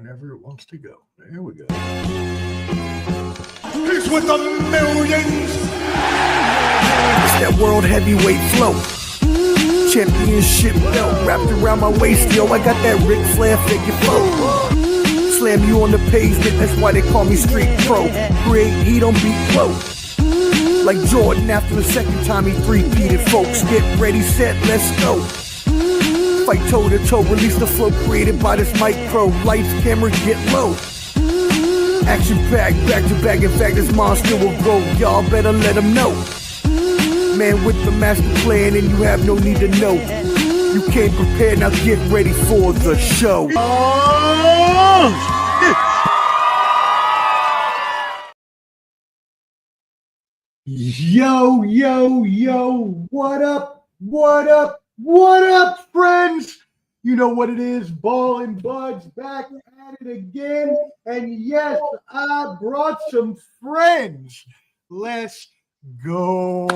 whenever it wants to go. There we go. He's with the millions. It's that world heavyweight flow. Championship belt wrapped around my waist. Yo, I got that Ric Flair figure flow. Slam you on the pavement, that's why they call me street pro. Create heat on beat flow. Like Jordan after the second time he three-peated, folks. Get ready, set, let's go. Fight toe to toe, release the flow created by this micro. Lights, camera, get low. Action packed, back to back. In fact, this monster will grow. Y'all better let him know. Man with the master plan, and you have no need to know. You came prepared, now get ready for the show. Yo, yo, yo, what up, what up, what up, friends? You know what it is, Ball and Buds back at it again. And yes, I brought some friends. Let's go.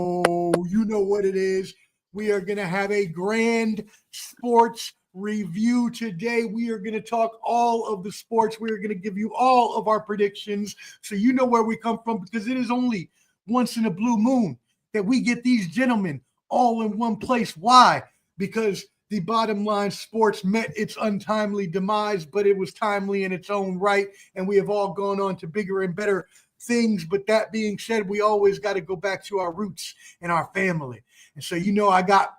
You know what it is. We are going to have a grand sports review today. We are going to talk all of the sports. We are going to give you all of our predictions so you know where we come from, because it is only once in a blue moon that we get these gentlemen all in one place. Why? Because the Bottom Line Sports met its untimely demise, but it was timely in its own right, and we have all gone on to bigger and better things. But that being said, we always got to go back to our roots and our family. And so, you know, I got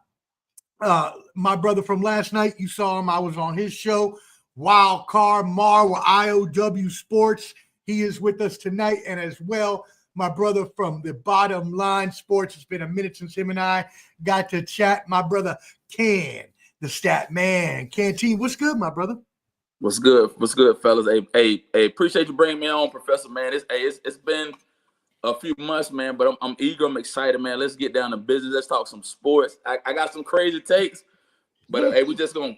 my brother from last night. You saw him. I was on his show, Wild Card Mar with IOW Sports. He is with us tonight. And as well, my brother from the Bottom Line Sports. It's been a minute since him and I got to chat. My brother, Can, the stat man. Canteen, what's good, my brother? What's good? What's good, fellas? Hey, appreciate you bringing me on, Professor, man. It's been a few months, man, but I'm eager. I'm excited, man. Let's get down to business. Let's talk some sports. I got some crazy takes, but hey, we just gonna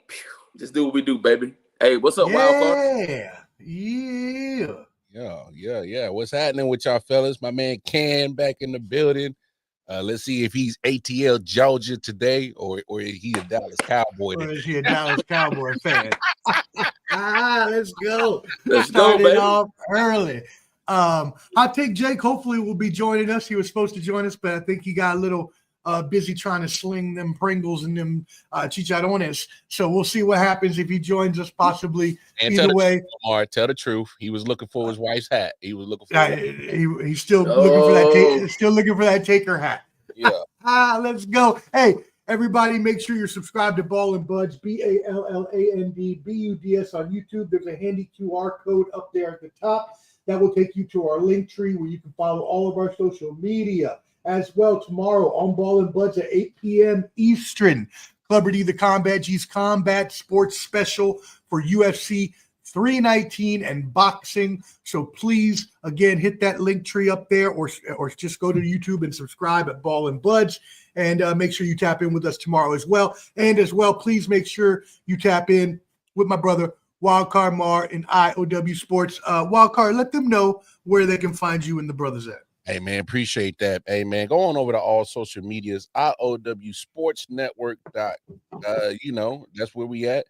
just do what we do, baby. Hey, what's up, Wild Card? Yeah. What's happening with y'all fellas? My man Can back in the building. Let's see if he's ATL Georgia today or is he a Dallas Cowboy today? Or is he a Dallas Cowboy fan? Let's go. Let's Started go, baby. off early. I think Jake hopefully will be joining us. He was supposed to join us, but I think he got a little busy trying to sling them Pringles and them chicharrones. So we'll see what happens if he joins us, possibly. And either way. Omar, tell the truth. He was looking for his wife's hat. He was looking for he's still looking for that still looking for that taker hat. Yeah. Let's go. Hey, everybody, make sure you're subscribed to Ball and Buds, BALLANDBUDS on YouTube. There's a handy QR code up there at the top that will take you to our link tree where you can follow all of our social media. As well, tomorrow on Ball and Buds at 8 p.m. Eastern, Clubberty the Combat G's Combat Sports Special for UFC 319 and boxing. So please, again, hit that link tree up there or just go to YouTube and subscribe at Ball and Buds, and make sure you tap in with us tomorrow as well. And as well, please make sure you tap in with my brother, Wildcard Mar in IOW Sports. Wildcard, let them know where they can find you and the brothers at. Hey, man, appreciate that. Hey, man, go on over to all social medias, IOW Sports Network. You know, that's where we at.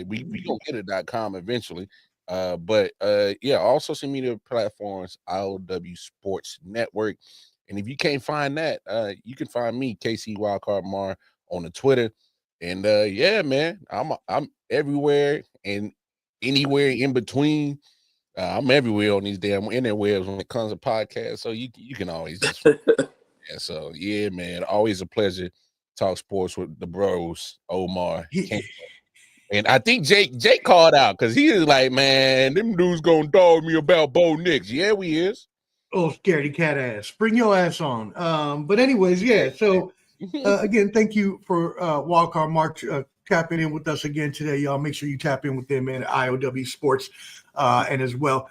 We gonna get a .com eventually. But yeah, all social media platforms, IOW Sports Network. And if you can't find that, you can find me, KC Wildcard Mar, on the Twitter. And yeah, man, I'm everywhere and anywhere in between. I'm everywhere on these damn interwebs when it comes to podcasts. So you can always just yeah. So yeah, man, always a pleasure. Talk sports with the bros, Omar. And I think Jake called out because he is like, man, them dudes gonna dog me about Bo Nix. Yeah, we is. Oh, scaredy cat ass. Bring your ass on. But anyways, yeah. So again, thank you for Wildcard Mark tapping in with us again today, y'all. Make sure you tap in with them at IOW Sports, and as well,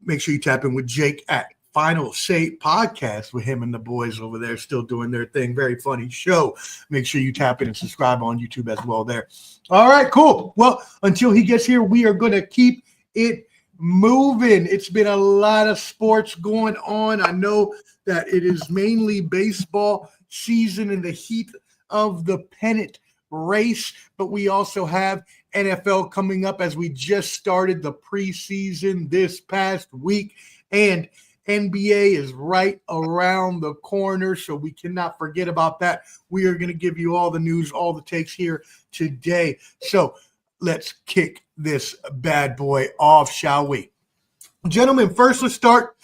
make sure you tap in with Jake at Final Say Podcast with him and the boys over there, still doing their thing. Very funny show. Make sure you tap in and subscribe on YouTube as well there. All right, cool. Well, until he gets here, we are going to keep it moving. It's been a lot of sports going on. I know that it is mainly baseball season in the heat of the pennant race, but we also have NFL coming up as we just started the preseason this past week, and NBA is right around the corner, so we cannot forget about that. We are going to give you all the news, all the takes here today. So let's kick this bad boy off, shall we? Gentlemen, first let's start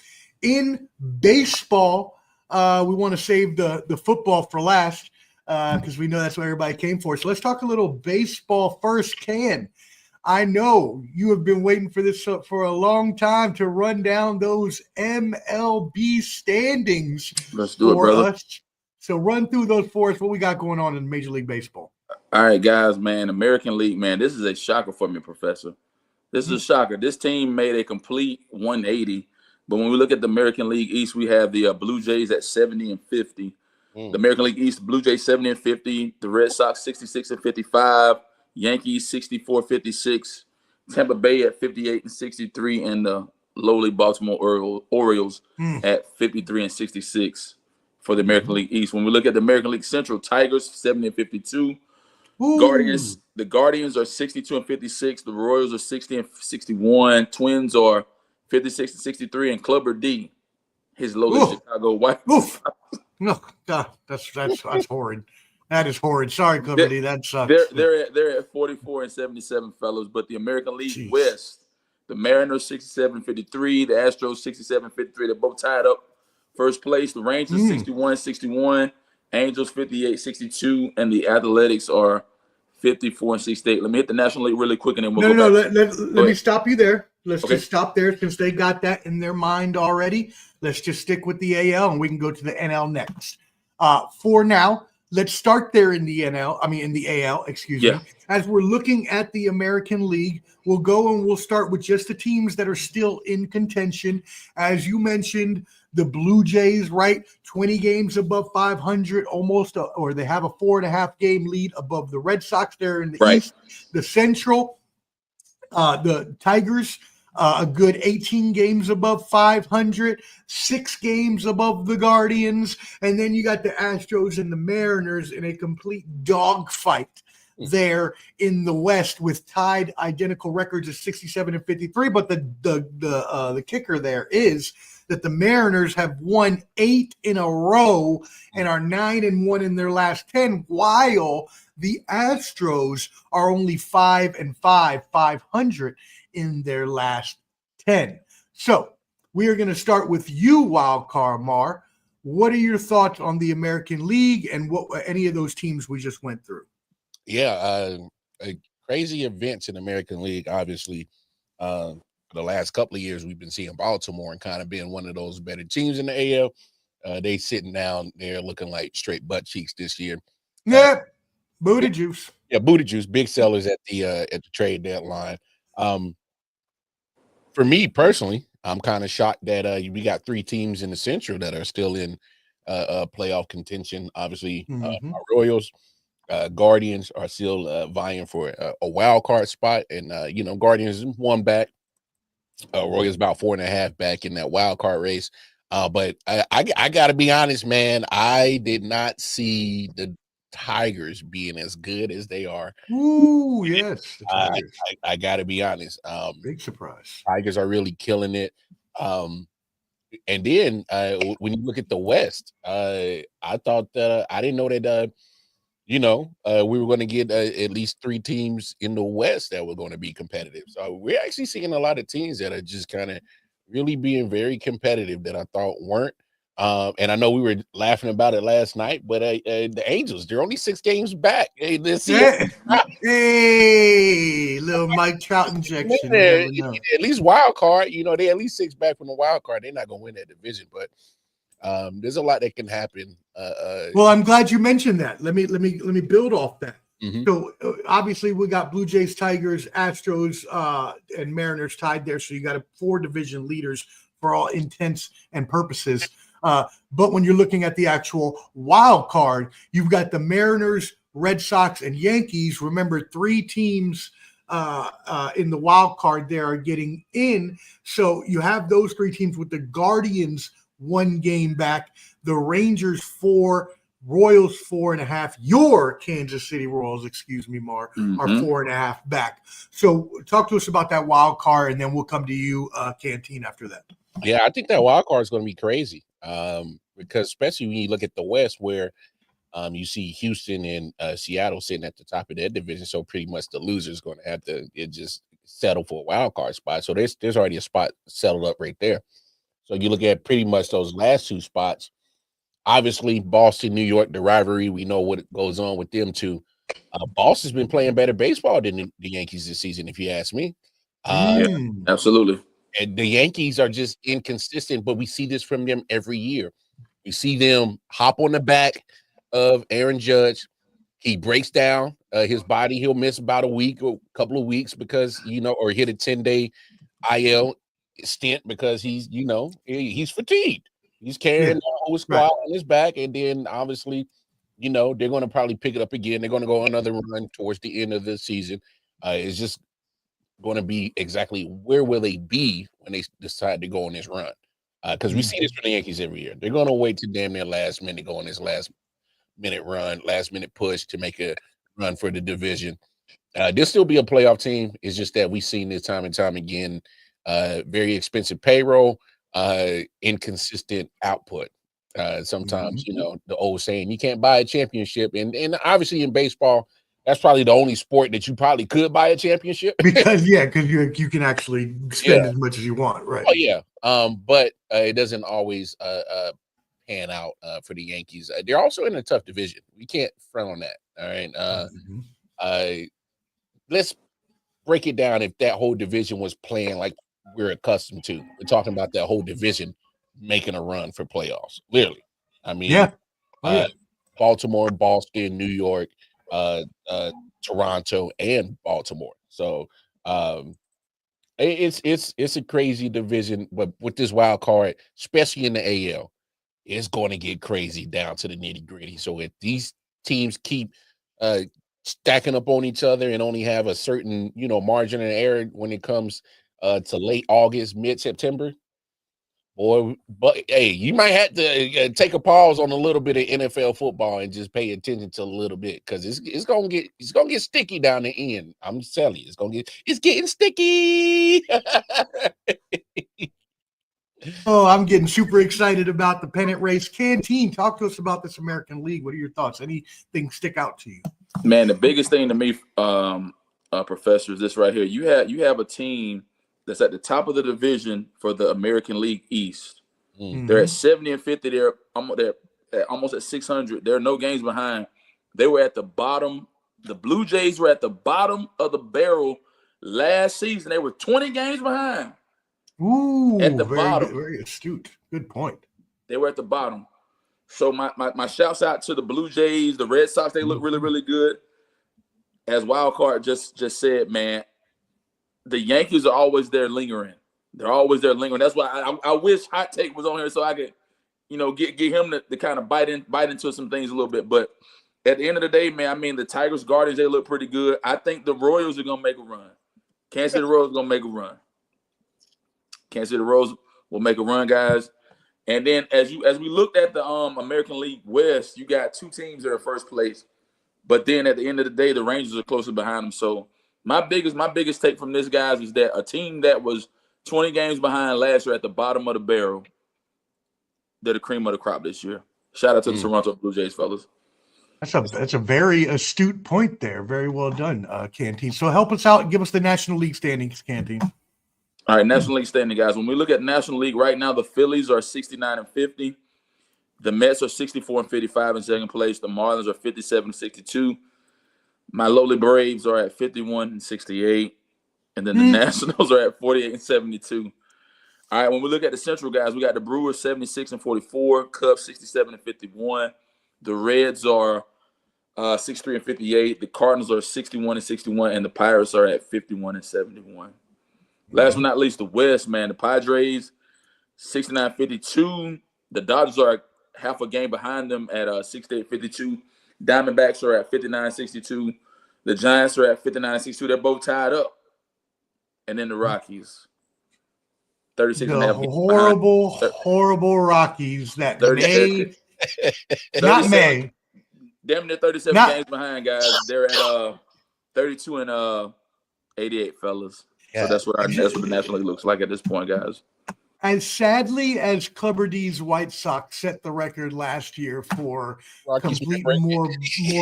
in baseball. We want to save the football for last because we know that's what everybody came for. So let's talk a little baseball first. Ken, I know you have been waiting for this for a long time to run down those MLB standings. Let's do it, brother. Us. So run through those for us. What we got going on in Major League Baseball? All right, guys, man. American League, man. This is a shocker for me, Professor. This is a shocker. This team made a complete 180. But when we look at the American League East, we have the Blue Jays at 70-50. The American League East, Blue Jays 70-50. The Red Sox 66-55. Yankees 64-56. Tampa Bay at 58-63, and the lowly Baltimore Orioles at 53-66 for the American League East. When we look at the American League Central, Tigers 70-52. Guardians, the Guardians are 62-56. The Royals are 60-61. Twins are 56-63, and Clubber D, his lowly Chicago White. No, God, that's horrid. That is horrid. Sorry, Clubber D. That sucks. They're at 44-77, fellas. But the American League West, the Mariners 67-53, the Astros 67-53. They're both tied up first place. The Rangers 61-61, Angels 58-62, and the Athletics are 54-68. Let me hit the National League really quick, and then we'll go back. Let me stop you there. Let's just stop there since they got that in their mind already. Let's just stick with the AL, and we can go to the NL next. For now, let's start there in the AL, excuse me. As we're looking at the American League, we'll go and we'll start with just the teams that are still in contention. As you mentioned, the Blue Jays, right? 20 games above 500, almost, or they have a 4.5 game lead above the Red Sox there in the East. The Central, the Tigers, a good 18 games above 500, 6 games above the Guardians, and then you got the Astros and the Mariners in a complete dogfight there in the West with tied identical records of 67-53. But the kicker there is that the Mariners have won 8 in a row and are 9-1 in their last 10, while the Astros are only 500 in their last 10. So we are going to start with you, Wildcard Mar. What are your thoughts on the American League and what any of those teams we just went through? Yeah, crazy events in the American League. Obviously, for the last couple of years, we've been seeing Baltimore and kind of being one of those better teams in the AL. They sitting down there looking like straight butt cheeks this year. Yeah, booty juice. Yeah, booty juice. Big sellers at the trade deadline. For me personally, I'm kind of shocked that we got 3 teams in the Central that are still in playoff contention. Obviously, our Royals, Guardians are still vying for a wild card spot, and Guardians one back. Royals about 4.5 back in that wild card race. But I got to be honest, man. I did not see the Tigers being as good as they are. Ooh, yes. I got to be honest. Big surprise. Tigers are really killing it. And then when you look at the West, I thought that I didn't know that we were going to get at least 3 teams in the West that were going to be competitive. So we're actually seeing a lot of teams that are just kind of really being very competitive that I thought weren't. And I know we were laughing about it last night, but the Angels, they're only 6 games back. Hey, little Mike Trout injection. At least wild card, they at least 6 back from the wild card. They're not going to win that division, but there's a lot that can happen. Well, I'm glad you mentioned that. Let me build off that. So obviously we got Blue Jays, Tigers, Astros, and Mariners tied there. So you got 4 division leaders for all intents and purposes. But when you're looking at the actual wild card, you've got the Mariners, Red Sox, and Yankees. Remember, 3 teams in the wild card there are getting in. So you have those 3 teams with the Guardians 1 game back, the Rangers 4, Royals 4.5. Your Kansas City Royals, excuse me, Mar, are Mhm. 4.5 back. So talk to us about that wild card, and then we'll come to you, Canteen, after that. Yeah, I think that wild card is going to be crazy. Because especially when you look at the West, where you see Houston and Seattle sitting at the top of their division, so pretty much the loser is going to have to just settle for a wild card spot. So there's already a spot settled up right there. So you look at pretty much those last two spots. Obviously, Boston, New York, the rivalry. We know what goes on with them too. Boston's been playing better baseball than the Yankees this season, if you ask me. Yeah, absolutely. And the Yankees are just inconsistent, but we see this from them every year. We see them hop on the back of Aaron Judge. He breaks down his body. He'll miss about a week or a couple of weeks because, or hit a 10-day IL stint because he's fatigued. He's carrying the whole squad on his back. And then obviously, they're going to probably pick it up again. They're going to go another run towards the end of the season. It's just going to be exactly where will they be when they decide to go on this run? Because we see this from the Yankees every year. They're going to wait to damn near last minute, go on this last minute push to make a run for the division. There'll still be a playoff team. It's just that we've seen this time and time again. Very expensive payroll, inconsistent output. Sometimes, the old saying, you can't buy a championship. And obviously in baseball, that's probably the only sport that you probably could buy a championship. because you can actually spend as much as you want, right? Oh, yeah. But it doesn't always pan out for the Yankees. They're also in a tough division. We can't front on that. All right. Let's break it down. If that whole division was playing like we're accustomed to, we're talking about that whole division making a run for playoffs. Literally. I mean, Baltimore, Boston, New York, Toronto, and Baltimore. So it's a crazy division, but with this wild card, especially in the AL, it's going to get crazy down to the nitty gritty. So if these teams keep stacking up on each other and only have a certain margin of error when it comes to late August, mid-September, but hey, you might have to take a pause on a little bit of NFL football and just pay attention to a little bit because it's gonna get sticky down the end. I'm telling you, it's getting sticky. Oh, I'm getting super excited about the pennant race. Canteen, talk to us about this American League. What are your thoughts? Anything stick out to you? Man, the biggest thing to me, Professor, is this right here. You have a team that's at the top of the division for the American League East. They're at 70 and 50. They're almost at 600. There are no games behind. They were at the bottom. The Blue Jays were at the bottom of the barrel last season. They were 20 games behind. Ooh, at the bottom. Very astute. Good point. They were at the bottom. So my shouts out to the Blue Jays, the Red Sox. They look really, really good. As Wildcard just said, man, the Yankees are always there lingering. They're always there lingering. That's why I wish Hot Take was on here so I could, get him to kind of bite into some things a little bit. But at the end of the day, man, I mean, the Tigers, Guardians, they look pretty good. I think the Royals are gonna make a run. Kansas City Royals are gonna make a run. Kansas City Royals will make a run, guys. And then as we looked at the American League West, you got two teams that are first place. But then at the end of the day, the Rangers are closer behind them. So my biggest take from this, guys, is that a team that was 20 games behind last year at the bottom of the barrel, they're the cream of the crop this year. Shout out to the Toronto Blue Jays, fellas. That's a very astute point there. Very well done, Canteen. So help us out and give us the National League standings, Canteen. All right, National League standing, guys. When we look at National League right now, the Phillies are 69 and 50. The Mets are 64 and 55 in second place. The Marlins are 57 and 62. My lowly Braves are at 51 and 68. And then the Nationals are at 48 and 72. All right, when we look at the Central, guys, we got the Brewers 76 and 44, Cubs 67 and 51. The Reds are 63 and 58. The Cardinals are 61 and 61, and the Pirates are at 51 and 71. Last but not least, the West, man. The Padres 69-52. The Dodgers are half a game behind them at 68-52. Diamondbacks are at 59-62. The Giants are at 59-62. They're both tied up. And then the Rockies 36 and a half. Horrible Rockies that Not May. Damn near 37 games behind, guys. They're at 32 and 88, fellas. So that's what the National League looks like at this point, guys. As sadly as Clubber D's White Sox set the record last year for complete more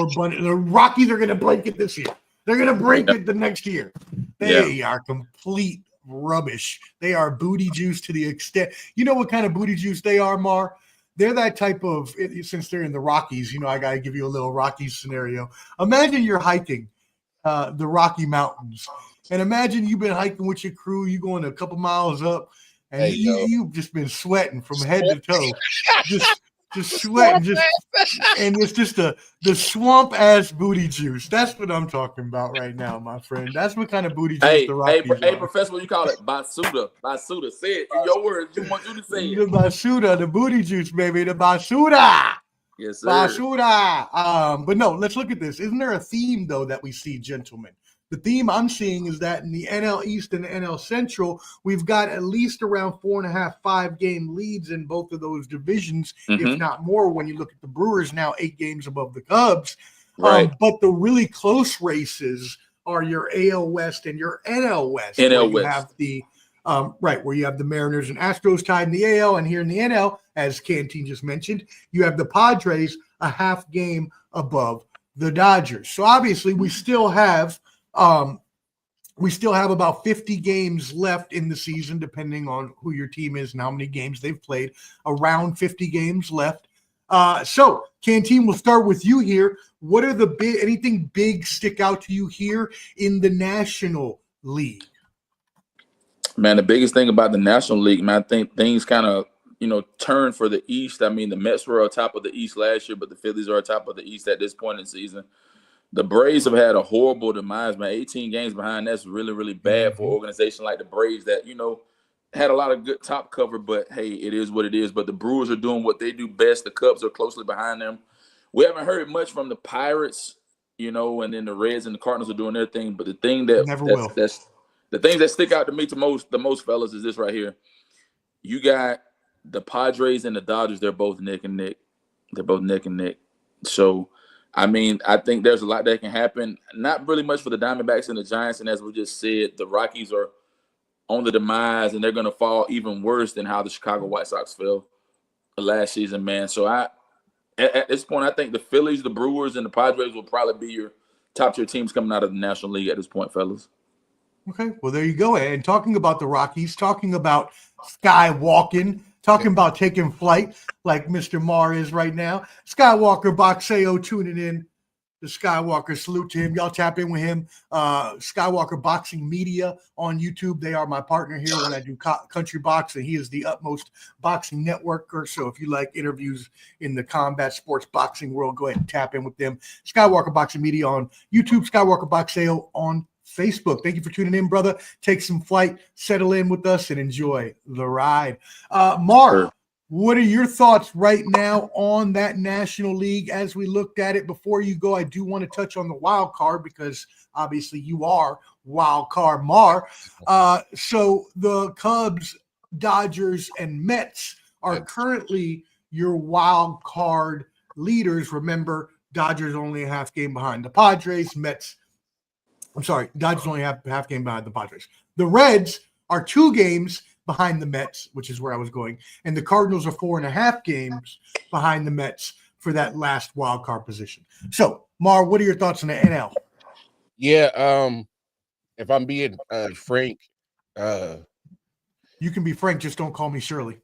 abundant, the Rockies are going to break it this year. They're going to break it the next year. They are complete rubbish. They are booty juice to the extent. You know what kind of booty juice they are, Mar? They're that type of, since they're in the Rockies, I got to give you a little Rockies scenario. Imagine you're hiking the Rocky Mountains, and imagine you've been hiking with your crew. You're going a couple miles up, and you've just been sweating from head to toe, just sweating, and it's just the swamp ass booty juice. That's what I'm talking about right now, my friend. That's what kind of booty juice the Rockies are. Hey, Professor, what you call it? Basuda. Basuda. Say it in your words. You want you to say it. The Basuda, the booty juice, baby. The Basuda. Yes, sir. Basuda. But no, let's look at this. Isn't there a theme, though, that we see, gentlemen? The theme I'm seeing is that in the NL East and NL Central, we've got at least around 4.5, 5-game leads in both of those divisions, if not more, when you look at the Brewers now 8 games above the Cubs. Right. But the really close races are your AL West and your NL West. NL West. You have the where you have the Mariners and Astros tied in the AL, and here in the NL, as Canteen just mentioned, you have the Padres a half game above the Dodgers. So obviously we still have about 50 games left in the season, depending on who your team is and how many games they've played. Around 50 games left. So, Canteen, we'll start with you here. What are anything big stick out to you here in the National League? Man, the biggest thing about the National League, man, I think things kind of, turn for the East. I mean, the Mets were on top of the East last year, but the Phillies are on top of the East at this point in the season. The Braves have had a horrible demise, man. 18 games behind, that's really, really bad for an organization like the Braves that, had a lot of good top cover, but, hey, it is what it is. But the Brewers are doing what they do best. The Cubs are closely behind them. We haven't heard much from the Pirates, and then the Reds and the Cardinals are doing their thing. But the thing that's the things that stick out to me the most, fellas, is this right here. You got the Padres and the Dodgers. They're both neck and neck. So, I mean, I think there's a lot that can happen. Not really much for the Diamondbacks and the Giants. And as we just said, the Rockies are on the demise, and they're going to fall even worse than how the Chicago White Sox fell last season, man. So, at this point, I think the Phillies, the Brewers, and the Padres will probably be your top-tier teams coming out of the National League at this point, fellas. Okay, well, there you go. And talking about the Rockies, talking about skywalking, talking about taking flight like Mr. Marr is right now. Skywalker Boxeo tuning in. The Skywalker, salute to him. Y'all tap in with him. Skywalker Boxing Media on YouTube. They are my partner here when I do country boxing. He is the utmost boxing networker. So if you like interviews in the combat sports boxing world, go ahead and tap in with them. Skywalker Boxing Media on YouTube. Skywalker Boxeo on Facebook. Thank you for tuning in, brother. Take some flight, settle in with us, and enjoy the ride. Mark, what are your thoughts right now on that National League as we looked at it? Before you go, I do want to touch on the wild card because obviously you are wild card Mar. So the Cubs, Dodgers, and Mets are currently your wild card leaders. Remember, Dodgers only a half game behind the Padres. Dodgers only half game behind the Padres. The Reds are 2 games behind the Mets, which is where I was going, and the Cardinals are 4.5 games behind the Mets for that last wild card position. So, Mar, what are your thoughts on the NL? Yeah, if I'm being frank, you can be frank, just don't call me Shirley.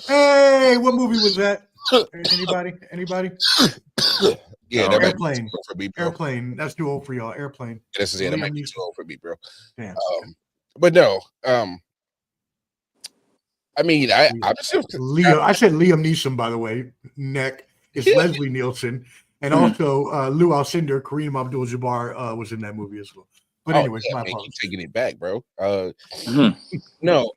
Hey, what movie was that? Anybody? Yeah, Airplane. For me, bro. Airplane. That's too old for y'all. Airplane. This is it. That might be too old for me, bro. Damn. But no. I mean, I'm still Leo. I said Liam Neeson, by the way. Neck. It's Leslie Nielsen, and also Lou Alcindor, Kareem Abdul-Jabbar was in that movie as well. But anyways, my apologies. Keep taking it back, bro. No.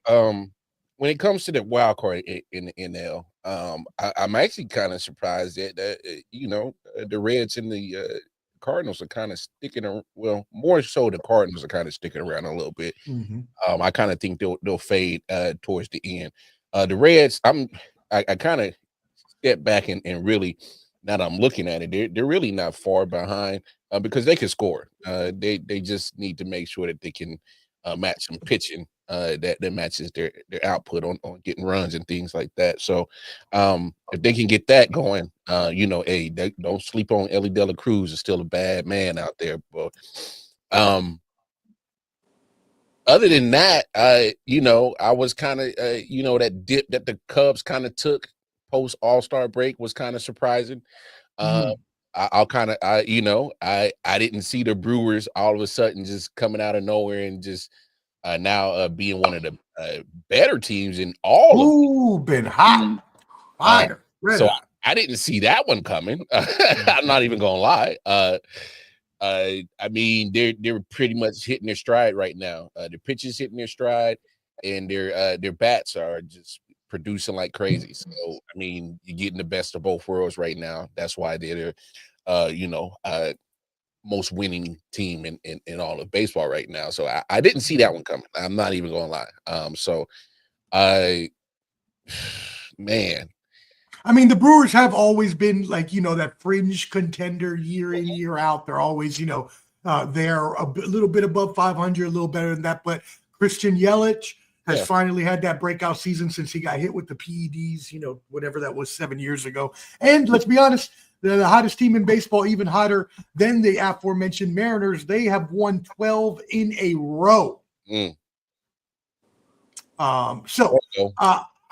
When it comes to the wild card in the NL, I'm actually kind of surprised that the Reds and the Cardinals are kind of sticking around. Well, more so the Cardinals are kind of sticking around a little bit. I kind of think they'll fade towards the end. The Reds, I kind of step back and really, now that I'm looking at it, they're really not far behind because they can score. They just need to make sure that they can match some pitching that matches their output on getting runs and things like that. So if they can get that going, they don't sleep on Ellie De La Cruz, is still a bad man out there. But other than that, I was kind of that dip that the Cubs kind of took post All-Star break was kind of surprising. I didn't see the Brewers all of a sudden just coming out of nowhere and just now being one of the better teams in all of been hot. Fire. So I didn't see that one coming. I'm not even gonna lie. I mean, they're pretty much hitting their stride right now. Their pitches hitting their stride, and their bats are just producing like crazy. So I mean, you're getting the best of both worlds right now. That's why they're most winning team in all of baseball right now. So I didn't see that one coming. I'm not even gonna lie. Man. I mean, the Brewers have always been like, that fringe contender year in, year out. They're always, they're a little bit above 500, a little better than that. But Christian Yelich has finally had that breakout season since he got hit with the PEDs, whatever that was 7 years ago. And let's be honest, they're the hottest team in baseball, even hotter than the aforementioned Mariners. They have won 12 in a row.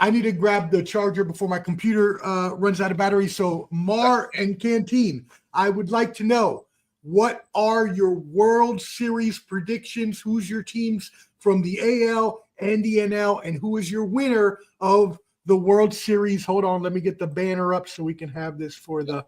I need to grab the charger before my computer runs out of battery. So Mar and Canteen, I would like to know, what are your World Series predictions? Who's your teams from the AL and the NL? And who is your winner of the World Series? Hold on, let me get the banner up so we can have this for the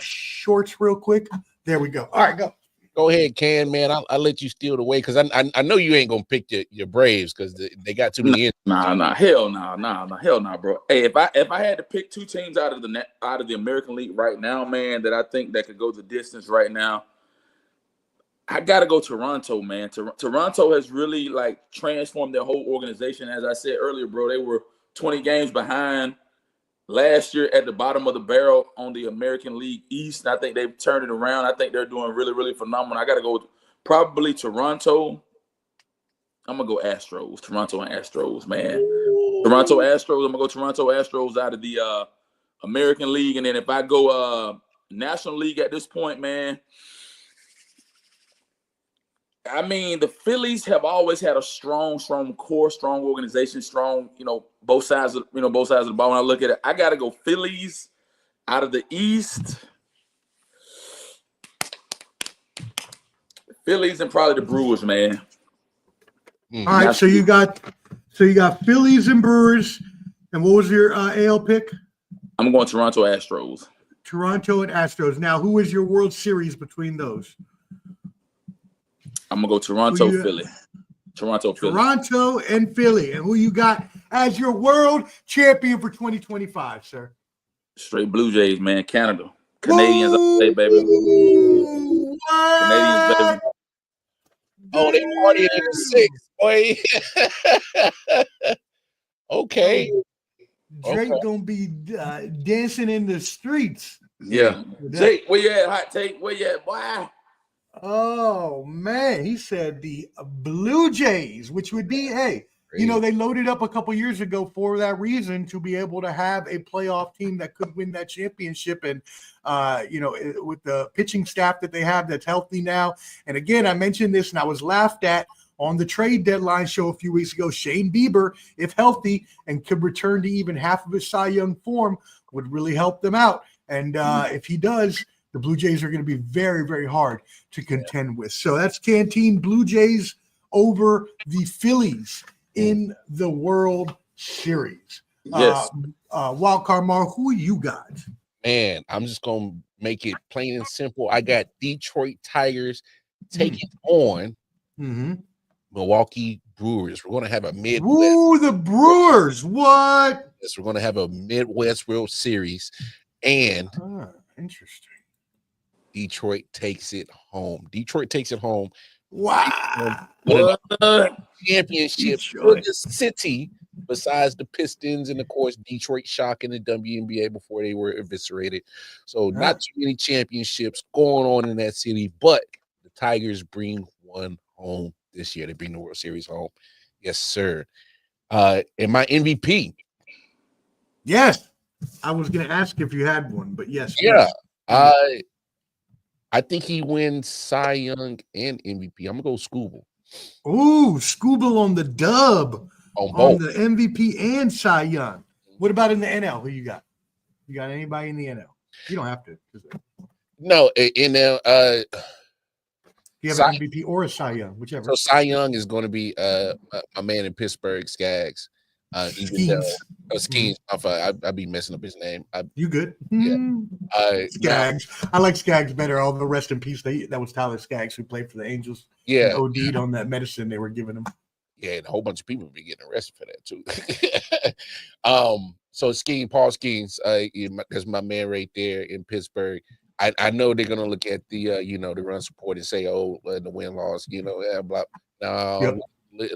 shorts real quick. There we go. All right, go. Go ahead, Can, man. I'll let you steal the way because I know you ain't gonna pick your Braves because they got too many. Hell no, bro. Hey, if I had to pick two teams out of the American League right now, man, that I think that could go the distance right now, I gotta go Toronto, man. Toronto has really like transformed their whole organization. As I said earlier, bro, they were 20 games behind last year at the bottom of the barrel on the American League East. I think they've turned it around. I think they're doing really, really phenomenal. I got to go probably Toronto. I'm going to go Astros. Toronto and Astros, man. Toronto Astros. I'm going to go Toronto Astros out of the American League. And then if I go National League at this point, man, I mean, the Phillies have always had a strong core, strong organization, strong, both sides of the ball. When I look at it, I got to go Phillies out of the East. Phillies and probably the Brewers, man. All right, so you got Phillies and Brewers, and what was your AL pick? I'm going Toronto Astros. Toronto and Astros. Now, who is your World Series between those? I'm gonna go Toronto, Philly. Toronto and Philly. And who you got as your world champion for 2025, sir? Straight Blue Jays, man. Canada. Canadians, say, baby. Canadians, baby. Oh, they partying in the 6, boy. Okay. Drake gonna be dancing in the streets. Yeah. Jake, where you at? Hot Take, where you at, boy? Oh man, he said the Blue Jays, which would be, hey, they loaded up a couple years ago for that reason, to be able to have a playoff team that could win that championship. And with the pitching staff that they have that's healthy now. And again, I mentioned this and I was laughed at on the trade deadline show a few weeks ago. Shane Bieber, if healthy and could return to even half of his Cy Young form, would really help them out. And if he does, the Blue Jays are going to be very, very hard to contend with. So that's Canteen Blue Jays over the Phillies in the World Series. Yes. Wildcard Mar, who you got? Man, I'm just going to make it plain and simple. I got Detroit Tigers taking on Milwaukee Brewers. We're going to have a Midwest. Ooh, the Brewers. What? Yes, we're going to have a Midwest World Series. And interesting. Detroit takes it home. Wow. Championship for the city besides the Pistons and of course Detroit Shock in the WNBA before they were eviscerated. So not too many championships going on in that city, but the Tigers bring one home this year. They bring the World Series home. Yes, sir. And my MVP. Yes. I was going to ask if you had one, but yes. Yeah. Please. I think he wins Cy Young and MVP. I'm going to go Scooble. Ooh, Scooble on the dub. On both. The MVP and Cy Young. What about in the NL? Who you got? You got anybody in the NL? You don't have to. No, NL. You have an MVP or a Cy Young, whichever. So Cy Young is going to be a man in Pittsburgh, Skaggs. Skeens. I'd be messing up his name. You good? Yeah. Skaggs. I like Skaggs better. Although rest in peace. That was Tyler Skaggs who played for the Angels. Yeah. OD'd on that medicine they were giving him. Yeah, and a whole bunch of people be getting arrested for that too. So Paul Skeens, that's my man right there in Pittsburgh. I know they're gonna look at the the run support and say, oh, the win loss, blah. No,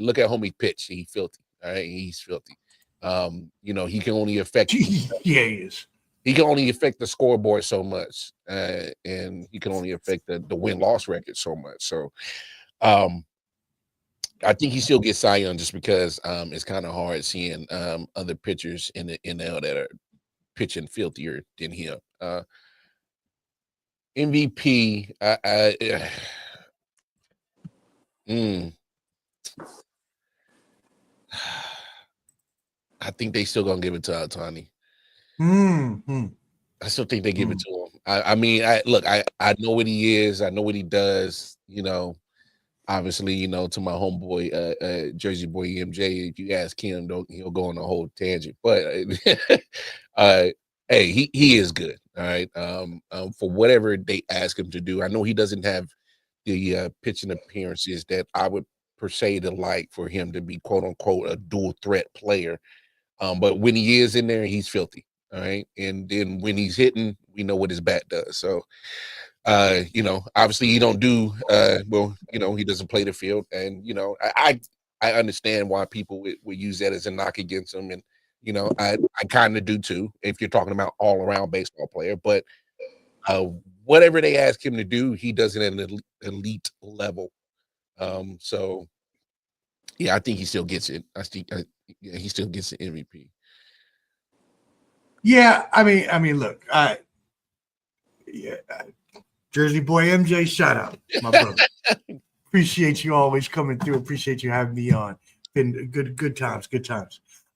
look at homie pitch. He's filthy. All right, he's filthy. He can only affect. Yeah, he is. He can only affect the scoreboard so much, and he can only affect the win loss record so much. So, I think he still gets Cy Young just because it's kind of hard seeing other pitchers in the NL that are pitching filthier than him. MVP, I think they still gonna give it to Ohtani. I still think they give it to him. I know what he is. I know what he does. Obviously, to my homeboy, Jersey Boy MJ, if you ask him, he'll go on a whole tangent. But hey, he is good. All right. For whatever they ask him to do, I know he doesn't have the pitching appearances that I would per se to like for him to be quote unquote a dual threat player. But when he is in there, he's filthy. All right. And then when he's hitting, we know what his bat does. So obviously he don't do he doesn't play the field. And I understand why people would use that as a knock against him. And I kind of do too, if you're talking about all around baseball player. But whatever they ask him to do, he does it at an elite level. So yeah, I think he still gets it. He still gets the MVP. Yeah, I mean, look, Jersey Boy MJ, shout out, my brother. Appreciate you always coming through. Appreciate you having me on. Been good times.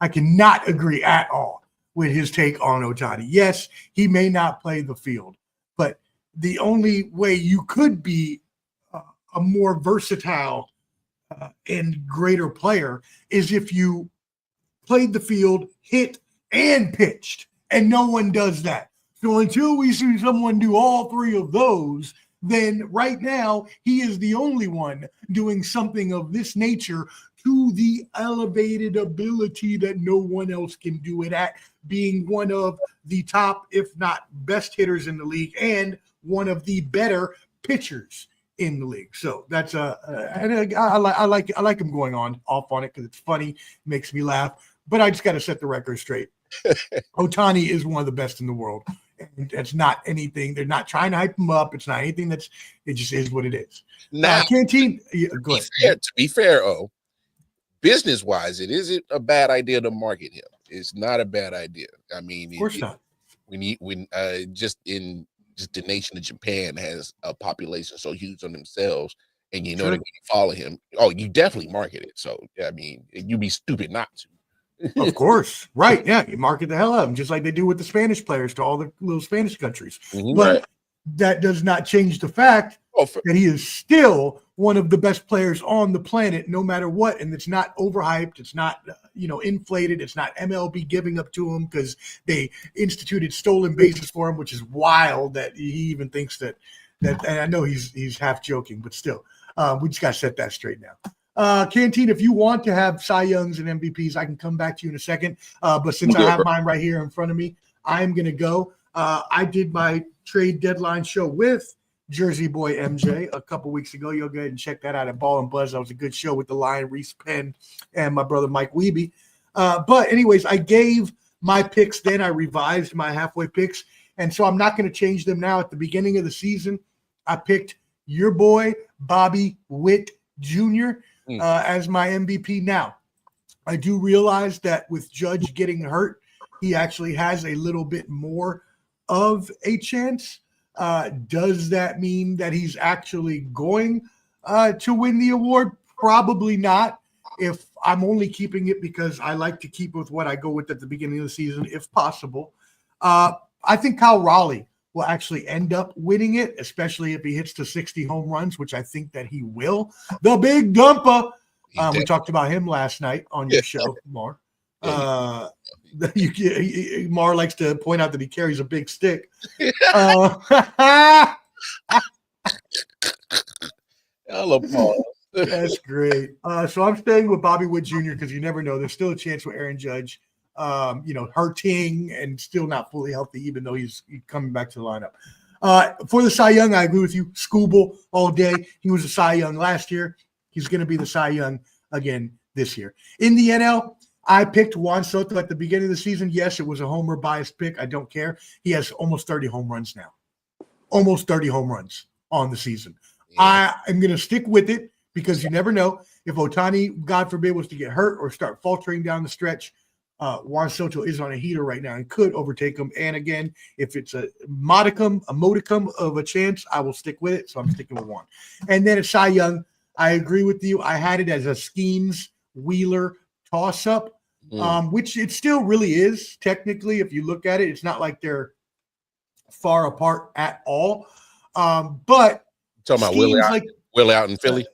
I cannot agree at all with his take on Ohtani. Yes, he may not play the field, but the only way you could be a more versatile and greater player is if you played the field, hit, and pitched, and no one does that. So until we see someone do all three of those, then right now he is the only one doing something of this nature to the elevated ability that no one else can do it at, being one of the top, if not best hitters in the league and one of the better pitchers in the league. So that's and I like him going off on it because it's funny, makes me laugh. But I just got to set the record straight. Ohtani is one of the best in the world. And it's not anything. They're not trying to hype him up. It's not anything it just is what it is. Now, Canteen. Go ahead. To be fair, business-wise, it isn't a bad idea to market him. It's not a bad idea. I mean, of course not. When just the nation of Japan has a population so huge on themselves, and they're going to follow him. Oh, you definitely market it. So I mean, you'd be stupid not to. Of course. Right. Yeah. You market the hell out of them, just like they do with the Spanish players to all the little Spanish countries. Mm-hmm. But that does not change the fact that he is still one of the best players on the planet, no matter what. And it's not overhyped. It's not, inflated. It's not MLB giving up to him because they instituted stolen bases for him, which is wild that he even thinks that, and I know he's half joking, but still, we just got to set that straight now. Canteen, if you want to have Cy Youngs and MVPs, I can come back to you in a second. But since I have mine right here in front of me, I'm going to go. I did my trade deadline show with Jersey Boy MJ a couple weeks ago. You'll go ahead and check that out at Ball and Buzz. That was a good show with the Lion, Reese Penn, and my brother Mike Wiebe. But anyways, I gave my picks then. I revised my halfway picks. And so I'm not going to change them now. At the beginning of the season, I picked your boy, Bobby Witt Jr., as my MVP. Now, I do realize that with Judge getting hurt, he actually has a little bit more of a chance. Does that mean that he's actually going to win the award? Probably not. If I'm only keeping it because I like to keep with what I go with at the beginning of the season, if possible. I think Kyle Raleigh will actually end up winning it, especially if he hits to 60 home runs, which I think that he will. The big dumper. We talked about him last night on your show, Mar. Mar likes to point out that he carries a big stick. That's great. So I'm staying with Bobby Witt Jr. because you never know. There's still a chance with Aaron Judge, hurting and still not fully healthy, even though he's coming back to the lineup. For the Cy Young, I agree with you. Skubal all day. He was a Cy Young last year. He's going to be the Cy Young again this year. In the NL, I picked Juan Soto at the beginning of the season. Yes, it was a homer biased pick. I don't care. He has almost 30 home runs now. Almost 30 home runs on the season. Yeah. I am going to stick with it because you never know. If Ohtani, God forbid, was to get hurt or start faltering down the stretch, Juan Soto is on a heater right now and could overtake him. And again, if it's a modicum of a chance, I will stick with it. So I'm sticking with Juan. And then at Cy Young, I agree with you. I had it as a Skeens-Wheeler toss-up, which it still really is. Technically, if you look at it, it's not like they're far apart at all. But talking about Wheeler out in Philly.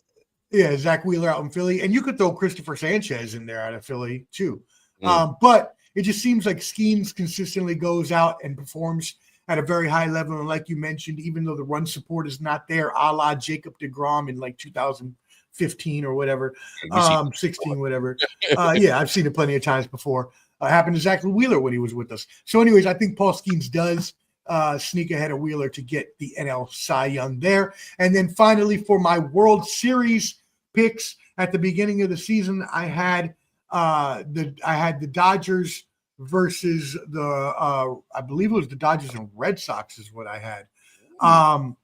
Yeah, Zach Wheeler out in Philly. And you could throw Christopher Sanchez in there out of Philly too. But it just seems like Skeens consistently goes out and performs at a very high level. And like you mentioned, even though the run support is not there, a la Jacob deGrom in like 2015 or whatever, 16, whatever. Yeah, I've seen it plenty of times before. Happened to Zach Wheeler when he was with us. So anyways, I think Paul Skeens does sneak ahead of Wheeler to get the NL Cy Young there. And then finally, for my World Series picks at the beginning of the season, I had the Dodgers versus the I believe it was the Dodgers and Red Sox is what I had. I'm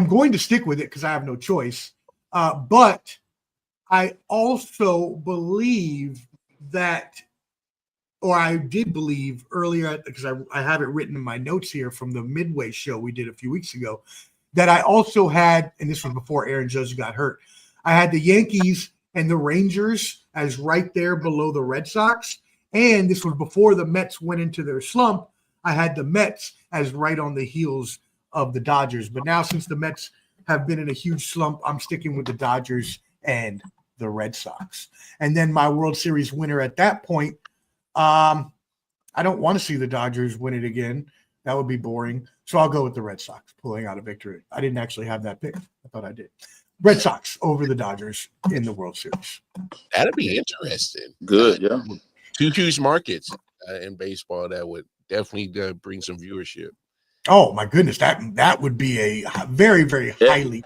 going to stick with it because I have no choice. But I also believe that, or I did believe earlier, because I have it written in my notes here from the Midway show we did a few weeks ago, that I also had, and this was before Aaron Judge got hurt, I had the Yankees and the Rangers as right there below the Red Sox. And this was before the Mets went into their slump. I had the Mets as right on the heels of the Dodgers. But now since the Mets have been in a huge slump, I'm sticking with the Dodgers and the Red Sox. And then my World Series winner at that point, I don't want to see the Dodgers win it again. That would be boring. So I'll go with the Red Sox pulling out a victory. I didn't actually have that pick. I thought I did. Red Sox over the Dodgers in the World Series. That'd be interesting. Good, yeah. Two huge markets in baseball that would definitely bring some viewership. Oh my goodness, that would be a very, very highly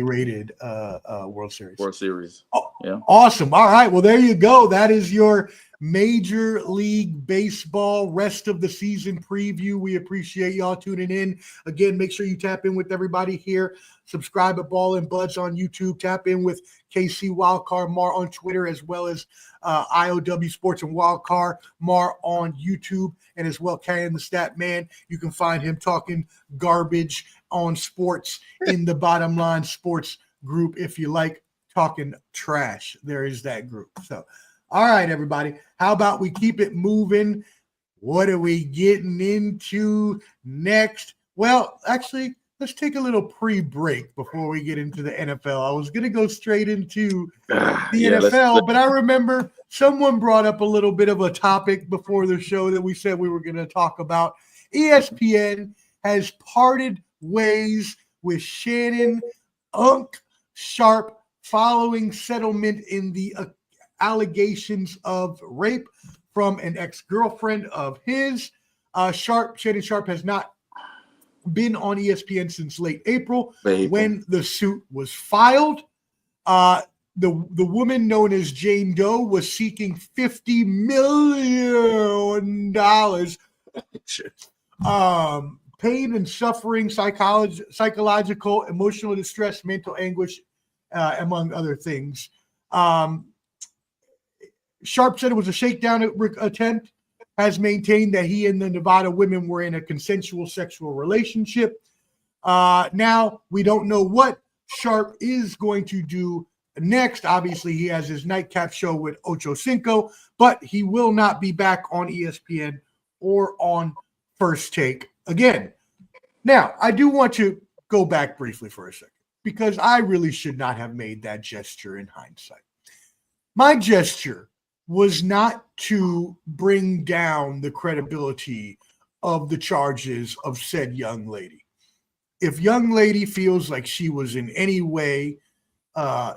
rated World Series. World Series. Oh, yeah. Awesome. All right. Well, there you go. That is your Major League Baseball rest of the season preview. We appreciate y'all tuning in. Again, make sure you tap in with everybody here. Subscribe at Ball and Buds on YouTube. Tap in with KC Wildcard Mar on Twitter, as well as IOW Sports and Wildcard Mar on YouTube, and as well Ken the Stat Man. You can find him talking garbage on sports in the Bottom Line Sports group if you like talking trash. There is that group. So, all right, everybody. How about we keep it moving? What are we getting into next? Well, actually, let's take a little pre-break before we get into the NFL. I was going to go straight into the NFL, but I remember someone brought up a little bit of a topic before the show that we said we were going to talk about. ESPN has parted ways with Shannon Sharpe following settlement in the allegations of rape from an ex-girlfriend of his. Shannon Sharpe has not been on ESPN since late April when the suit was filed. the woman known as Jane Doe was seeking $50 million. Pain and suffering, psychological, emotional distress, mental anguish, among other things. Sharp said it was a shakedown attempt, has maintained that he and the Nevada women were in a consensual sexual relationship. Now, we don't know what Sharp is going to do next. Obviously, he has his nightcap show with Ocho Cinco, but he will not be back on ESPN or on First Take again. Now, I do want to go back briefly for a second because I really should not have made that gesture in hindsight. My gesture was not to bring down the credibility of the charges of said young lady. If young lady feels like she was in any way, a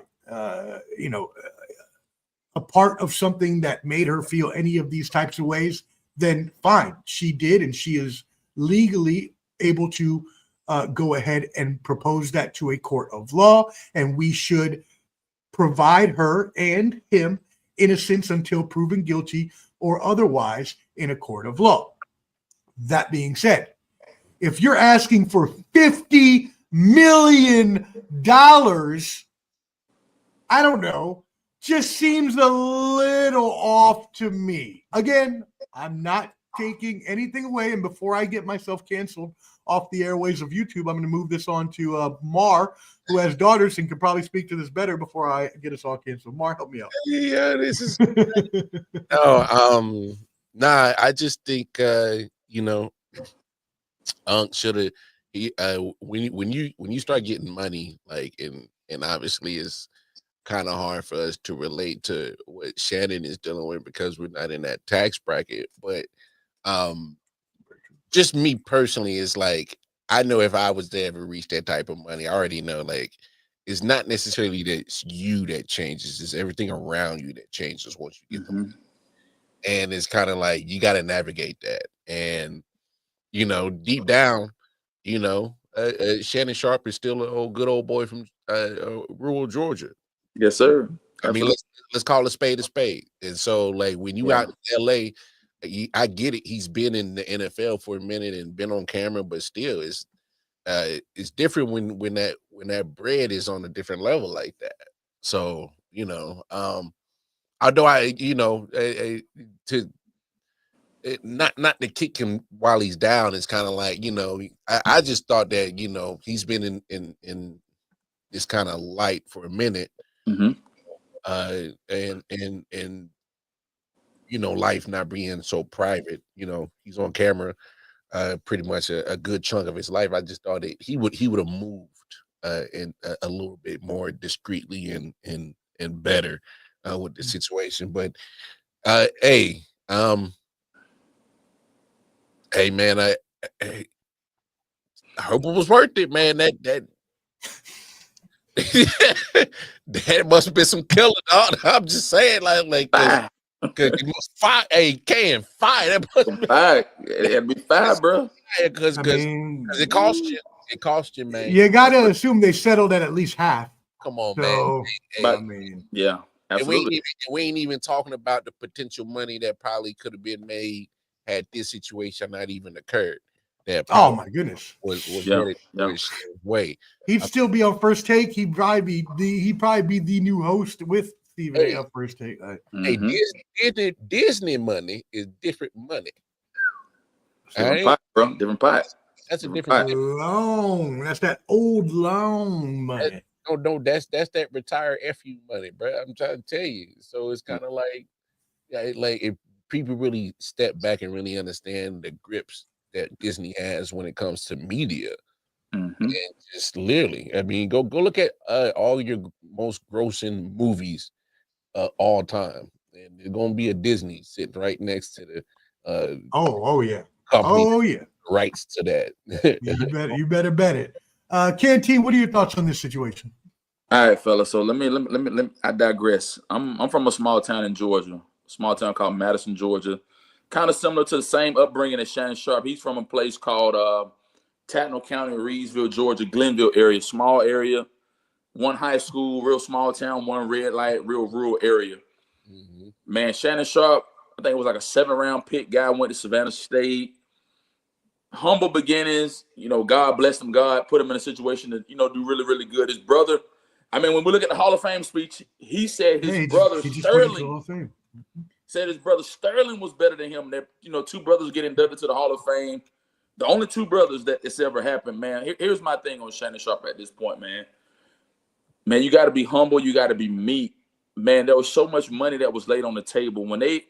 part of something that made her feel any of these types of ways, then fine, she did, and she is legally able to go ahead and propose that to a court of law, and we should provide her and him innocence until proven guilty or otherwise in a court of law. That being said, if you're asking for $50 million, I don't know, just seems a little off to me. Again, I'm not taking anything away, and before I get myself canceled off the airways of YouTube, I'm going to move this on to Mar, who has daughters and can probably speak to this better before I get us all canceled. Mar, help me out. Yeah, this is I just think Unc should have when you start getting money, like, and obviously it's kind of hard for us to relate to what Shannon is dealing with because we're not in that tax bracket, but just me personally is like, I know if I was to ever reach that type of money, I already know, like, it's not necessarily that it's you that changes, it's everything around you that changes once you get the money. And it's kind of like you got to navigate that. And deep down, Shannon Sharp is still a good old boy from rural Georgia. Yes, sir. I mean, let's call a spade a spade. And so, like, when you out in LA, I get it. He's been in the NFL for a minute and been on camera, but still, it's different when that bread is on a different level like that. So, although not to kick him while he's down, it's kind of like, I just thought that he's been in this kind of light for a minute. And life not being so private, he's on camera pretty much a good chunk of his life. I just thought that he would have moved in a little bit more discreetly and better with the situation. But hey man, I hope it was worth it, man. That that must have been some killer, dog. I'm just saying, like cause it must fire. Hey, can fire that must be fire. It had to be fire, bro. Because it cost you. It cost you, man. You gotta assume they settled at least half. Come on, man. But, yeah, absolutely. We ain't even talking about the potential money that probably could have been made had this situation not even occurred. Oh my goodness! Was way. He'd still be on First Take. He'd probably be the new host with Stephen A. on First Take. Hey, Disney money is different money. Different pot, bro. Different pot. That's a different loan. That's that old loan money. No, that's that retired FU money, bro. I'm trying to tell you. So it's kind of like if people really step back and really understand the grips that Disney has when it comes to media, and just literally, I mean, go look at all your most grossing movies all time, and there's gonna be a Disney sitting right next to the company rights to that. you better bet it. Canteen, what are your thoughts on this situation? All right, fella. So let me. I digress. I'm from a small town in Georgia, small town called Madison, Georgia. Kind of similar to the same upbringing as Shannon Sharp. He's from a place called Tatnall County, Reedsville, Georgia, Glenville area, small area. one high school, real small town, one red light, real rural area. Mm-hmm. Man, Shannon Sharp, I think it was like a 7th-round pick guy, went to Savannah State. Humble beginnings, God blessed him. God put him in a situation to, do really, really good. His brother, I mean, when we look at the Hall of Fame speech, he said his brother Sterling said his brother Sterling was better than him. That, 2 brothers get inducted to the Hall of Fame. The only 2 brothers that it's ever happened, man. Here's my thing on Shannon Sharp at this point, man. Man, you got to be humble. You got to be meek. Man, there was so much money that was laid on the table. When they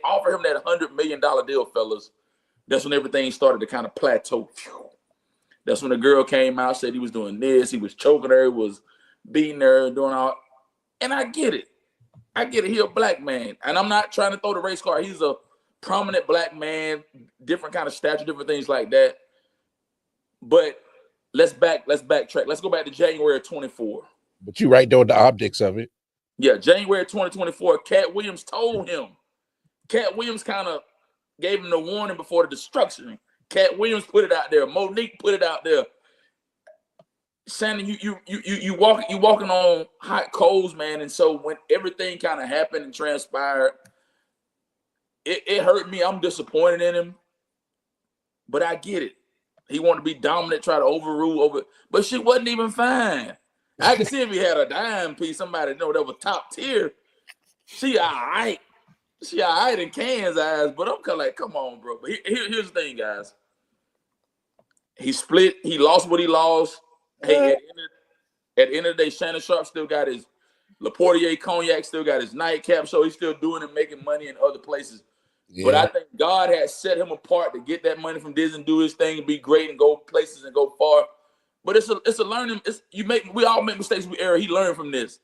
offered him that $100 million deal, fellas, that's when everything started to kind of plateau. That's when the girl came out, said he was doing this, he was choking her, he was beating her, doing all. And I get it. He a black man. And I'm not trying to throw the race card. He's a prominent black man, different kind of stature, different things like that. But let's backtrack. Let's go back to January of 24. But you right there with the optics of it. Yeah, January 2024, Cat Williams told him. Cat Williams kind of gave him the warning before the destruction. Cat Williams put it out there. Monique put it out there. Shannon, you walking on hot coals, man. And so when everything kind of happened and transpired, it hurt me. I'm disappointed in him, but I get it. He wanted to be dominant, try to overrule, but she wasn't even fine. I can see if he had a dime piece, somebody that was top tier. She all right. She all right in Can's eyes, but I'm kind of like, come on, bro. But here's the thing, guys. He split. He lost what he lost. Hey, at the end of the day, Shannon Sharp still got his Laportier Cognac, still got his nightcap show. He's still doing and making money in other places. Yeah. But I think God has set him apart to get that money from Disney, do his thing, and be great, and go places and go far. But it's a learning. We all make mistakes. We err. He learned from this.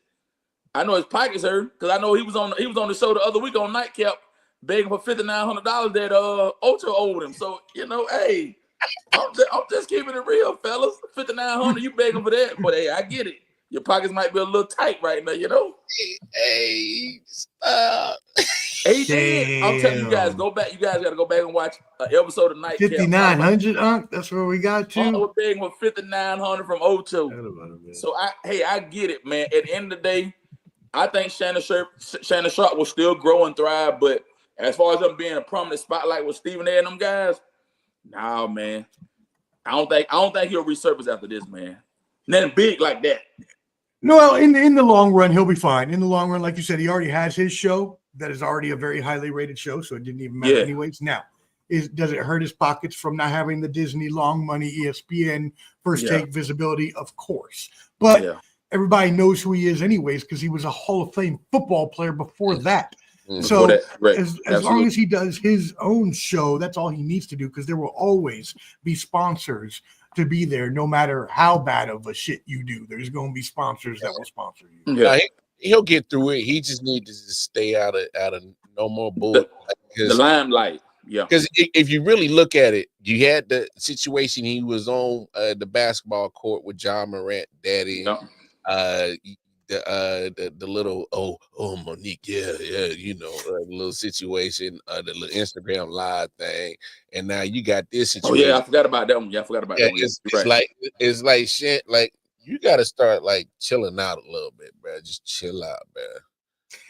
I know his pockets hurt because I know he was on the show the other week on Nightcap begging for $5,900 that Ocho owed him. So hey, I'm just keeping it real, fellas. $5,900, you begging for that? But hey, I get it. Your pockets might be a little tight right now, Hey, stop. He did. I'm telling you guys, go back. You guys got to go back and watch an episode of Nightcap. 5,900, Unc. That's where we got to. I was begging for $5,900 from Ocho. So I get it, man. At the end of the day, I think Shannon Sharp will still grow and thrive. But as far as them being a prominent spotlight with Stephen A and them guys, nah, man. I don't think he'll resurface after this, man. Nothing big like that. No, in the long run, he'll be fine. In the long run, like you said, he already has his show. That is already a very highly rated show, so it didn't even matter anyways. Now, does it hurt his pockets from not having the Disney long money, ESPN, first take visibility? Of course. But everybody knows who he is anyways because he was a Hall of Fame football player before that. So as long as he does his own show, that's all he needs to do because there will always be sponsors to be there no matter how bad of a shit you do. There's going to be sponsors that will sponsor you. Yeah. He'll get through it. He just needs to just stay out of no more bull. The limelight. Yeah. Because if you really look at it, you had the situation he was on the basketball court with John Morant, daddy. The little Monique, the little situation, the little Instagram live thing, and now you got this situation. Oh yeah, I forgot about that one. Yeah, I forgot about that one. It's like shit. Like you got to start like chilling out a little bit, bro. Just chill out, bro.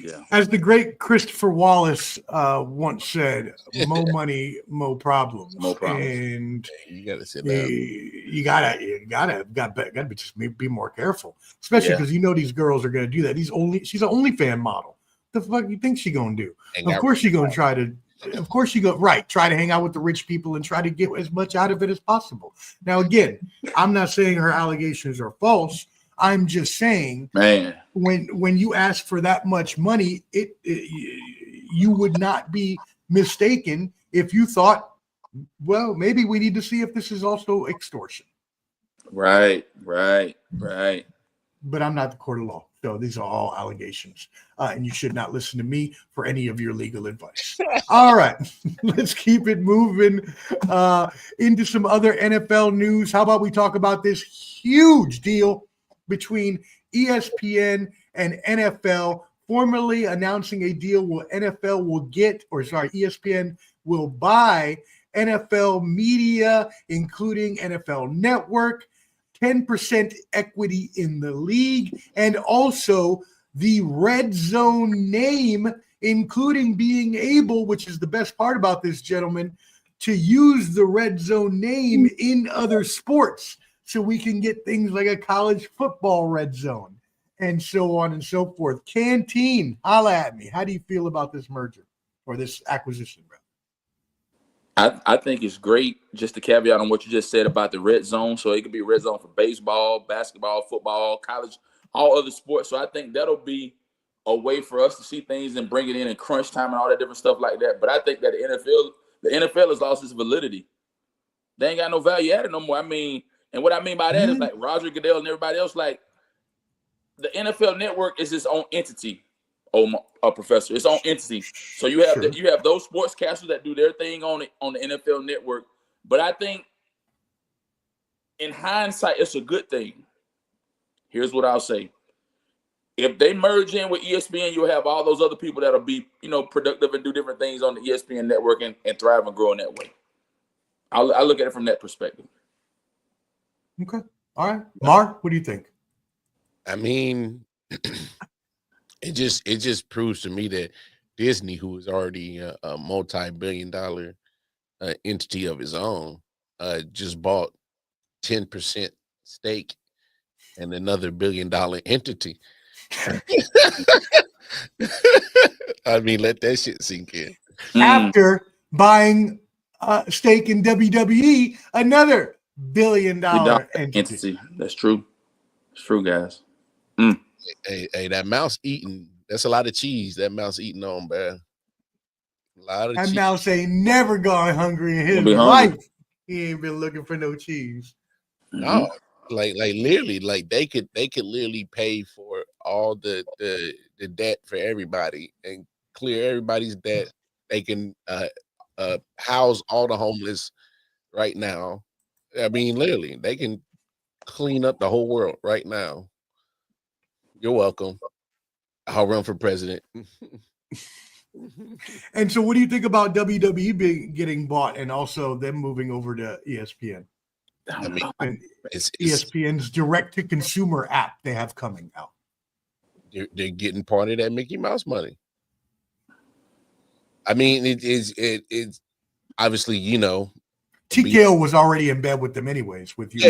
Yeah. As the great Christopher Wallace once said, "Mo money, mo problems." Mo problems. And you gotta sit down. You gotta just be more careful, especially because these girls are gonna do that. She's an OnlyFans model. The fuck you think she gonna do? Of course she gonna try to. Of course she try to hang out with the rich people and try to get as much out of it as possible. Now again, I'm not saying her allegations are false. I'm just saying, man, when you ask for that much money, you would not be mistaken if you thought, well, maybe we need to see if this is also extortion. Right. But I'm not the court of law, so these are all allegations, and you should not listen to me for any of your legal advice. All right, let's keep it moving into some other NFL news. How about we talk about this huge deal between ESPN and NFL, formally announcing a deal where ESPN will buy NFL media, including NFL Network, 10% equity in the league, and also the red zone name, including being able, which is the best part about this, gentleman, to use the red zone name in other sports. So we can get things like a college football red zone and so on and so forth. Canteen, holla at me. How do you feel about this merger or this acquisition, bro? I think it's great. Just to caveat on what you just said about the red zone. So it could be red zone for baseball, basketball, football, college, all other sports. So I think that'll be a way for us to see things and bring it in crunch time and all that different stuff like that. But I think that the NFL has lost its validity. They ain't got no value added no more. I mean, and what I mean by that is like Roger Goodell and everybody else, like the NFL network is its own entity. Professor, its own entity. So you have you have those sportscasters that do their thing on the NFL network. But I think in hindsight, it's a good thing. Here's what I'll say. If they merge in with ESPN, you'll have all those other people that'll be, productive and do different things on the ESPN network and thrive and grow in that way. I look at it from that perspective. Okay. All right. Mark, what do you think? I mean, it just proves to me that Disney, who is already a multi-billion-dollar entity of his own, just bought 10% stake in another billion-dollar entity. I mean, let that shit sink in. After buying a stake in WWE, another billion-dollar entity. That's true. It's true, guys. Hey, that mouse eating, that's a lot of cheese that mouse eating on, man. A lot of that cheese. mouse ain't never gone hungry in his life. He ain't been looking for no cheese. No, like literally, like they could literally pay for all the debt for everybody and clear everybody's debt. They can house all the homeless right now. I mean, literally, they can clean up the whole world right now. You're welcome. I'll run for president. And so what do you think about WWE getting bought and also them moving over to ESPN? I mean, and it's ESPN's direct-to-consumer app they have coming out. They're getting part of that Mickey Mouse money. I mean, it's obviously, TKO was already in bed with them anyways. With you,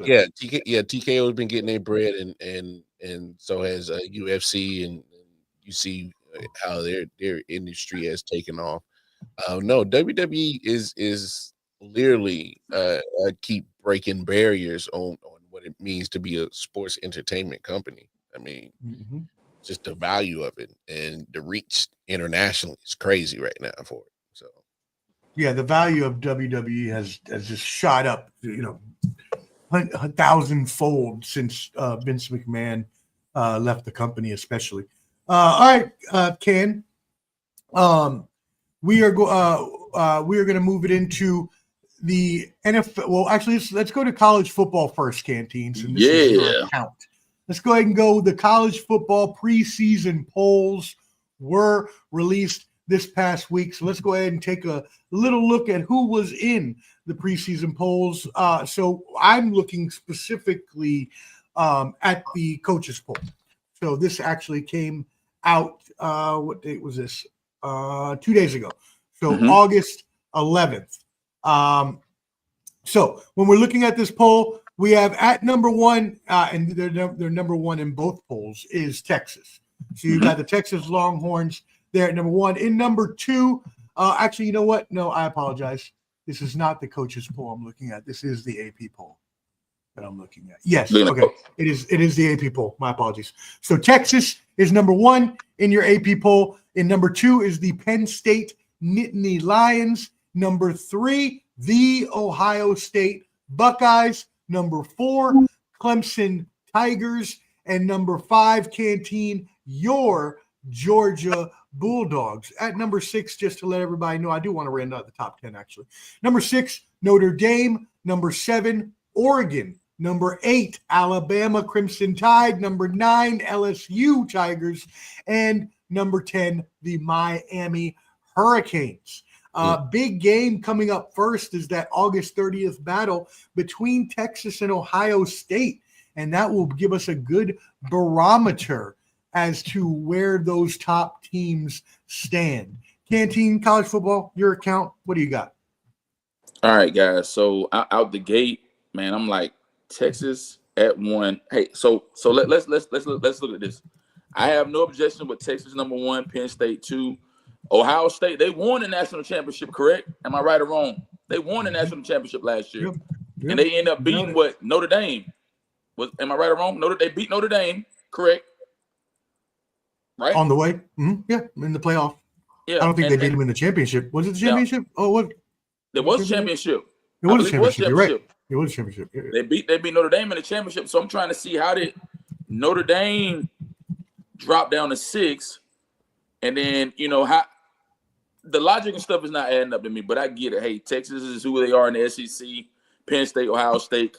TKO has been getting their bread, and so has UFC, and you see how their industry has taken off. No, WWE is literally keep breaking barriers on what it means to be a sports entertainment company. I mean, just the value of it and the reach internationally is crazy right now for it. So, yeah, the value of WWE has just shot up, 1,000-fold since Vince McMahon left the company, especially. All right, Ken. We are going to move it into the NFL. Well, actually, let's go to college football first, Canteen. So this is your account. Let's go ahead and go. The college football preseason polls were released this past week. So let's go ahead and take a little look at who was in the preseason polls. So I'm looking specifically at the coaches poll. So this actually came out. What date was this? 2 days ago. So August 11th. So when we're looking at this poll, we have at number one, and they're number one in both polls, is Texas. So you've got the Texas Longhorns there at number one. In number two, actually, you know what? No, I apologize. This is not the coaches poll I'm looking at. This is the AP poll that I'm looking at. Yes, okay. It is the AP poll. My apologies. So Texas is number one in your AP poll. In number two is the Penn State Nittany Lions. Number three, the Ohio State Buckeyes. Number four, Clemson Tigers. And number five, Canteen, your Georgia Bulldogs. At number six, just to let everybody know, I do want to round out the top 10, actually. Number six, Notre Dame. Number seven, Oregon. Number eight, Alabama Crimson Tide. Number nine, LSU Tigers. And number 10, the Miami Hurricanes. Big game coming up first is that August 30th battle between Texas and Ohio State. And that will give us a good barometer as to where those top teams stand. Canteen College Football, your account, what do you got? All right, guys. So out the gate, man, I'm like Texas at 1. Hey, so let's look at this. I have no objection with Texas number 1, Penn State 2, Ohio State. They won the national championship, correct? Am I right or wrong? They won the national championship last year, and they end up beating what Notre Dame. Am I right or wrong? They beat Notre Dame, correct? Right on the way. Yeah, in the playoff. Yeah, I don't think they beat them in the championship. Was it the championship? What? There was a championship. It was a championship. You're right. It was a championship. Yeah. They beat Notre Dame in the championship. So I'm trying to see, how did Notre Dame drop down to 6, and then how the logic and stuff is not adding up to me. But I get it. Hey, Texas is who they are in the SEC. Penn State, Ohio State,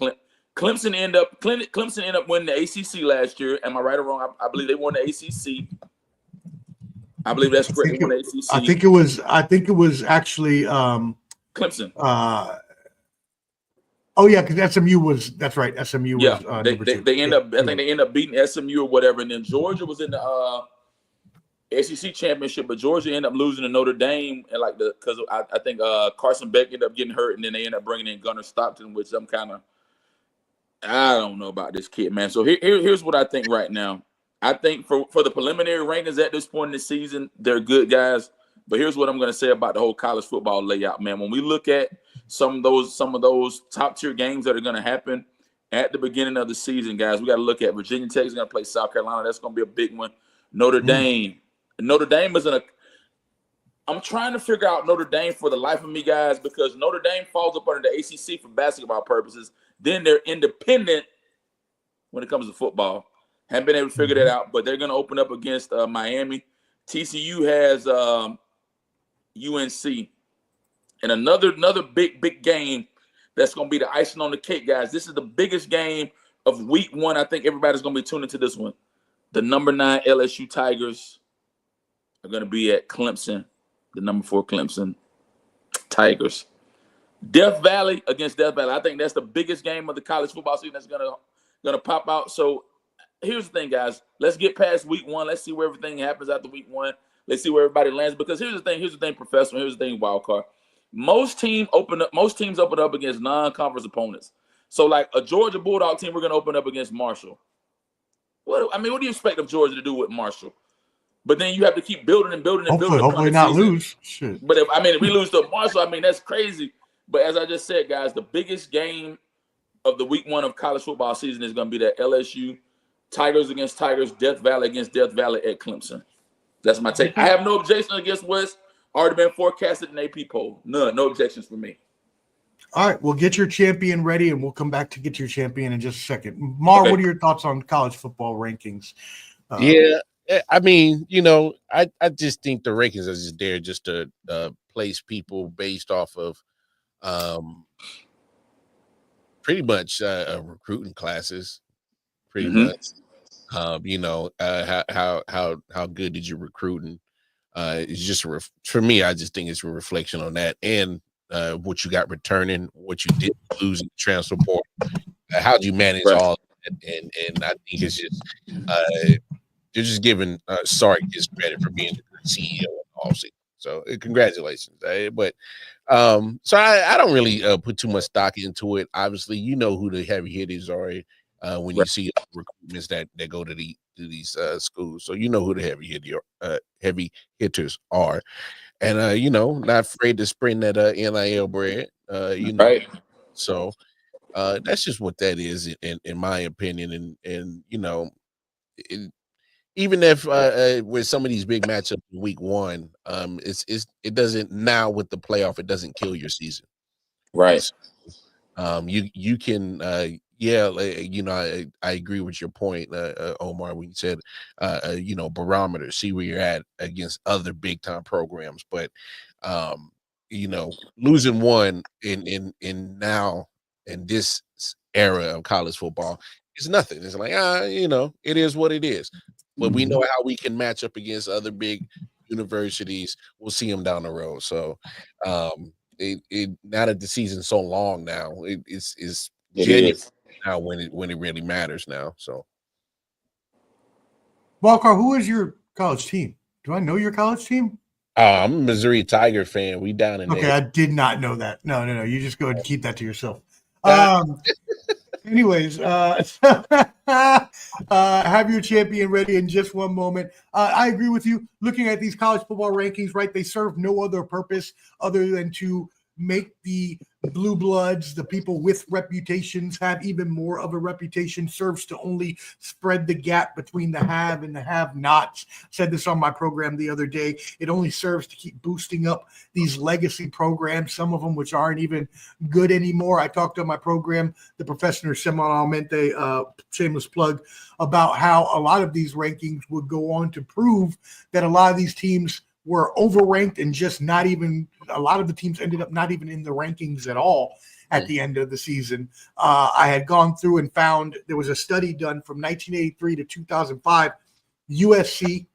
Clemson end up winning the ACC last year. Am I right or wrong? I believe they won the ACC. I believe that's correct. They won the ACC. I think it was actually Clemson. Oh yeah, because SMU was. That's right. SMU was. They end up. I think they end up beating SMU or whatever, and then Georgia was in the SEC championship, but Georgia ended up losing to Notre Dame, and because I think Carson Beck ended up getting hurt, and then they ended up bringing in Gunnar Stockton, which I don't know about this kid, man. So here's what I think right now. I think for the preliminary rankings at this point in the season, they're good guys. But here's what I'm going to say about the whole college football layout, man. When we look at some of those top tier games that are going to happen at the beginning of the season, guys, we got to look at Virginia Tech is going to play South Carolina. That's going to be a big one. Notre Dame is I'm trying to figure out Notre Dame for the life of me, guys, because Notre Dame falls up under the ACC for basketball purposes. Then they're independent when it comes to football. Haven't been able to figure that out, but they're going to open up against Miami. TCU has UNC. And another big game that's going to be the icing on the cake, guys. This is the biggest game of week 1. I think everybody's going to be tuning into this one. The number 9 LSU Tigers are going to be at Clemson. The number 4 Clemson Tigers. Death Valley against Death Valley. I think that's the biggest game of the college football season that's gonna pop out. So here's the thing, guys. Let's get past week 1. Let's see where everything happens after week 1. Let's see where everybody lands. Because here's the thing, Professor. Here's the thing, Wildcard. Most teams open up against non-conference opponents. So like a Georgia Bulldog team, we're gonna open up against Marshall. What do you expect of Georgia to do with Marshall? But then you have to keep building and building and building. Hopefully not lose. Shit. But if we lose to Marshall, that's crazy. But as I just said, guys, the biggest game of the week 1 of college football season is going to be that LSU Tigers against Tigers, Death Valley against Death Valley at Clemson. That's my take. I have no objection against what's already been forecasted in AP poll. None. No objections for me. All right, we'll get your champion ready, and we'll come back to get your champion in just a second. Mar, What are your thoughts on college football rankings? I just think the rankings are just there just to place people based off of pretty much recruiting classes, pretty much. How good did you recruiting? It's just for me. I just think it's a reflection on that and what you got returning, what you did lose in the transfer portal. How do you manage all that? And I think it's just they're just giving Sark his credit for being the CEO of offseason. So congratulations. But so I don't really put too much stock into it. Obviously, you know who the heavy hitters are when you see recruitments that go to these schools. So you know who the heavy hitters are. And not afraid to spring that NIL bread. Right. So that's just what that is in my opinion. And even if with some of these big matchups in week 1, it doesn't, now with the playoff, it doesn't kill your season. Right. You can I agree with your point, Omar, when you said barometer, see where you're at against other big time programs. But losing one in now in this era of college football is nothing. It's like it is what it is. But we know how we can match up against other big universities. We'll see them down the road. So, now that the season's so long now, it's It genuine is. now when it really matters now. So, Walker, who is your college team? Do I know your college team? I'm a Missouri Tiger fan. We down in Okay, there. I did not know that. No. You just go ahead and keep that to yourself. Uh, Anyways, have your champion ready in just one moment. I agree with you. Looking at these college football rankings, right, they serve no other purpose other than to make the blue bloods, the people with reputations, have even more of a reputation. Serves to only spread the gap between the have and the have-nots. Said this on my program the other day. It only serves to keep boosting up these legacy programs, some of them which aren't even good anymore. I talked on my program, the Professor Semanalmente, shameless plug, about how a lot of these rankings would go on to prove that a lot of these teams were overranked and just not even, a lot of the teams ended up not even in the rankings at all at the end of the season. I had gone through and found there was a study done from 1983 to 2005, USC,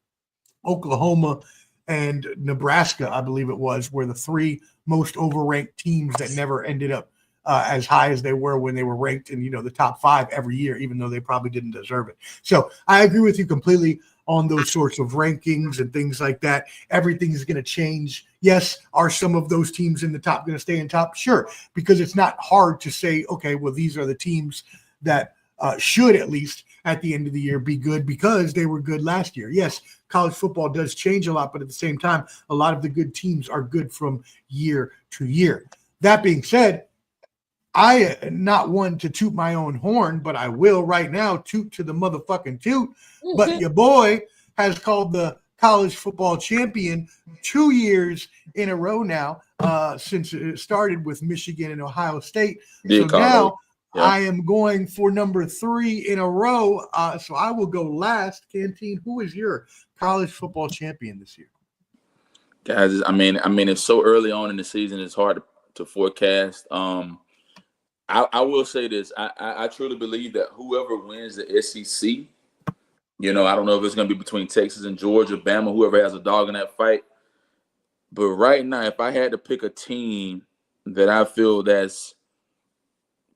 Oklahoma, and Nebraska, I believe it was, were the three most overranked teams that never ended up as high as they were when they were ranked in, the top 5 every year, even though they probably didn't deserve it. So I agree with you completely on those sorts of rankings and things like that. Everything is going to change. Yes, are some of those teams in the top going to stay in top? Sure, because it's not hard to say, okay, well, these are the teams that should at least at the end of the year be good because they were good last year. Yes, college football does change a lot, but at the same time, a lot of the good teams are good from year to year. That being said, I am not one to toot my own horn, but I will right now toot to the motherfucking toot. But your boy has called the college football champion 2 years in a row now, since it started with Michigan and Ohio State. So now I am going for number 3 in a row. So I will go last. Canteen, who is your college football champion this year? Guys, I mean, it's so early on in the season; it's hard to forecast. I will say this: I truly believe that whoever wins the SEC, I don't know if it's going to be between Texas and Georgia, Bama, whoever has a dog in that fight. But right now, if I had to pick a team that I feel that's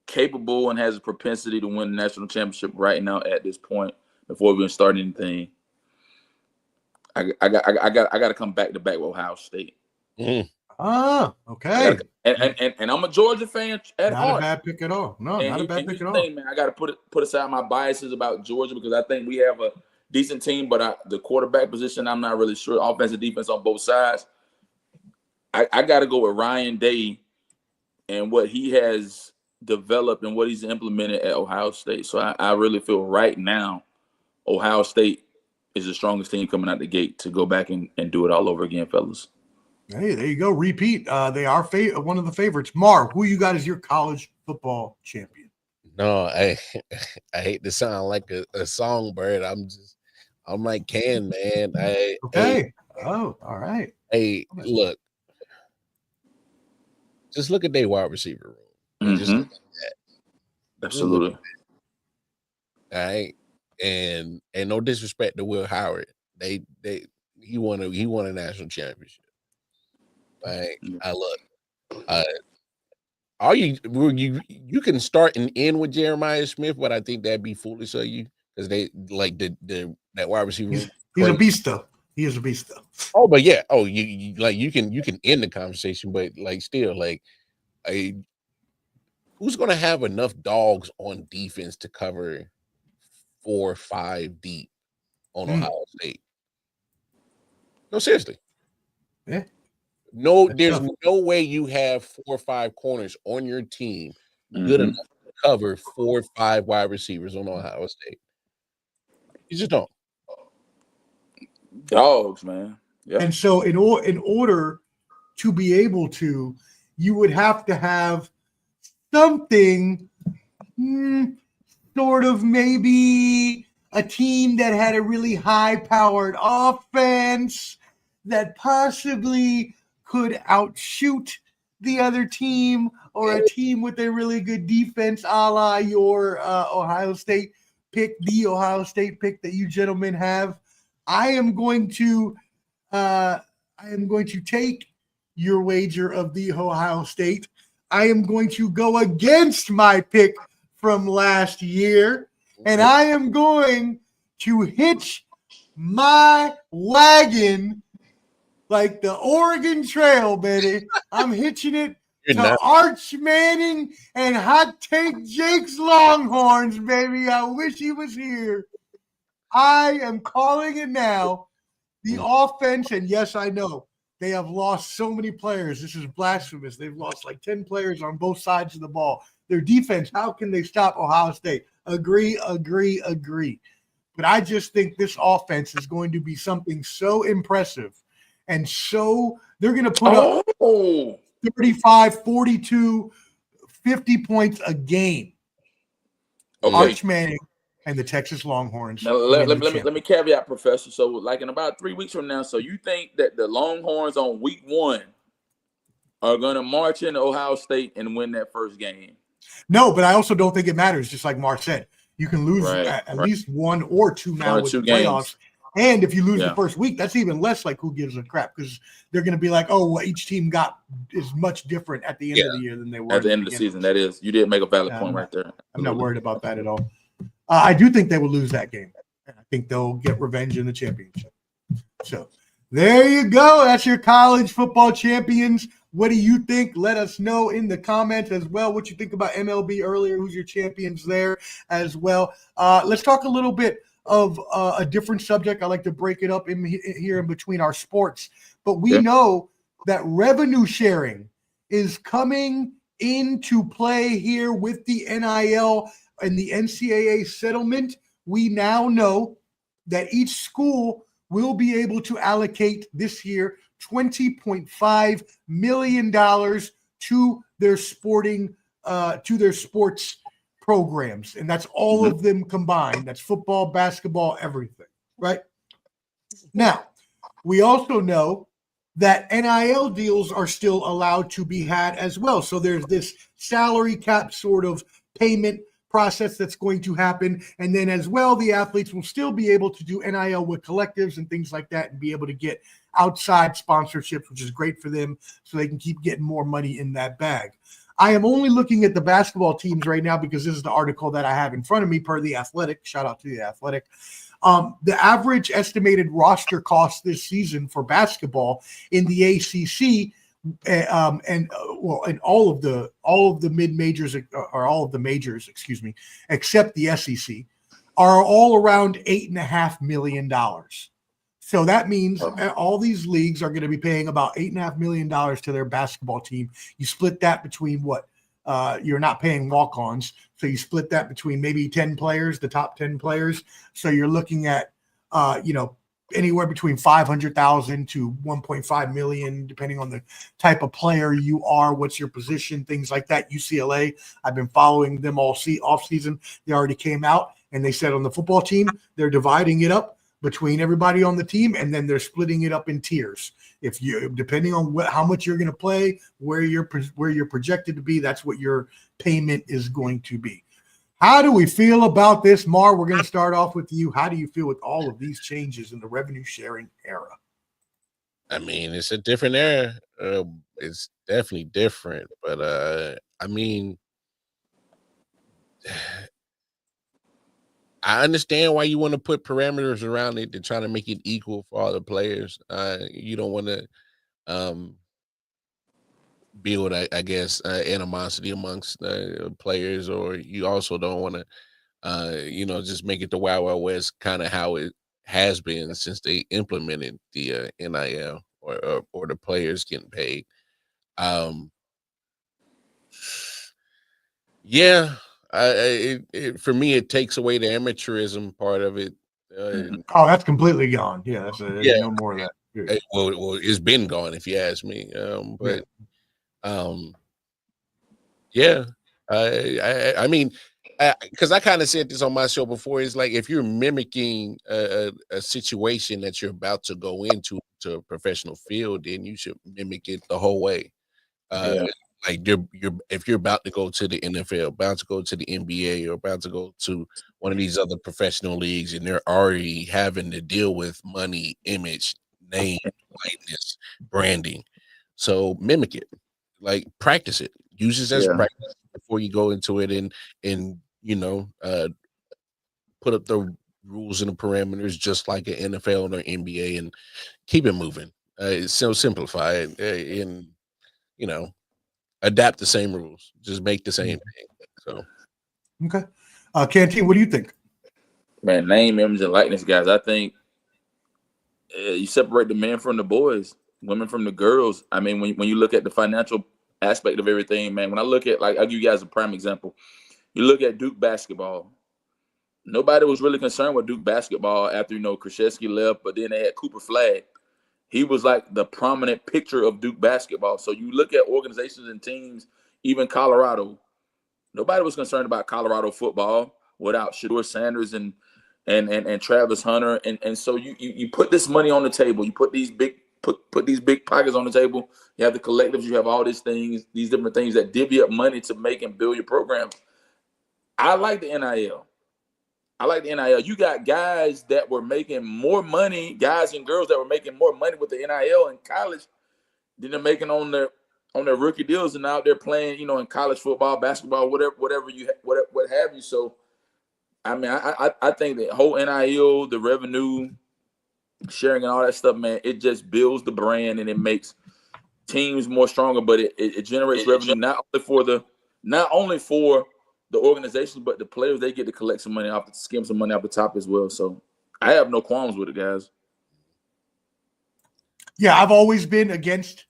capable and has a propensity to win the national championship right now at this point, before we even start anything, I got to come back to back with Ohio State. Mm. Okay. And I'm a Georgia fan at not heart. Not a bad pick at all. No, not a bad pick at all. Man, I got to put aside my biases about Georgia because I think we have a decent team, but the quarterback position, I'm not really sure. Offense and defense on both sides. I got to go with Ryan Day and what he has developed and what he's implemented at Ohio State. So I really feel right now Ohio State is the strongest team coming out the gate to go back and do it all over again, fellas. Hey, there you go. Repeat. They are one of the favorites. Marv, who you got as your college football champion? No, I hate to sound like a songbird. I'm like Ken, man. Okay. All right. Hey, look. Just look at their wide receiver room. Mm-hmm. Just look at that. Absolutely. All right. And no disrespect to Will Howard. He won a national championship. Like, you can start and end with Jeremiah Smith, but I think that'd be foolish of you because they like that wide receiver. He's a beast though. He is a beast though. Oh, but yeah. Oh, you can end the conversation, but like still like who's gonna have enough dogs on defense to cover 4 or 5 deep on Ohio State? No, seriously. Yeah. No, there's no way you have 4 or 5 corners on your team good enough to cover 4 or 5 wide receivers on Ohio State. You just don't. Dogs, man. Yeah. And so in order to be able to, you would have to have something sort of maybe a team that had a really high-powered offense that possibly could outshoot the other team, or a team with a really good defense, a la your Ohio State pick, the Ohio State pick that you gentlemen have. I am going to I am going to take your wager of the Ohio State. I am going to go against my pick from last year, and I am going to hitch my wagon like the Oregon Trail, baby. I'm hitching it You're to not. Arch Manning and Hot Take Jake's Longhorns, baby. I wish he was here. I am calling it now. The offense, and yes, I know they have lost so many players. This is blasphemous. They've lost like 10 players on both sides of the ball. Their defense, how can they stop Ohio State? Agree. But I just think this offense is going to be something so impressive. And so they're going to put up 35, 42, 50 points a game. Okay. Arch Manning and the Texas Longhorns. Now, let me caveat, Professor. So, like in about 3 weeks from now, so you think that the Longhorns on week 1 are going to march into Ohio State and win that first game? No, but I also don't think it matters. Just like Mar said, you can lose at least 1 or 2 now with the playoffs. And if you lose the first week, that's even less like who gives a crap, because they're going to be like, oh, well, each team is much different at the end of the year than they were at the end of the season. That is, you did make a valid point right there. I'm not worried about that at all. I do think they will lose that game. And I think they'll get revenge in the championship. So there you go. That's your college football champions. What do you think? Let us know in the comments as well what you think about MLB earlier. Who's your champions there as well? Let's talk a little bit of a different subject. I like to break it up here in between our sports. But we know that revenue sharing is coming into play here with the NIL and the NCAA settlement. We now know that each school will be able to allocate this year $20.5 million to their sports programs. And that's all of them combined. That's football, basketball, everything, right? Now, we also know that NIL deals are still allowed to be had as well. So there's this salary cap sort of payment process that's going to happen. And then as well, the athletes will still be able to do NIL with collectives and things like that and be able to get outside sponsorships, which is great for them, so they can keep getting more money in that bag. I am only looking at the basketball teams right now because this is the article that I have in front of me per The Athletic. Shout out to The Athletic. The average estimated roster cost this season for basketball in the ACC and all of the mid-majors, or all of the majors, except the SEC, are all around $8.5 million. So that means all these leagues are going to be paying about $8.5 million to their basketball team. You split that between what? You're not paying walk-ons, so you split that between maybe 10 players, the top 10 players. So you're looking at, anywhere between $500,000 to $1.5 million, depending on the type of player you are, what's your position, things like that. UCLA, I've been following them all off season. They already came out and they said on the football team, they're dividing it up between everybody on the team, and then they're splitting it up in tiers. If you, depending on how much you're going to play, where you're projected to be, that's what your payment is going to be. How do we feel about this, Mar? We're going to start off with you. How do you feel with all of these changes in the revenue sharing era? I mean, it's a different era. It's definitely different, but I mean, I understand why you want to put parameters around it to try to make it equal for all the players. You don't want to build, I guess, animosity amongst players, or you also don't want to, just make it the Wild Wild West, kind of how it has been since they implemented the NIL or the players getting paid. Yeah. For me, it takes away the amateurism part of it. That's completely gone. Yeah, no more of that. Yeah. Well, it's been gone if you ask me. Yeah. I mean, because I kind of said this on my show before. It's like if you're mimicking a situation that you're about to go into to a professional field, then you should mimic it the whole way. Like if you're about to go to the NFL, about to go to the NBA, or about to go to one of these other professional leagues, and they're already having to deal with money, image, name, likeness, branding. So mimic it, like practice it. Use it as Yeah. practice before you go into it, and put up the rules and the parameters just like an NFL or NBA, and keep it moving. So simplify it, and adapt the same rules. Just make the same thing. So Okay. Canteen, what do you think? Man, name, image, and likeness, guys. I think you separate the men from the boys, women from the girls. I mean, when you look at the financial aspect of everything, man, when I look at, like, I'll give you guys a prime example. You look at Duke basketball. Nobody was really concerned with Duke basketball after, Krzyzewski left, but then they had Cooper Flagg. He was like the prominent picture of Duke basketball. So you look at organizations and teams, even Colorado. Nobody was concerned about Colorado football without Shedeur Sanders and Travis Hunter. And so you put this money on the table. You put these big pockets on the table. You have the collectives. You have all these things, these different things that divvy up money to make and build your programs. I like the NIL. You got guys that were making more money, guys and girls that were making more money with the NIL in college than they're making on their rookie deals, and now they're playing, in college football, basketball, what have you. So, I mean, I think the whole NIL, the revenue sharing and all that stuff, man, it just builds the brand and it makes teams more stronger, but it generates revenue not only for the organization, but the players. They get to collect some money skim some money off the top as well. So I have no qualms with it, guys. Yeah, I've always been against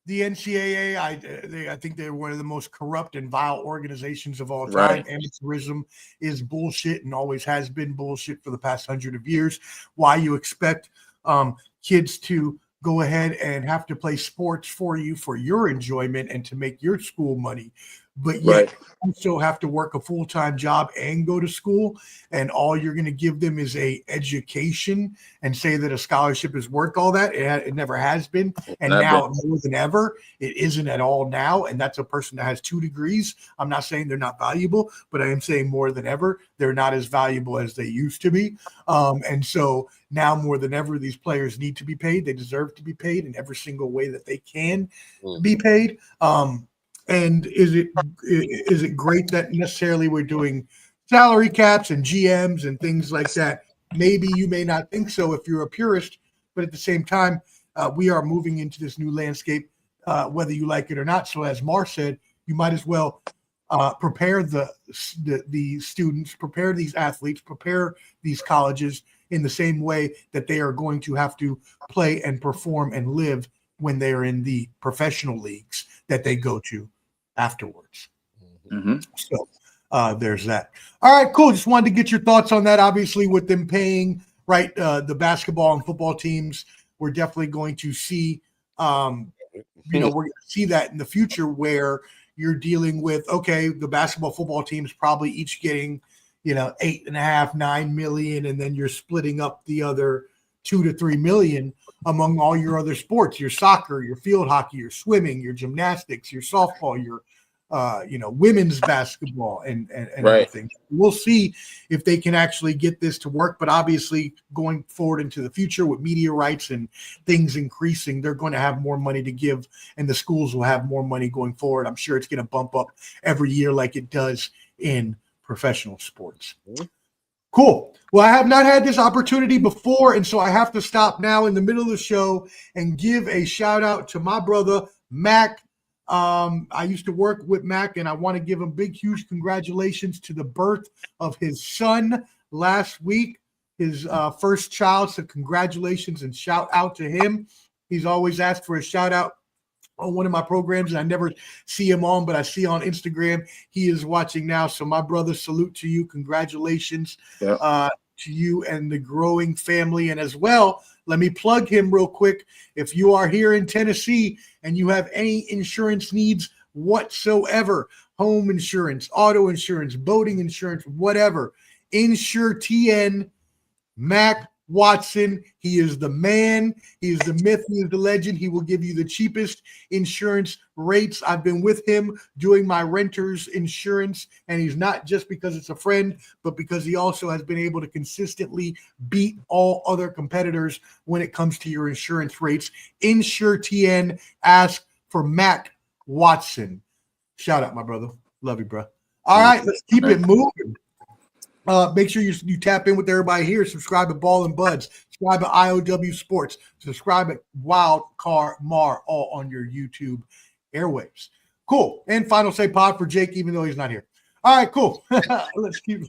the NCAA. I think they're one of the most corrupt and vile organizations of all time. Right. Amateurism is bullshit and always has been bullshit for the past 100 of years. Why you expect kids to go ahead and have to play sports for you for your enjoyment and to make your school money, but yet you still have to work a full-time job and go to school, and all you're going to give them is a education and say that a scholarship is worth all that. It never has been, and now more than ever, it isn't at all now, and that's a person that has 2 degrees. I'm not saying they're not valuable, but I am saying more than ever, they're not as valuable as they used to be, and so now more than ever, these players need to be paid. They deserve to be paid in every single way that they can be paid. And is it great that necessarily we're doing salary caps and GMs and things like that? Maybe you may not think so if you're a purist, but at the same time, we are moving into this new landscape, whether you like it or not. So as Mar said, you might as well prepare the students, prepare these athletes, prepare these colleges in the same way that they are going to have to play and perform and live when they are in the professional leagues that they go to afterwards. Mm-hmm. So there's that. All right, cool. Just wanted to get your thoughts on that. Obviously, with them paying, right, the basketball and football teams, we're definitely going to see, we're going to see that in the future where you're dealing with, okay, the basketball, football teams probably each getting, $8.5, $9 million, and then you're splitting up the other $2 to $3 million among all your other sports, your soccer, your field hockey, your swimming, your gymnastics, your softball, your women's basketball and everything. We'll see if they can actually get this to work, but obviously going forward into the future with media rights and things increasing, they're going to have more money to give, and the schools will have more money going forward. I'm sure it's going to bump up every year like it does in professional sports. Cool. Well, I have not had this opportunity before, and so I have to stop now in the middle of the show and give a shout out to my brother, Mac. I used to work with Mac, and I want to give him big, huge congratulations to the birth of his son last week, his first child. So congratulations and shout out to him. He's always asked for a shout out on one of my programs, and I never see him on, but I see on Instagram he is watching now. So my brother, salute to you. Congratulations to you and the growing family. And as well, let me plug him real quick. If you are here in Tennessee and you have any insurance needs whatsoever, home insurance, auto insurance, boating insurance, whatever, Insure TN, Mac Watson. He is the man. He is the myth. He is the legend. He will give you the cheapest insurance rates. I've been with him doing my renter's insurance, and he's not just because it's a friend, but because he also has been able to consistently beat all other competitors when it comes to your insurance rates. InsureTN, ask for Matt Watson. Shout out, my brother. Love you, bro. All right, let's keep it moving. Make sure you tap in with everybody here. Subscribe to Ball and Buds. Subscribe to IOW Sports. Subscribe at Wild Car Mar, all on your YouTube airwaves. Cool. And final say pod for Jake, even though he's not here. All right, cool. Let's keep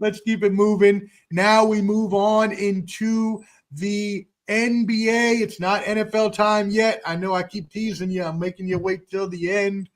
it moving. Now we move on into the NBA. It's not NFL time yet. I know I keep teasing you. I'm making you wait till the end.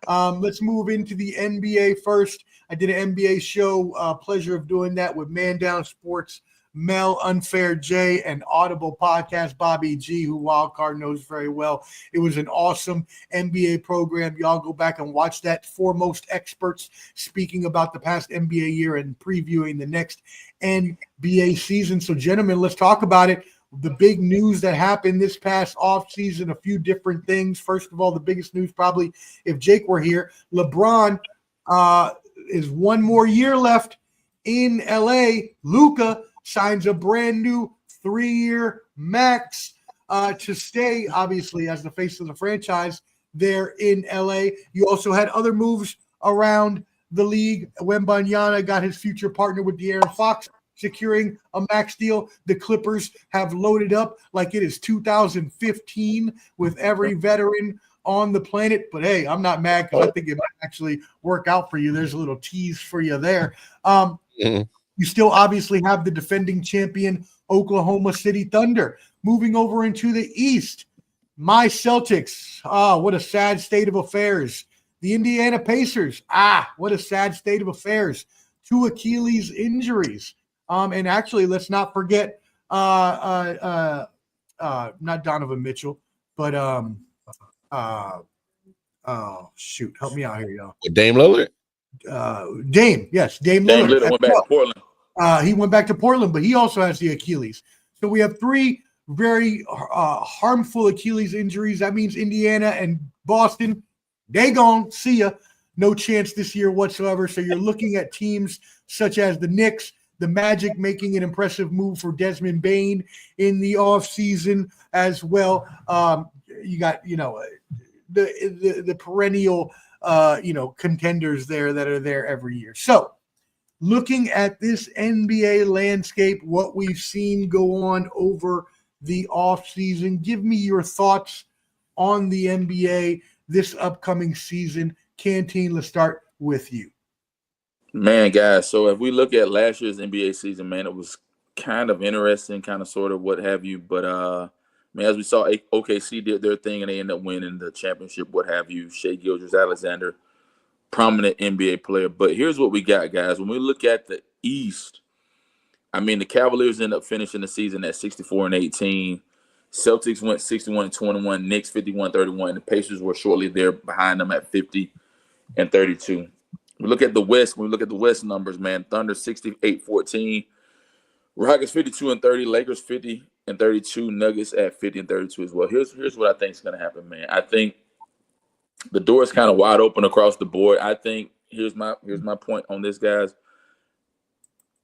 Let's move into the NBA first. I did an NBA show, pleasure of doing that with Man Down Sports, Mel, Unfair J, and Audible Podcast, Bobby G, who Wildcard knows very well. It was an awesome NBA program. Y'all go back and watch that. Foremost experts speaking about the past NBA year and previewing the next NBA season. So, gentlemen, let's talk about it. The big news that happened this past offseason, a few different things. First of all, the biggest news probably, if Jake were here, LeBron is one more year left in LA. Luka signs a brand new 3-year max to stay, obviously, as the face of the franchise there in LA. You also had other moves around the league. Wembanyama got his future partner with De'Aaron Fox securing a max deal. The Clippers have loaded up like it is 2015 with every veteran on the planet. But hey, I'm not mad because I think it might actually work out for you. There's a little tease for you there. You still obviously have the defending champion Oklahoma City Thunder moving over into the East. My Celtics, what a sad state of affairs. The Indiana Pacers, what a sad state of affairs. 2 Achilles injuries. And actually, let's not forget, not Donovan Mitchell, but shoot, help me out here, y'all. Dame Lillard? Dame Lillard. Dame Lillard went back to Portland. He went back to Portland, but he also has the Achilles. So we have 3 very harmful Achilles injuries. That means Indiana and Boston, they gone. See ya. No chance this year whatsoever. So you're looking at teams such as the Knicks, the Magic making an impressive move for Desmond Bane in the offseason as well. You got, the perennial, contenders there that are there every year. So looking at this NBA landscape, what we've seen go on over the offseason, give me your thoughts on the NBA this upcoming season. Canteen, let's start with you. Man, guys, so if we look at last year's NBA season, man, it was kind of interesting, kind of sort of what have you. But, man, as we saw, OKC did their thing, and they ended up winning the championship, what have you. Shai Gilgeous-Alexander, prominent NBA player. But here's what we got, guys. When we look at the East, I mean, the Cavaliers ended up finishing the season at 64-18. Celtics went 61-21, Knicks 51-31, and the Pacers were shortly there behind them at 50-32. We look at the West. When we look at the West numbers, man, Thunder 68-14, Rockets 52-30, Lakers 50-32, Nuggets at 50-32 as well. Here's what I think is going to happen, man. I think the door is kind of wide open across the board. I think here's my point on this, guys.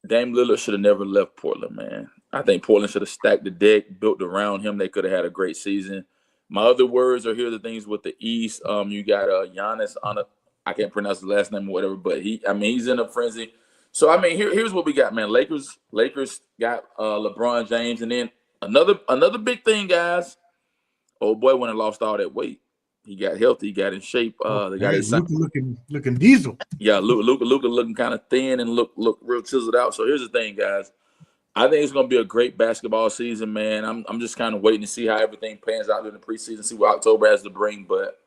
Dame Lillard should have never left Portland, man. I think Portland should have stacked the deck, built around him. They could have had a great season. My other words are, here are the things with the East. You got Giannis on a, I can't pronounce his last name or whatever, but he's in a frenzy. So, I mean, here's what we got, man. Lakers got LeBron James. And then another big thing, guys, old boy went and lost all that weight. He got healthy. He got in shape. Looking diesel. Yeah, Luka looking kind of thin and look real chiseled out. So here's the thing, guys. I think it's going to be a great basketball season, man. I'm just kind of waiting to see how everything pans out during the preseason, see what October has to bring. But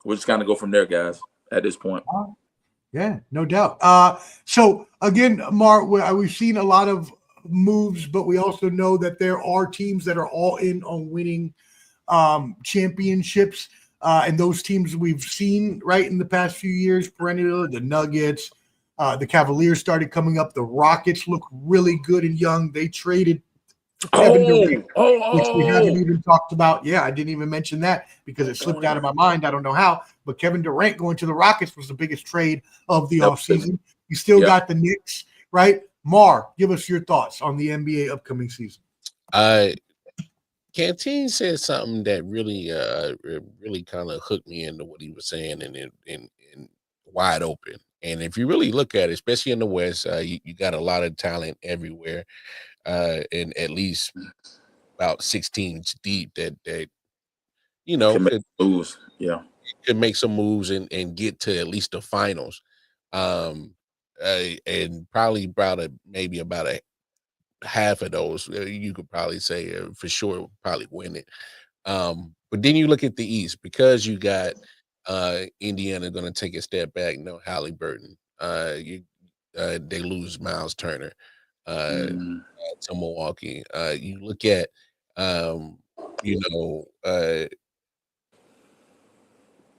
we'll just kind of go from there, guys, at this point. Yeah, no doubt. So, again, Mark, we've seen a lot of moves, but we also know that there are teams that are all in on winning championships. And those teams we've seen right in the past few years, perennial, the Nuggets, the Cavaliers started coming up. The Rockets look really good and young. They traded Kevin Durant, which we haven't Oh. even talked about. Yeah, I didn't even mention that because it slipped out of my mind. I don't know how, but Kevin Durant going to the Rockets was the biggest trade of the offseason. You still got the Knicks, right? Mar, give us your thoughts on the NBA upcoming season. Canteen said something that really kind of hooked me into what he was saying and wide open. And if you really look at it, especially in the West, you got a lot of talent everywhere, and at least about 6 teams deep that you know Can make moves. Yeah, could make some moves and get to at least the finals, and probably maybe about a half of those you could probably say for sure probably win it. But then you look at the East because you got Indiana going to take a step back. No Halliburton. They lose Miles Turner to Milwaukee. You look at you know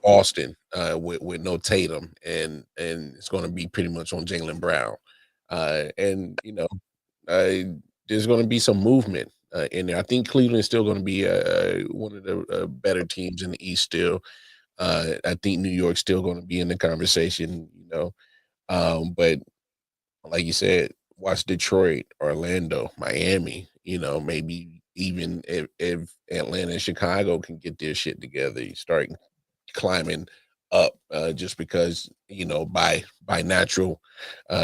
Boston with no Tatum, and it's going to be pretty much on Jaylen Brown, and there's going to be some movement in there. I think Cleveland is still going to be one of the better teams in the East still. I think New York's still going to be in the conversation, but like you said, watch Detroit, Orlando, Miami, maybe even if Atlanta and Chicago can get their shit together, you start climbing up just because by natural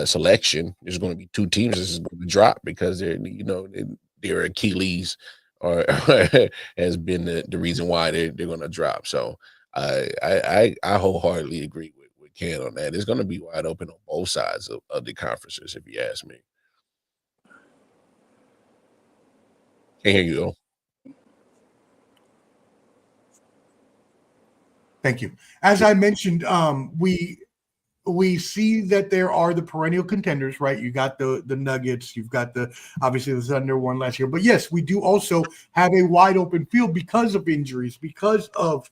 selection there's going to be 2 teams that is going to drop because their Achilles or has been the reason why they're going to drop. So I wholeheartedly agree with Ken on that. It's going to be wide open on both sides of the conferences, if you ask me. Can't hear you though. Thank you. As I mentioned, we see that there are the perennial contenders, right? You got the Nuggets, you've got obviously the Thunder won last year, but yes, we do also have a wide open field because of injuries, because of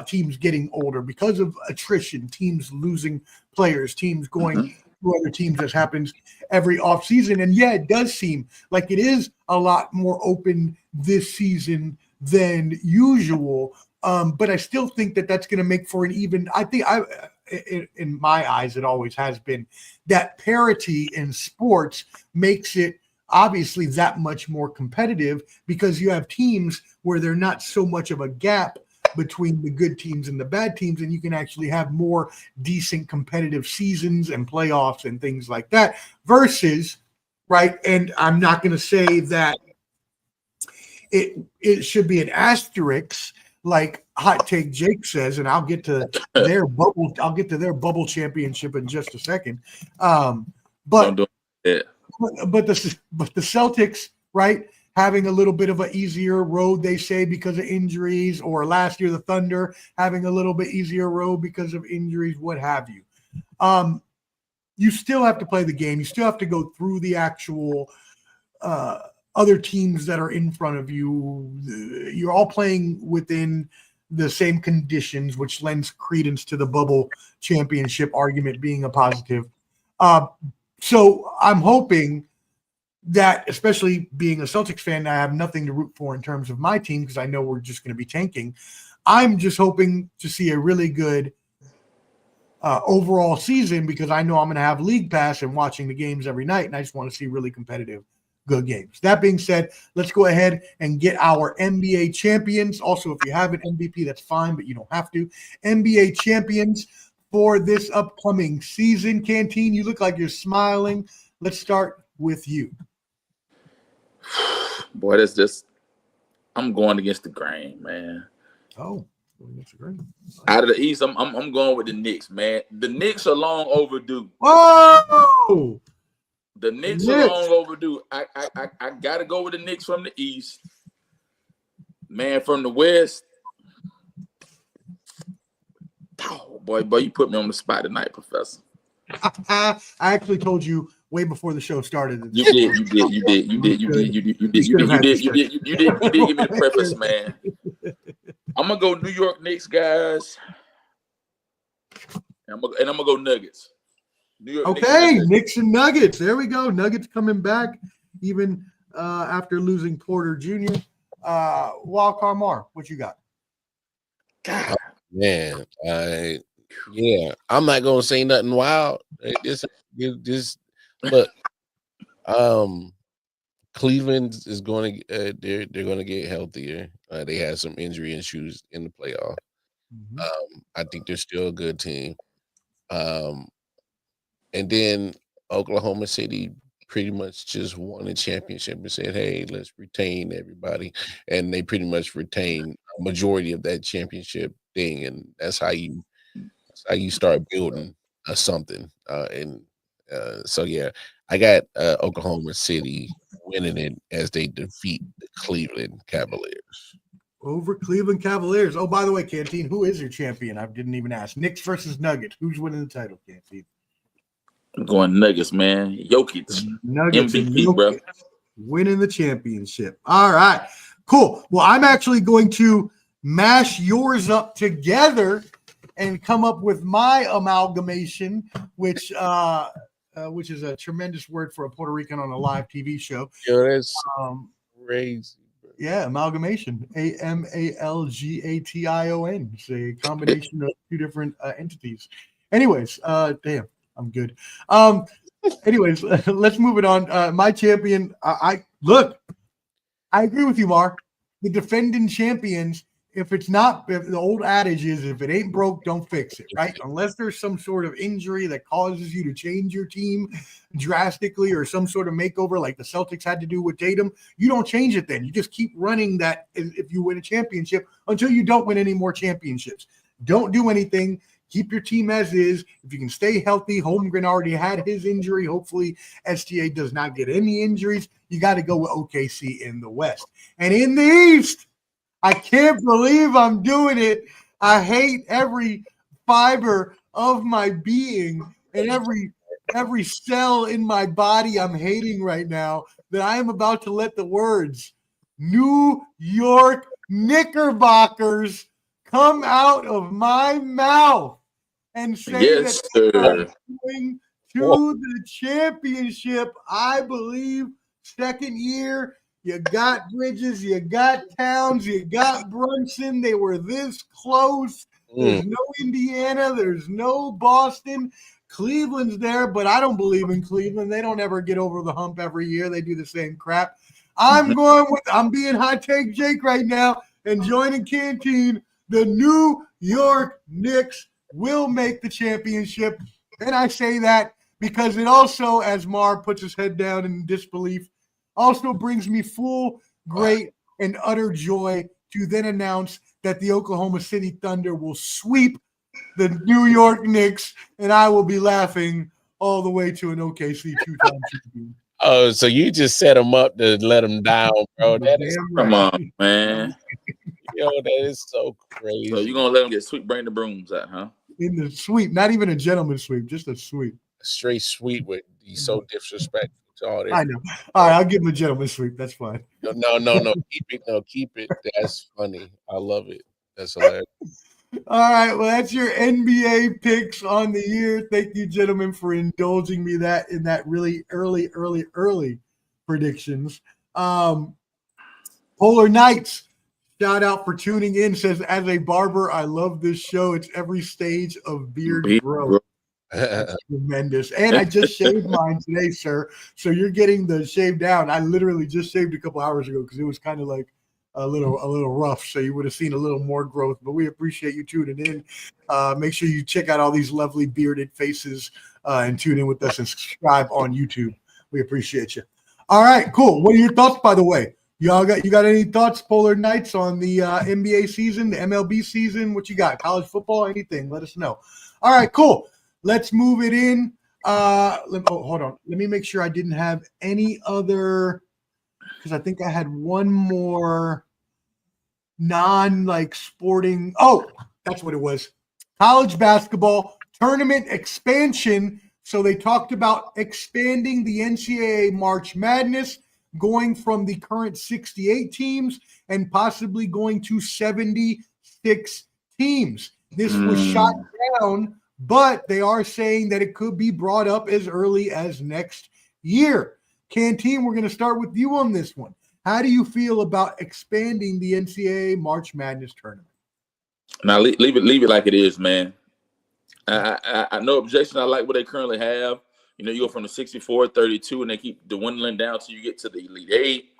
teams getting older, because of attrition, teams losing players, teams going to other teams, as happens every offseason. And yeah, it does seem like it is a lot more open this season than usual. But I still think that that's going to make for an even, in my eyes, it always has been, that parity in sports makes it obviously that much more competitive because you have teams where there's not so much of a gap between the good teams and the bad teams, and you can actually have more decent competitive seasons and playoffs and things like that versus, right, and I'm not going to say that it should be an asterisk like Hot Take Jake says, and I'll get to their bubble championship in just a second. But the Celtics, right, having a little bit of an easier road, they say, because of injuries, or last year the Thunder having a little bit easier road because of injuries, what have you. You still have to play the game. You still have to go through the actual other teams that are in front of you. You're all playing within the same conditions, which lends credence to the bubble championship argument being a positive. So I'm hoping that, especially being a Celtics fan, I have nothing to root for in terms of my team because I know we're just going to be tanking. I'm just hoping to see a really good overall season because I know I'm going to have League Pass and watching the games every night, and I just want to see really competitive, good games. That being said, let's go ahead and get our NBA champions. Also, if you have an MVP, that's fine, but you don't have to. NBA champions for this upcoming season. Canteen, you look like you're smiling. Let's start with you. Boy, that's just, I'm going against the grain, man. Oh, going against the grain. Out of the East, I'm going with the Knicks, man. The Knicks are long overdue. Whoa! The Knicks are long overdue. I got to go with the Knicks from the East. Man, from the West. Oh, boy, you put me on the spot tonight, Professor. I actually told you way before the show started. You did give me the preface, man. I'm gonna go New York Knicks, guys, and I'm gonna go Nuggets. New York okay, Knicks and Nuggets. There we go. Nuggets coming back even after losing Porter Jr. Wildcard Mar, what you got? God. Man, yeah, I'm not gonna say nothing wild. This look, Cleveland is going to they're going to get healthier. They had some injury issues in the playoff. I think they're still a good team. And then Oklahoma City pretty much just won a championship and said, "Hey, let's retain everybody," and they pretty much retained a majority of that championship thing, and that's how you start building something. So yeah, I got Oklahoma City winning it as they defeat the Cleveland Cavaliers. Over Cleveland Cavaliers. Oh, by the way, Canteen, who is your champion? I didn't even ask. Knicks versus Nuggets. Who's winning the title, Canteen? I'm going Nuggets, man. Jokic. Nuggets and MVP, bro. Jokic winning the championship. All right, cool. Well, I'm actually going to mash yours up together and come up with my amalgamation, which is a tremendous word for a Puerto Rican on a live TV show. Yo, that's crazy. Yeah, amalgamation. AMALGATION. It's a combination of two different entities. Anyways, damn, I'm good. Anyways, let's move it on. My champion, I agree with you, Mar. The defending champions, if the old adage is, if it ain't broke, don't fix it, right? Unless there's some sort of injury that causes you to change your team drastically or some sort of makeover like the Celtics had to do with Tatum, you don't change it then. You just keep running that if you win a championship until you don't win any more championships. Don't do anything. Keep your team as is. If you can stay healthy, Holmgren already had his injury. Hopefully, SGA does not get any injuries. You got to go with OKC in the West. And in the East, I can't believe I'm doing it. I hate every fiber of my being and every cell in my body I'm hating right now that I am about to let the words New York Knickerbockers come out of my mouth and say Yes, that sir. they're going to the championship. I believe second year. You got Bridges, you got Towns, you got Brunson. They were this close. There's no Indiana. There's no Boston. Cleveland's there, but I don't believe in Cleveland. They don't ever get over the hump every year. They do the same crap. I'm being hot take Jake right now and joining Canteen. The New York Knicks will make the championship. And I say that because it also, as Mar puts his head down in disbelief, also brings me full, great, and utter joy to then announce that the Oklahoma City Thunder will sweep the New York Knicks, and I will be laughing all the way to an OKC two-time champion. Oh, so you just set them up to let them down, bro. That is Come on, man. Yo, that is so crazy. So you're going to let them get sweep, bring the brooms out, huh? In the sweep, not even a gentleman's sweep, just a sweep. Straight sweep with he's so disrespectful to all that. I know. All right, I'll give him a gentleman's sweep. That's fine. No. Keep it. That's funny. I love it. That's hilarious. All right, well, that's your NBA picks on the year. Thank you, gentlemen, for indulging me in that really early predictions. Polar Knights, shout out for tuning in. Says, as a barber, I love this show. It's every stage of beard growth. That's tremendous. And I just shaved mine today, sir. So you're getting the shave down. I literally just shaved a couple hours ago because it was kind of like a little rough. So you would have seen a little more growth. But we appreciate you tuning in. Make sure you check out all these lovely bearded faces and tune in with us and subscribe on YouTube. We appreciate you. All right, cool. What are your thoughts, by the way? You got any thoughts, Polar Knights, on the NBA season, the MLB season? What you got? College football, anything? Let us know. All right, cool. Let's move it in. Hold on. Let me make sure I didn't have any other, because I think I had one more sporting. Oh, that's what it was. College basketball tournament expansion. So they talked about expanding the NCAA March Madness, going from the current 68 teams and possibly going to 76 teams. This was shot down, but they are saying that it could be brought up as early as next year. Canteen, we're going to start with you on this one. How do you feel about expanding the NCAA March Madness tournament? Now leave it like it is, man. I no objection. I like what they currently have. You go from the 64, 32, and they keep dwindling down till you get to the Elite Eight,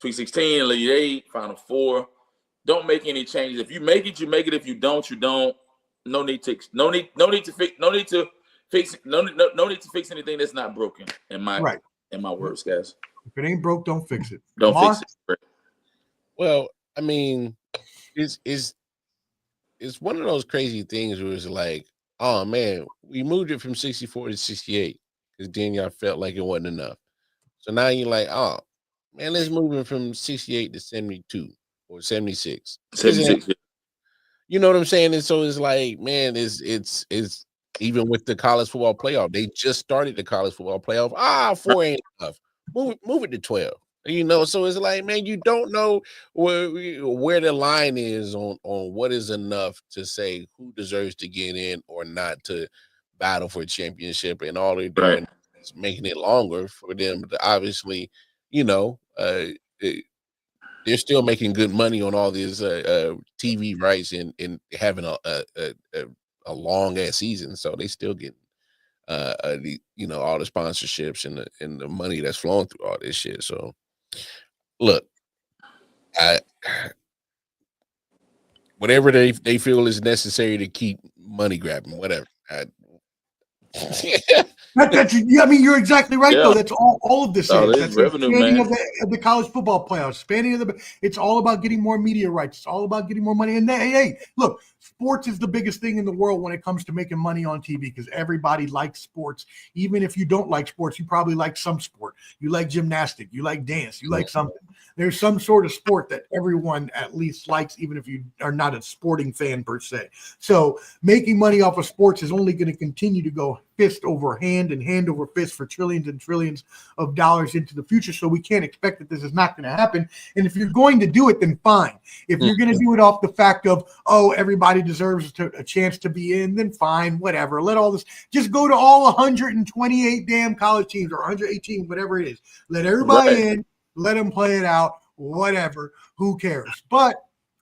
Sweet 16, Elite Eight, Final Four. Don't make any changes. If you make it, you make it. If you don't, you don't. No need to fix anything that's not broken. In my words, guys. If it ain't broke, don't fix it. Don't fix it. Well, I mean, it's one of those crazy things where it's like, oh man, we moved it from 64 to 68 because then y'all felt like it wasn't enough. So now you're like, oh man, let's move it from 68 to 72 or 76. 76. You know what I'm saying? And so it's like, man, it's even with the college football playoff. They just started the college football playoff. 4 ain't enough. Move it to 12. So it's like, man, you don't know where the line is on what is enough to say who deserves to get in or not to battle for a championship, and all they're doing is making it longer for them to obviously, they're still making good money on all these TV rights and having a long ass season, so they still get all the sponsorships and the money that's flowing through all this shit. So look, whatever they feel is necessary to keep money grabbing, whatever. You're exactly right, though. That's all of this is. That's revenue, expanding of the college football playoffs, expanding it's all about getting more media rights. It's all about getting more money. And hey, look, sports is the biggest thing in the world when it comes to making money on TV because everybody likes sports. Even if you don't like sports, you probably like some sport. You like gymnastics, you like dance, you like something. There's some sort of sport that everyone at least likes, even if you are not a sporting fan per se. So making money off of sports is only going to continue to go fist over hand and hand over fist for trillions and trillions of dollars into the future. So we can't expect that this is not going to happen. And if you're going to do it, then fine. If you're going to do it off the fact of, everybody deserves a chance to be in, then fine, whatever. Let all this, just go to all 128 damn college teams or 118, whatever it is. Let everybody in, let them play it out, whatever, who cares? But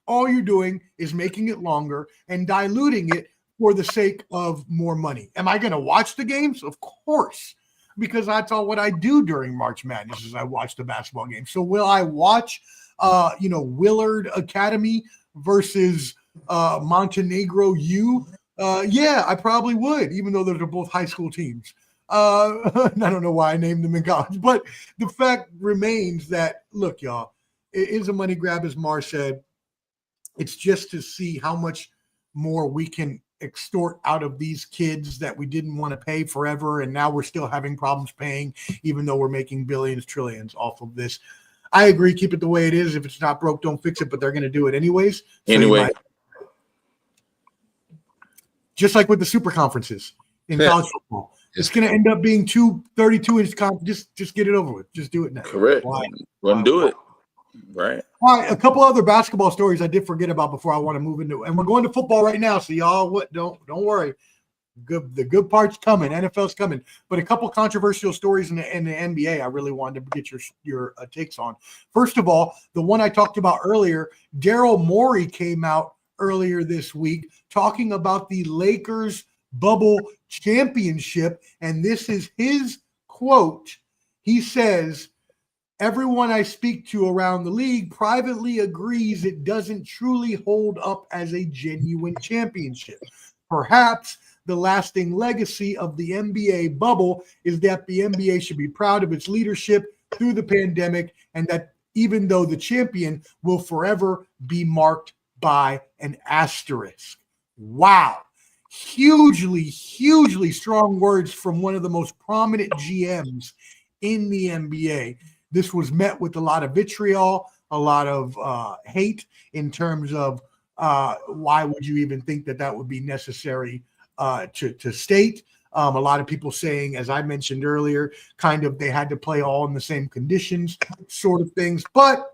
all you're doing is making it longer and diluting it for the sake of more money. Am I going to watch the games? Of course, because that's all what I do during March Madness is I watch the basketball game. So will I watch, Willard Academy versus Montenegro U? Yeah, I probably would, even though those are both high school teams. I don't know why I named them in college, but the fact remains that, look, y'all, it is a money grab, as Mar said. It's just to see how much more we can extort out of these kids that we didn't want to pay forever, and now we're still having problems paying, even though we're making billions, trillions off of this. I agree, keep it the way it is. If it's not broke, don't fix it, but they're going to do it anyways. So just like with the super conferences in college football. It's going to end up being 2 32-inch conferences. Just get it over with. Just do it now. Correct. Run, do it. Right. All right. A couple other basketball stories I did forget about before I want to move into, and we're going to football right now. So y'all, don't worry. The good part's coming. NFL's coming. But a couple controversial stories in the NBA I really wanted to get your takes on. First of all, the one I talked about earlier, Daryl Morey came out earlier this week talking about the Lakers bubble championship, and this is his quote. He says, "Everyone I speak to around the league privately agrees it doesn't truly hold up as a genuine championship. Perhaps the lasting legacy of the NBA bubble is that the NBA should be proud of its leadership through the pandemic, and that even though the champion will forever be marked by an asterisk." Wow. Hugely strong words from one of the most prominent GMs in the NBA. This was met with a lot of vitriol, a lot of hate in terms of why would you even think that would be necessary to state. A lot of people saying, as I mentioned earlier, kind of they had to play all in the same conditions sort of things. But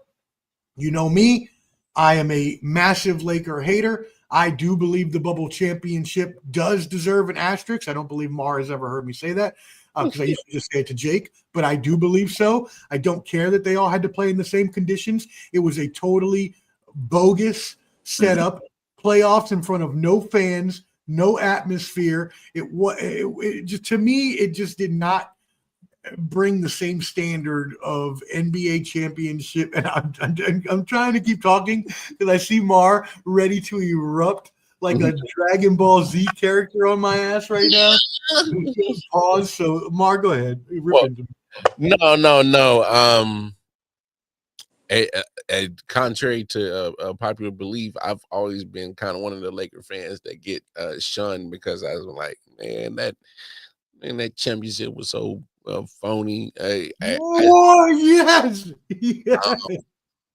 you know me, I am a massive Laker hater. I do believe the bubble championship does deserve an asterisk. I don't believe Mar has ever heard me say that. because I used to just say it to Jake, but I do believe so. I don't care that they all had to play in the same conditions. It was a totally bogus setup, playoffs in front of no fans, no atmosphere. It just, to me, it just did not bring the same standard of NBA championship. And I'm trying to keep talking because I see Mar ready to erupt like a Dragon Ball Z character on my ass right now. Pause. So Mar, go ahead. No. Contrary to popular belief, I've always been kind of one of the Laker fans that get shunned because I was like, man, that championship was so phony. Yes.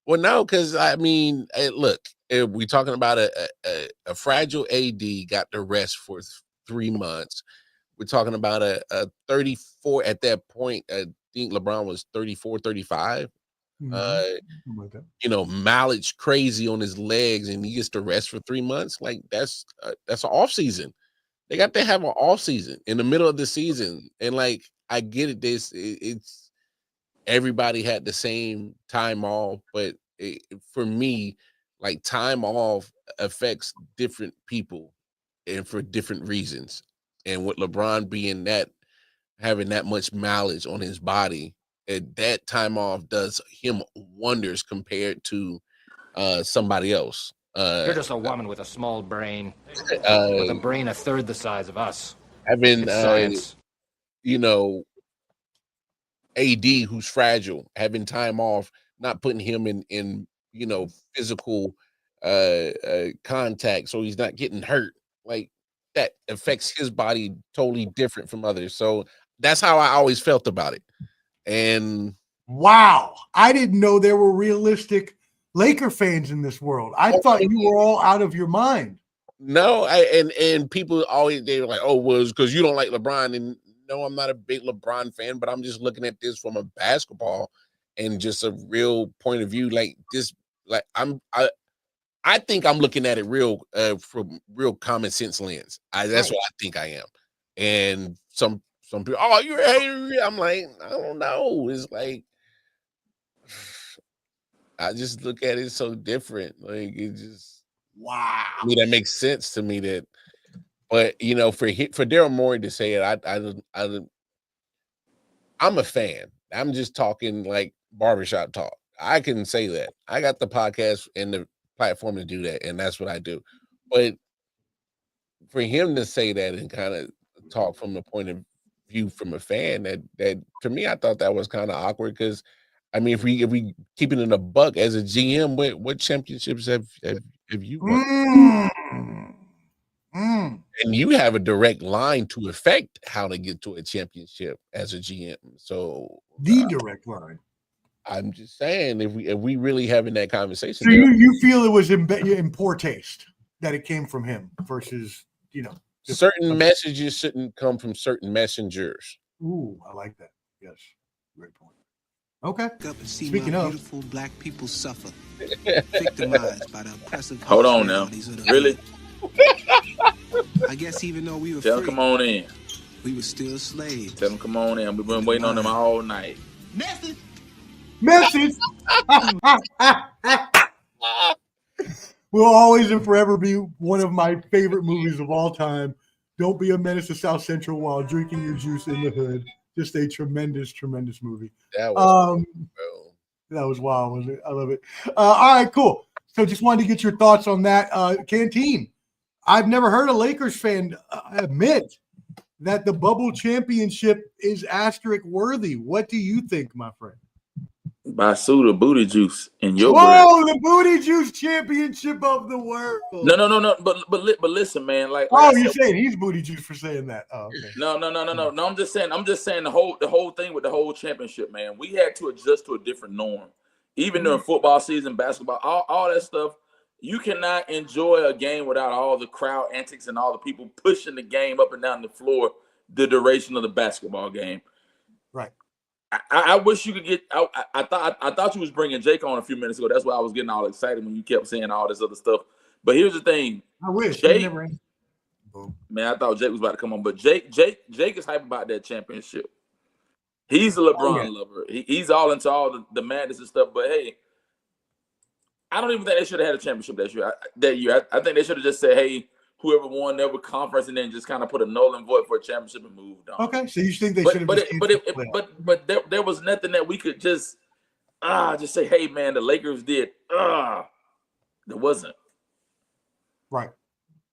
Well, no, because I mean, look, we talking about a fragile AD got the rest for 3 months. We're talking about a 34 at that point. I think LeBron was 34, 35. Mileage crazy on his legs, and he gets the rest for 3 months. Like that's an off season. They got to have an off season in the middle of the season, and like I get it. It's everybody had the same time off, but for me, like time off affects different people and for different reasons. And with LeBron being having that much mileage on his body, that time off does him wonders compared to somebody else. You're just a woman with a small brain, with a brain a third the size of us. Having It's science. AD who's fragile, having time off, not putting him in physical contact, so he's not getting hurt. Like that affects his body totally different from others. So that's how I always felt about it. And wow, I didn't know there were realistic Laker fans in this world. I thought you were all out of your mind. No, and people always, they were like, oh, well, it's because you don't like LeBron. And no, I'm not a big LeBron fan, but I'm just looking at this from a basketball and just a real point of view. Like this, like I think I'm looking at it real from real common sense lens. That's what I think I am. And some people, oh, you're a hater. I'm like, I don't know. It's like I just look at it so different. Like it just wow. I mean, that makes sense to me. That, but for Daryl Morey to say it, I'm a fan. I'm just talking like barbershop talk. I can say that. I got the podcast and the platform to do that, and that's what I do. But for him to say that and kind of talk from the point of view from a fan, that to me, I thought that was kind of awkward because, I mean, if we keep it in a buck as a GM, what championships have you won? And you have a direct line to affect how to get to a championship as a GM. So the direct line. I'm just saying, if we really having that conversation, so you feel it was in poor taste that it came from him versus certain messages shouldn't come from certain messengers. Ooh, I like that. Yes, great point. Okay. Speaking of, beautiful black people suffer, victimized by the oppressive. Hold on now, really? I guess even though we were tell free, them come on in. We were still slaves. Tell them come on in. We've been waiting on them all night. Message. Will always and forever be one of my favorite movies of all time. Don't be a menace to South Central while drinking your juice in the hood. Just a tremendous, tremendous movie. That was wild, wasn't it? I love it. All right, cool. So just wanted to get your thoughts on that. Canteen. I've never heard a Lakers fan admit that the bubble championship is asterisk worthy. What do you think, my friend? Basu, the booty juice in your whoa, the booty juice championship of the world. No. But listen, man. Like you're saying he's booty juice for saying that? Oh, okay. No. I'm just saying the whole thing with the whole championship, man. We had to adjust to a different norm. Even during football season, basketball, all that stuff. You cannot enjoy a game without all the crowd antics and all the people pushing the game up and down the floor the duration of the basketball game. Right. I wish you could get. I thought you was bringing Jake on a few minutes ago. That's why I was getting all excited when you kept saying all this other stuff. But here's the thing. I wish. Boom. Man, I thought Jake was about to come on, but Jake is hype about that championship. He's a LeBron lover. He's all into all the madness and stuff. But hey, I don't even think they should have had a championship that year. I think they should have just said, hey, whoever won their conference, and then just kind of put a null and void for a championship and moved on. Okay, so you think they should have? But there was nothing that we could just say, hey man, the Lakers did. There wasn't. Right.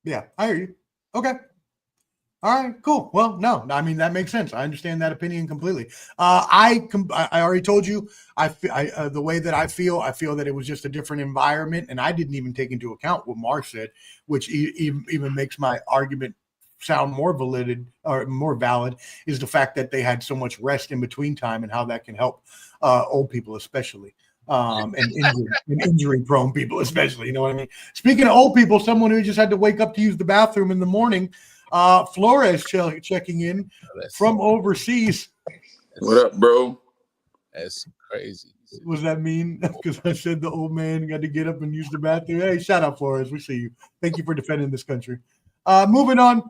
Yeah, I hear you. Okay. All right, cool. Well, no, I mean, that makes sense. I understand that opinion completely. I already told you, the way that I feel that it was just a different environment, and I didn't even take into account what Mark said, which even makes my argument sound more valid, is the fact that they had so much rest in between time and how that can help old people especially. And injury prone people especially, you know what I mean? Speaking of old people, someone who just had to wake up to use the bathroom in the morning, Flores checking in from overseas. What up, bro? That's crazy. Was that mean? Because I said the old man got to get up and use the bathroom. Hey, shout out, Flores. We see you. Thank you for defending this country. Moving on.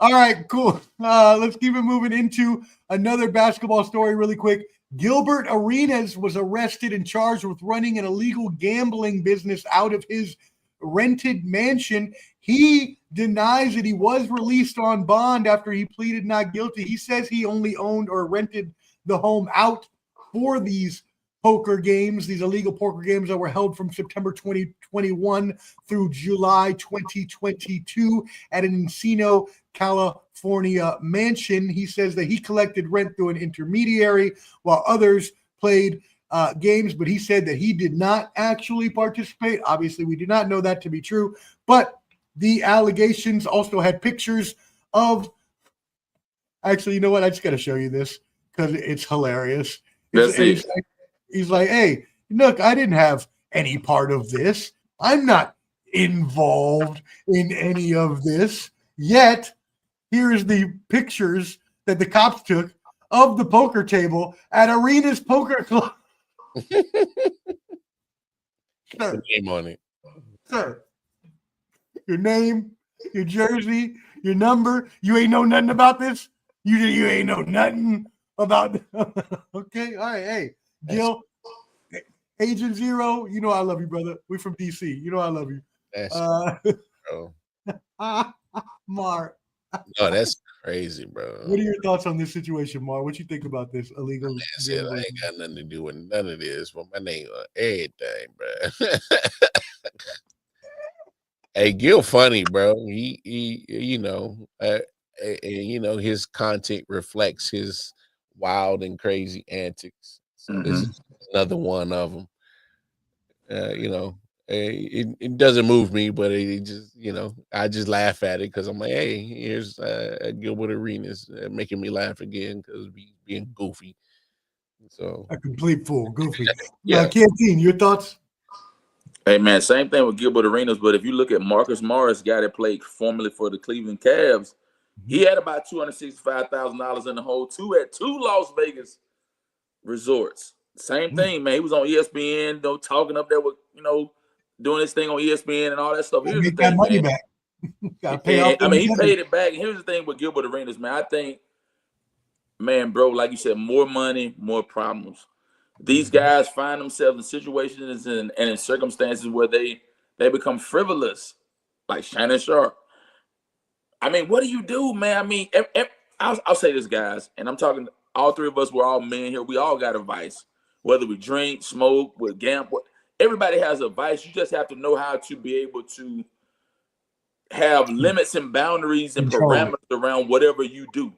All right, cool. Let's keep it moving into another basketball story really quick. Gilbert Arenas was arrested and charged with running an illegal gambling business out of his rented mansion. He denies that he was released on bond after he pleaded not guilty. He says he only owned or rented the home out for these poker games, these illegal poker games that were held from September 2021 through July 2022 at an Encino, California mansion. He says that he collected rent through an intermediary while others played games, but he said that he did not actually participate. Obviously, we do not know that to be true, but the allegations also had pictures of, actually, you know what? I just got to show you this because it's hilarious. He's like, hey, look, I didn't have any part of this. I'm not involved in any of this. Yet, here's the pictures that the cops took of the poker table at Arenas Poker Club. Sir, Name on it. Sir, your name, your jersey, your number. You ain't know nothing about this? You ain't know nothing about okay, all right, hey. Gil, Agent Zero, you know I love you, brother. We're from DC. You know I love you. Mar. No, that's crazy, bro. What are your thoughts on this situation, Mar? What you think about this illegal? I ain't got nothing to do with none of this, but my name on everything, bro. Hey, Gil funny, bro. He you know, his content reflects his wild and crazy antics. So this is another one of them. It doesn't move me, but it just, I just laugh at it because I'm like, hey, here's Gilbert Arenas making me laugh again because being goofy. So a complete fool, goofy. Yeah. Canteen, your thoughts? Hey man, same thing with Gilbert Arenas, but if you look at Marcus Morris, guy that played formerly for the Cleveland Cavs, he had about $265,000 in the hole too at 2 Las Vegas resorts. Same thing, man. He was on ESPN, talking up there with, doing his thing on ESPN and all that stuff. Here's the thing, money man. Back. He paid it back. And here's the thing with Gilbert Arenas, man. I think, man, bro, like you said, more money, more problems. These guys find themselves in situations and in circumstances where they become frivolous, like Shannon Sharp. I mean, what do you do, man? I mean, I'll say this, guys, and I'm talking, all three of us, we're all men here. We all got a vice, whether we drink, smoke, with gamble. Everybody has a vice. You just have to know how to be able to have limits and boundaries and parameters around whatever you do.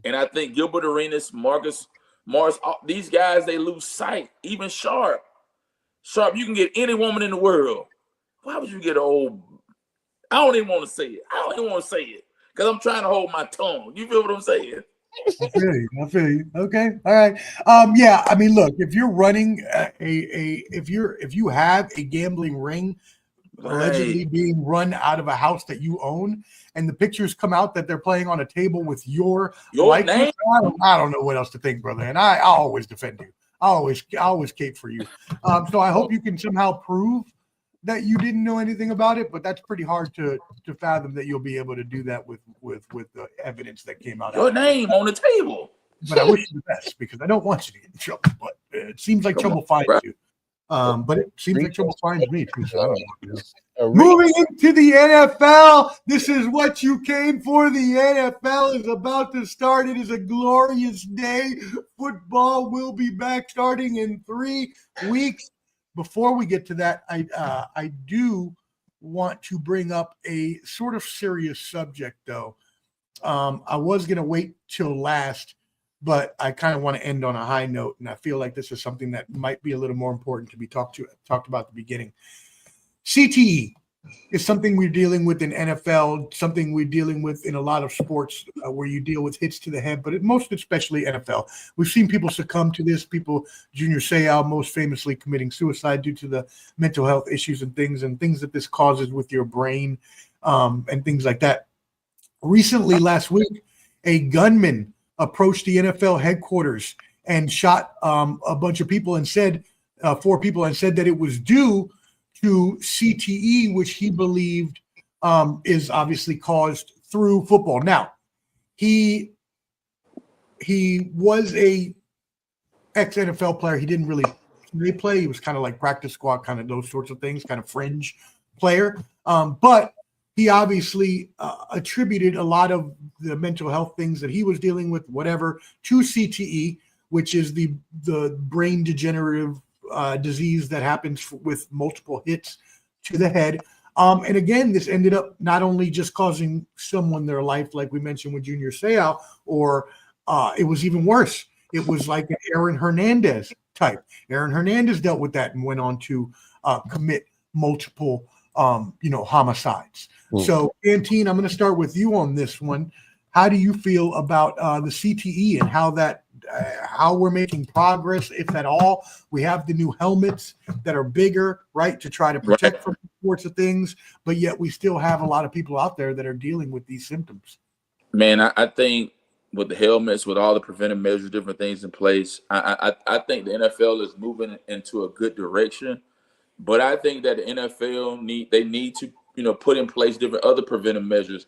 And I think Gilbert Arenas, Marcus Morris, these guys, they lose sight. Even Sharp, you can get any woman in the world. Why would you get an old? I don't even want to say it because I'm trying to hold my tongue. You feel what I'm saying? I feel you. Okay. All right. Yeah. I mean, look, if you're running if you have a gambling ring allegedly being run out of a house that you own, and the pictures come out that they're playing on a table with your name, I don't know what else to think, brother. And I always defend you. I always cape for you. So I hope you can somehow prove that you didn't know anything about it, but that's pretty hard to fathom that you'll be able to do that with the evidence that came out. Your name on the table. But I wish you the best because I don't want you to get in trouble. But it seems like trouble finds you. But it seems like trouble finds me too. So I don't know. Moving into the NFL, this is what you came for. The NFL is about to start. It is a glorious day. Football will be back starting in 3 weeks. Before we get to that, I do want to bring up a sort of serious subject, though. I was going to wait till last, but I kind of want to end on a high note, and I feel like this is something that might be a little more important to be talked about at the beginning. CTE is something we're dealing with in NFL, something we're dealing with in a lot of sports where you deal with hits to the head, but most especially NFL. We've seen people succumb to this, Junior Seau most famously committing suicide due to the mental health issues and things that this causes with your brain and things like that. Recently, last week, a gunman approached the NFL headquarters and shot a bunch of people and said, 4 people, and said that it was due to CTE, which he believed is obviously caused through football. Now, he was a ex-NFL player. He didn't really play. He was kind of like practice squad, kind of those sorts of things, kind of fringe player. But he obviously attributed a lot of the mental health things that he was dealing with, whatever, to CTE, which is the brain degenerative disease that happens with multiple hits to the head. And again, this ended up not only just causing someone their life, like we mentioned with Junior Seau, or it was even worse. It was like an Aaron Hernandez type. Aaron Hernandez dealt with that and went on to commit multiple, homicides. So, Antine, I'm going to start with you on this one. How do you feel about the CTE and how we're making progress, if at all? We have the new helmets that are bigger, right, to try to protect from sorts of things, but yet we still have a lot of people out there that are dealing with these symptoms. Man, I think with the helmets, with all the preventive measures, different things in place, I think the NFL is moving into a good direction. But I think that the NFL need to put in place different other preventive measures.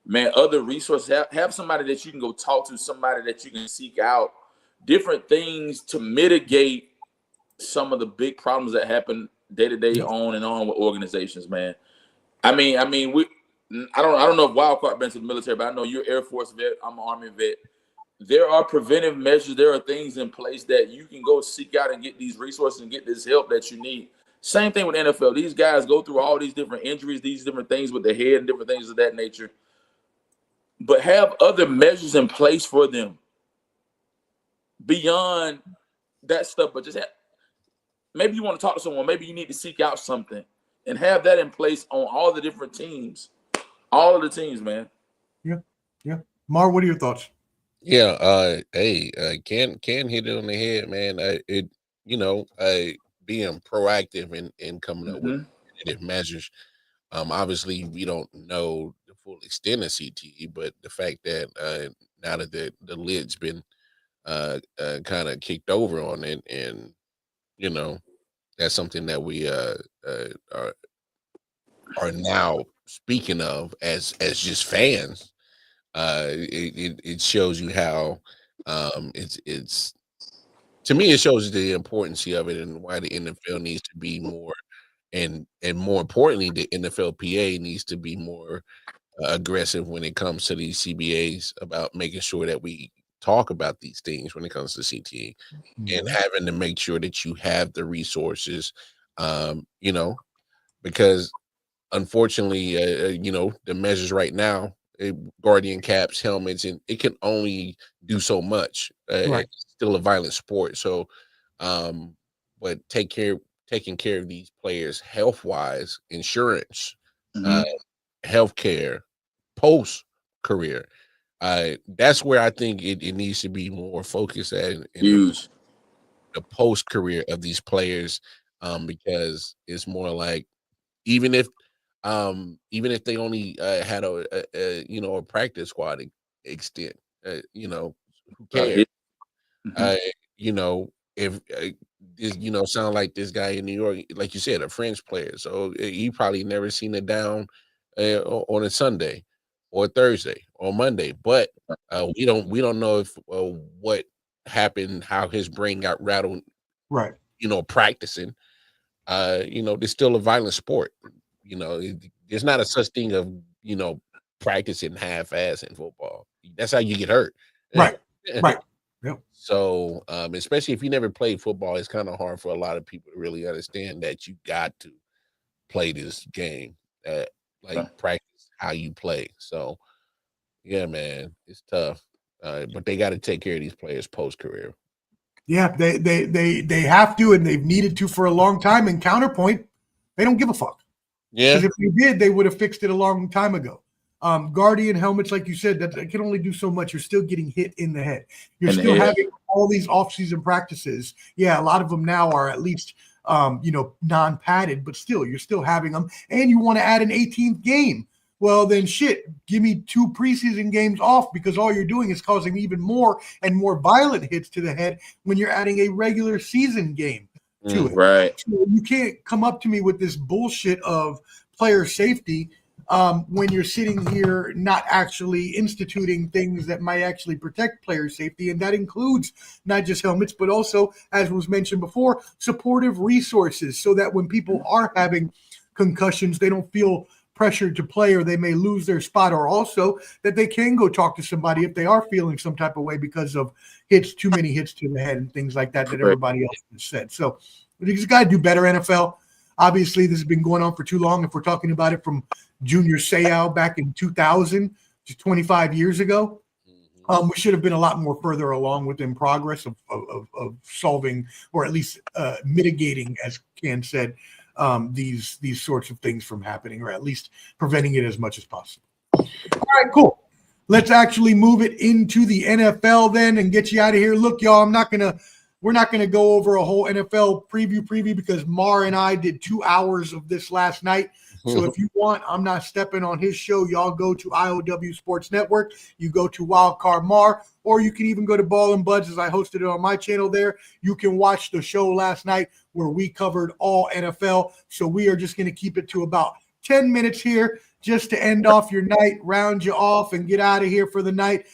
Man, other resources, have somebody that you can go talk to, somebody that you can seek out, different things to mitigate some of the big problems that happen day to day on and on with organizations, man. I mean, I don't know if Wildcard been to the military, but I know you're Air Force vet, I'm an Army vet. There are preventive measures, there are things in place that you can go seek out and get these resources and get this help that you need. Same thing with NFL. These guys go through all these different injuries, these different things with their head and different things of that nature. But have other measures in place for them beyond that stuff. But just maybe you want to talk to someone. Maybe you need to seek out something and have that in place on all the different teams. All of the teams, man. Yeah. Mar, what are your thoughts? Yeah, Ken hit it on the head, man. Being proactive and coming up with preventative measures. Obviously, we don't know the full extent of CTE, but the fact that now that the lid's been kind of kicked over on it, and that's something that we are now speaking of as just fans. It shows you how it's to me, it shows the importance of it and why the NFL needs to be more, and more importantly, the NFLPA needs to be more aggressive when it comes to these CBAs about making sure that we talk about these things when it comes to CTE, and having to make sure that you have the resources, because unfortunately, the measures right now, guardian caps, helmets, and it can only do so much. Right. It's still a violent sport, so but taking care of these players health wise, insurance, healthcare, post career. That's where I think it needs to be more focused at in Huge. the post career of these players, because it's more like even if they only had a practice squad extent, who cares? If this, sound like this guy in New York, like you said, a French player. So he probably never seen it down on a Sunday or Thursday or Monday. But we don't know if what happened, how his brain got rattled, Right. Practicing. There's still a violent sport. There's not a such thing of practicing half-ass in football. That's how you get hurt. Right. Right. Yep. So, especially if you never played football, it's kind of hard for a lot of people to really understand that you got to play this game, practice how you play. So, yeah, man, it's tough. But they got to take care of these players post-career. Yeah, they have to, and they've needed to for a long time. And counterpoint, they don't give a fuck. Yeah. Because if they did, they would have fixed it a long time ago. Guardian helmets, like you said, that can only do so much. You're still getting hit in the head. You're still having all these off-season practices. Yeah, a lot of them now are at least non-padded, but still, you're still having them. And you want to add an 18th game. Well, then shit, give me 2 preseason games off, because all you're doing is causing even more and more violent hits to the head when you're adding a regular season game to it. Right. So you can't come up to me with this bullshit of player safety when you're sitting here not actually instituting things that might actually protect player safety. And that includes not just helmets, but also, as was mentioned before, supportive resources, so that when people are having concussions, they don't feel pressured to play, or they may lose their spot, or also that they can go talk to somebody if they are feeling some type of way because of too many hits to the head and things like that everybody else has said. So you just got to do better, NFL. Obviously, this has been going on for too long. If we're talking about it from Junior Seau back in 2000, just 25 years ago, we should have been a lot more further along within progress of solving, or at least mitigating, as Ken said, these sorts of things from happening, or at least preventing it as much as possible. All right, cool. Let's actually move it into the NFL then and get you out of here. Look, y'all, we're not gonna go over a whole NFL preview because Mar and I did 2 hours of this last night. So if you want, I'm not stepping on his show. Y'all go to IOW Sports Network. You go to Wildcard Mar, or you can even go to Ball and Buds, as I hosted it on my channel there. You can watch the show last night where we covered all NFL. So we are just going to keep it to about 10 minutes here just to end off your night, round you off, and get out of here for the night.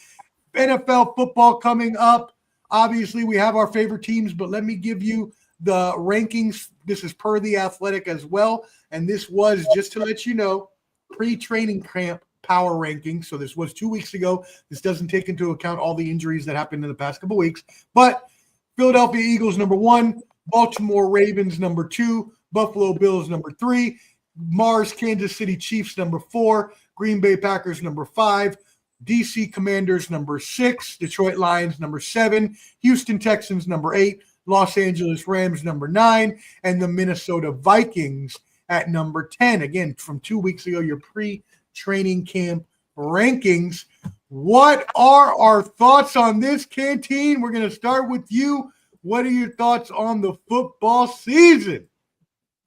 NFL football coming up. Obviously, we have our favorite teams, but let me give you the rankings. This is per The Athletic as well. And this was, just to let you know, pre-training camp power rankings. So this was 2 weeks ago. This doesn't take into account all the injuries that happened in the past couple weeks. But Philadelphia Eagles number 1, Baltimore Ravens number 2, Buffalo Bills number 3, Mars Kansas City Chiefs number 4, Green Bay Packers number 5, DC Commanders number 6, Detroit Lions number 7, Houston Texans number 8, Los Angeles Rams number 9, and the Minnesota Vikings at number 10. Again, from 2 weeks ago, your pre-training camp rankings. What are our thoughts on this, Canteen? We're going to start with you. What are your thoughts on the football season?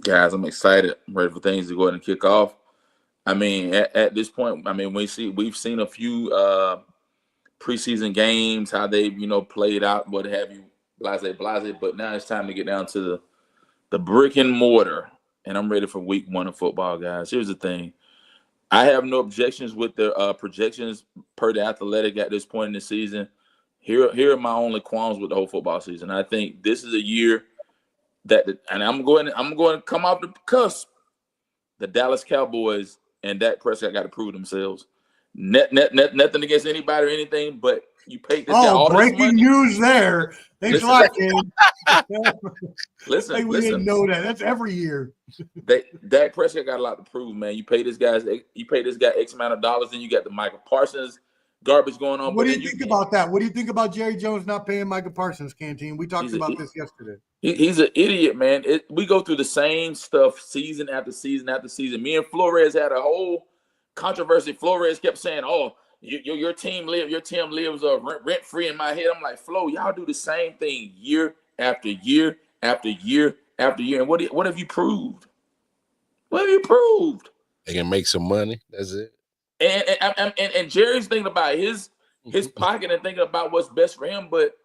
Guys, I'm excited. I'm ready for things to go ahead and kick off. I mean, at this point, I mean, we've seen a few preseason games, how they, played out, what have you, blase. But now it's time to get down to the brick and mortar, and I'm ready for week 1 of football, guys. Here's the thing. I have no objections with the projections per The Athletic at this point in the season. Here are my only qualms with the whole football season. I think this is a year and I'm going to come off the cusp. The Dallas Cowboys and Dak Prescott got to prove themselves. Nothing against anybody or anything, but you paid this guy all this money. Breaking news there. Thanks a lot, Ken. Listen, we didn't know that. That's every year. Dak Prescott got a lot to prove, man. You pay this guy X amount of dollars, and you got the Michael Parsons garbage going on. What do you think about that? What do you think about Jerry Jones not paying Michael Parsons, Canteen? We talked about this yesterday. He's an idiot, man. We go through the same stuff season after season after season. Me and Flores had a whole controversy. Flores kept saying, "Oh, your team lives rent free in my head." I'm like, Flo, y'all do the same thing year after year after year after year. And what have you proved? What have you proved? They can make some money. That's it. And Jerry's thinking about his pocket and thinking about what's best for him, but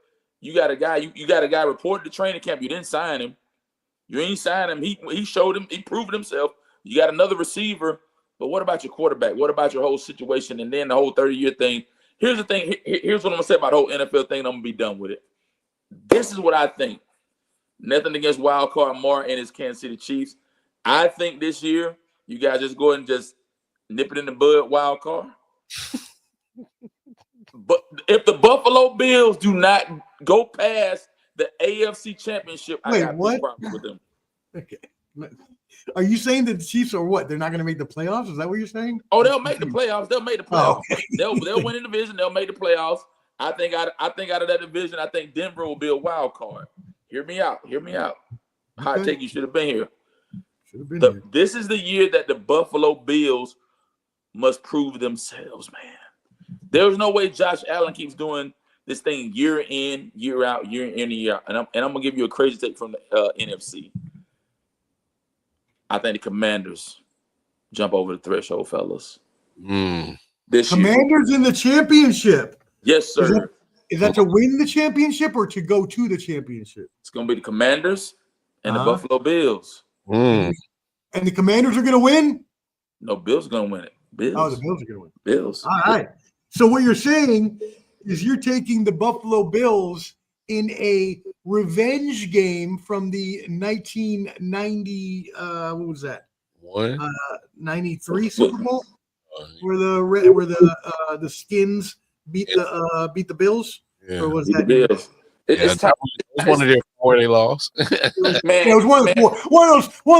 You got a guy. You got a guy reported to training camp. You didn't sign him. You ain't signed him. He showed him. He proved himself. You got another receiver. But what about your quarterback? What about your whole situation? And then the whole 30-year thing. Here's the thing. Here's what I'm gonna say about the whole NFL thing. And I'm gonna be done with it. This is what I think. Nothing against Wild Card Mar and his Kansas City Chiefs. I think this year you guys just go ahead and just nip it in the bud, Wild Card. But if the Buffalo Bills do not go past the AFC Championship, I got big problems with them. Okay. Are you saying that the Chiefs are what? They're not going to make the playoffs? Is that what you're saying? Oh, they'll make the playoffs. They'll make the playoffs. Oh, okay. They'll win the division. They'll make the playoffs. I think out of that division, I think Denver will be a wild card. Hear me out. Hot take, you should have been here. Here. This is the year that the Buffalo Bills must prove themselves, man. There's no way Josh Allen keeps doing this thing year in, year out, year in and year out. And I'm gonna give you a crazy take from the NFC. I think the Commanders jump over the threshold, fellas. This Commanders year. In the championship. Yes, sir. Is that to win the championship or to go to the championship? It's gonna be the Commanders and the Buffalo Bills. And the Commanders are gonna win? No, Bills are gonna win it. Bills. Oh, the Bills are gonna win. Bills. All right. So what you're saying is you're taking the Buffalo Bills in a revenge game from the 1990 what was that? 93 Super Bowl where the Skins beat the Bills? Yeah. Or was that the Bills? It was one of their 4 they lost. Man, it was one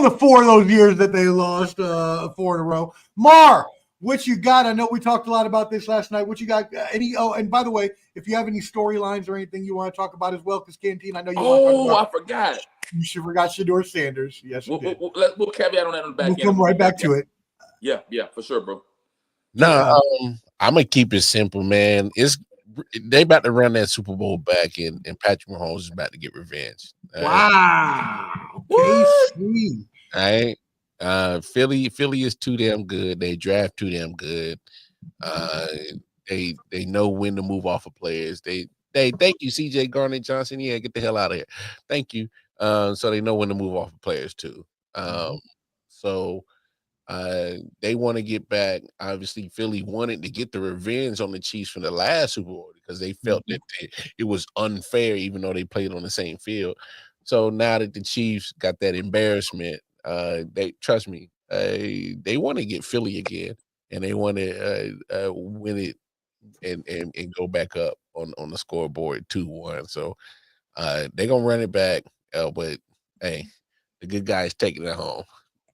of the 4 of those years that they lost 4 in a row. Mar, what you got? I know we talked a lot about this last night. What you got? And by the way, if you have any storylines or anything you want to talk about as well, because Canteen, I know you want to talk about. I forgot. You should forgot Shador Sanders. Yes, we'll caveat on that on the back end. We'll come right back to it. Yeah, for sure, bro. No, I'm gonna keep it simple, man. They about to run that Super Bowl back, and Patrick Mahomes is about to get revenge. Wow. KC. All right. Philly is too damn good. They draft too damn good. They know when to move off of players. They thank you, CJ Garnett Johnson. Yeah, get the hell out of here. Thank you. So they know when to move off of players too. So they want to get back. Obviously, Philly wanted to get the revenge on the Chiefs from the last Super Bowl because they felt that it was unfair, even though they played on the same field. So now that the Chiefs got that embarrassment, they trust me. They want to get Philly again, and they want to win it and go back up on the scoreboard 2-1. So they're gonna run it back. But hey, the good guy's taking it home.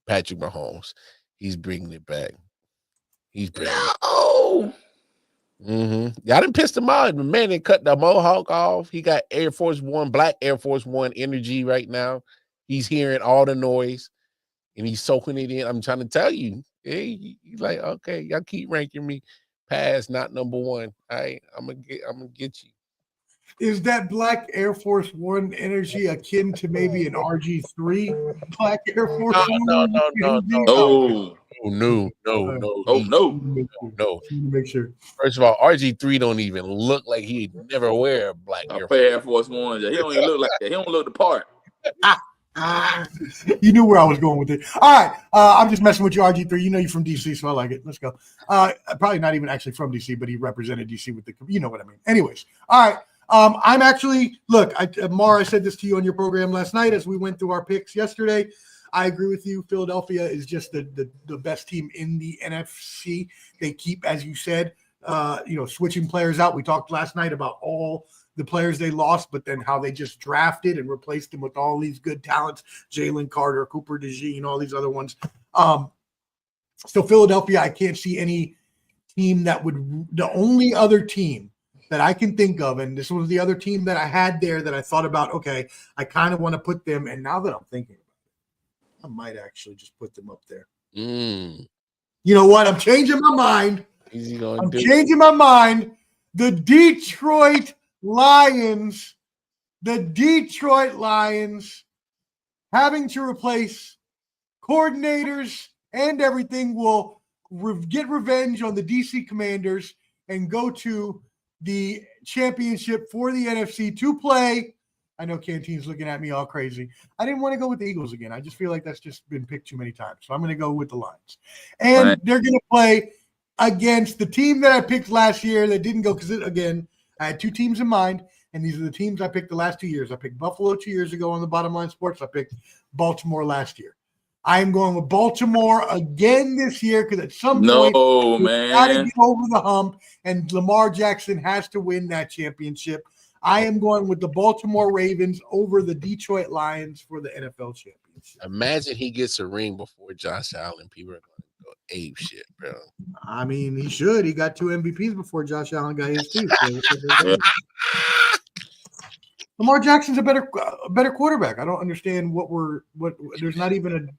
Patrick Mahomes. He's bringing it back. He's bringing it. Y'all done pissed him off. The man that cut the mohawk off. He got Air Force One, black Air Force One energy right now. He's hearing all the noise and he's soaking it in. I'm trying to tell you. Hey, he's like, okay, y'all keep ranking me past not number 1. I'm gonna get you. Is that black Air Force One energy akin to maybe an RG3 black Air Force One? No. Make sure. First of all, RG3 don't even look like he'd never wear a black Air Force One. He don't even look like that. He don't look the part. You knew where I was going with it. All right. I'm just messing with you, RG3. You know you're from DC, so I like it. Let's go. Probably not even actually from DC, but he represented DC with you know what I mean. Anyways. All right. I'm actually, look, Mar, I said this to you on your program last night as we went through our picks yesterday. I agree with you. Philadelphia is just the best team in the NFC. They keep, as you said, switching players out. We talked last night about all the players they lost, but then how they just drafted and replaced them with all these good talents, Jalen Carter, Cooper DeJean, all these other ones. So Philadelphia, I can't see any team that would, the only other team that I can think of, and this was the other team that I had there that I thought about, okay, I kind of want to put them, and now that I'm thinking about it, I might actually just put them up there. You know what? I'm changing my mind. Changing my mind. The Detroit Lions having to replace coordinators and everything will get revenge on the DC Commanders and go to the championship for the NFC to play. I know Canteen's looking at me all crazy. I didn't want to go with the Eagles again. I just feel like that's just been picked too many times. So I'm going to go with the Lions. And they're going to play against the team that I picked last year that didn't go because, again, I had two teams in mind, and these are the teams I picked the last 2 years. I picked Buffalo 2 years ago on the Bottom Line Sports. I picked Baltimore last year. I am going with Baltimore again this year because at some point, we got to get over the hump, and Lamar Jackson has to win that championship. I am going with the Baltimore Ravens over the Detroit Lions for the NFL championship. Imagine he gets a ring before Josh Allen. People are going to go ape shit, bro. I mean, he should. He got 2 MVPs before Josh Allen got his too. Lamar Jackson's a better quarterback. I don't understand what there's not even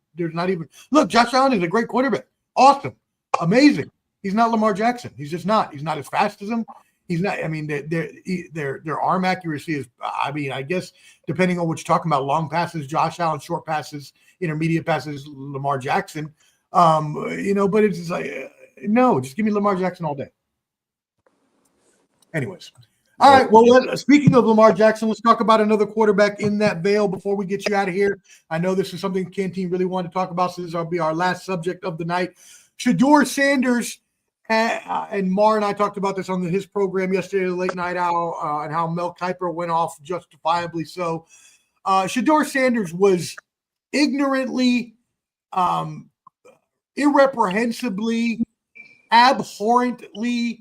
look, Josh Allen is a great quarterback. Awesome. Amazing. He's not Lamar Jackson. He's just not. He's not as fast as him. He's not. I mean, their arm accuracy is. I mean, I guess depending on what you're talking about, long passes, Josh Allen, short passes, intermediate passes, Lamar Jackson. But it's just like no, just give me Lamar Jackson all day. Anyways, all right. Well, speaking of Lamar Jackson, let's talk about another quarterback in that veil before we get you out of here. I know this is something Canteen really wanted to talk about, so this will be our last subject of the night. Shedeur Sanders. And Mar and I talked about this on his program yesterday, the Late Night Owl, and how Mel Kiper went off justifiably so. Shedeur Sanders was ignorantly, irreprehensibly, abhorrently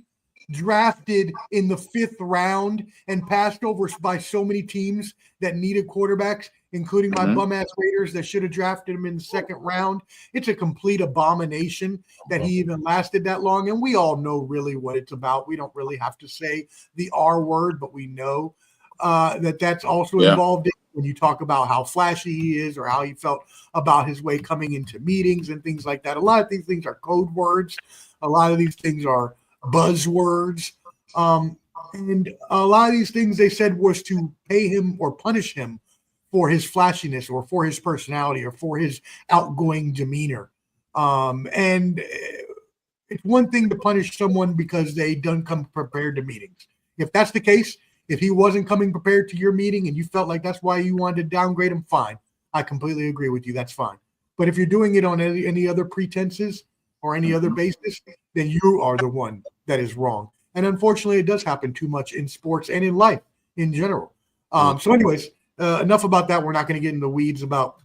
drafted in the 5th round and passed over by so many teams that needed quarterbacks, including my bum-ass Raiders that should have drafted him in the 2nd round. It's a complete abomination that he even lasted that long, and we all know really what it's about. We don't really have to say the R word, but we know that's also involved in when you talk about how flashy he is or how he felt about his way coming into meetings and things like that. A lot of these things are code words. A lot of these things are buzzwords. And a lot of these things they said was to pay him or punish him for his flashiness or for his personality or for his outgoing demeanor. And it's one thing to punish someone because they don't come prepared to meetings. If that's the case, if he wasn't coming prepared to your meeting and you felt like that's why you wanted to downgrade him, fine. I completely agree with you. That's fine. But if you're doing it on any other pretenses or any other basis, then you are the one that is wrong. And unfortunately, it does happen too much in sports and in life in general. So anyways, enough about that. We're not going to get in the weeds about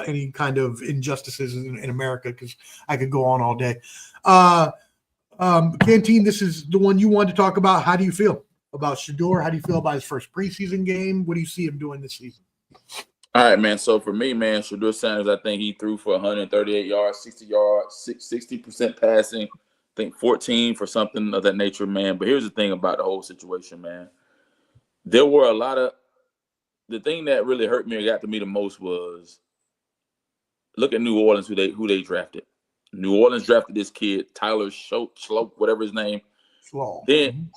any kind of injustices in America because I could go on all day. Canteen, this is the one you wanted to talk about. How do you feel about Shedeur? How do you feel about his first preseason game? What do you see him doing this season? All right, man. So for me, man, Shedeur Sanders, I think he threw for 138 yards, 60 yards, 60% passing. I think 14 for something of that nature, man. But here's the thing about the whole situation, man. There were a lot of the thing that really hurt me or got to me the most was look at New Orleans, who they drafted. New Orleans drafted this kid, Tyler Schloke, whatever his name. Then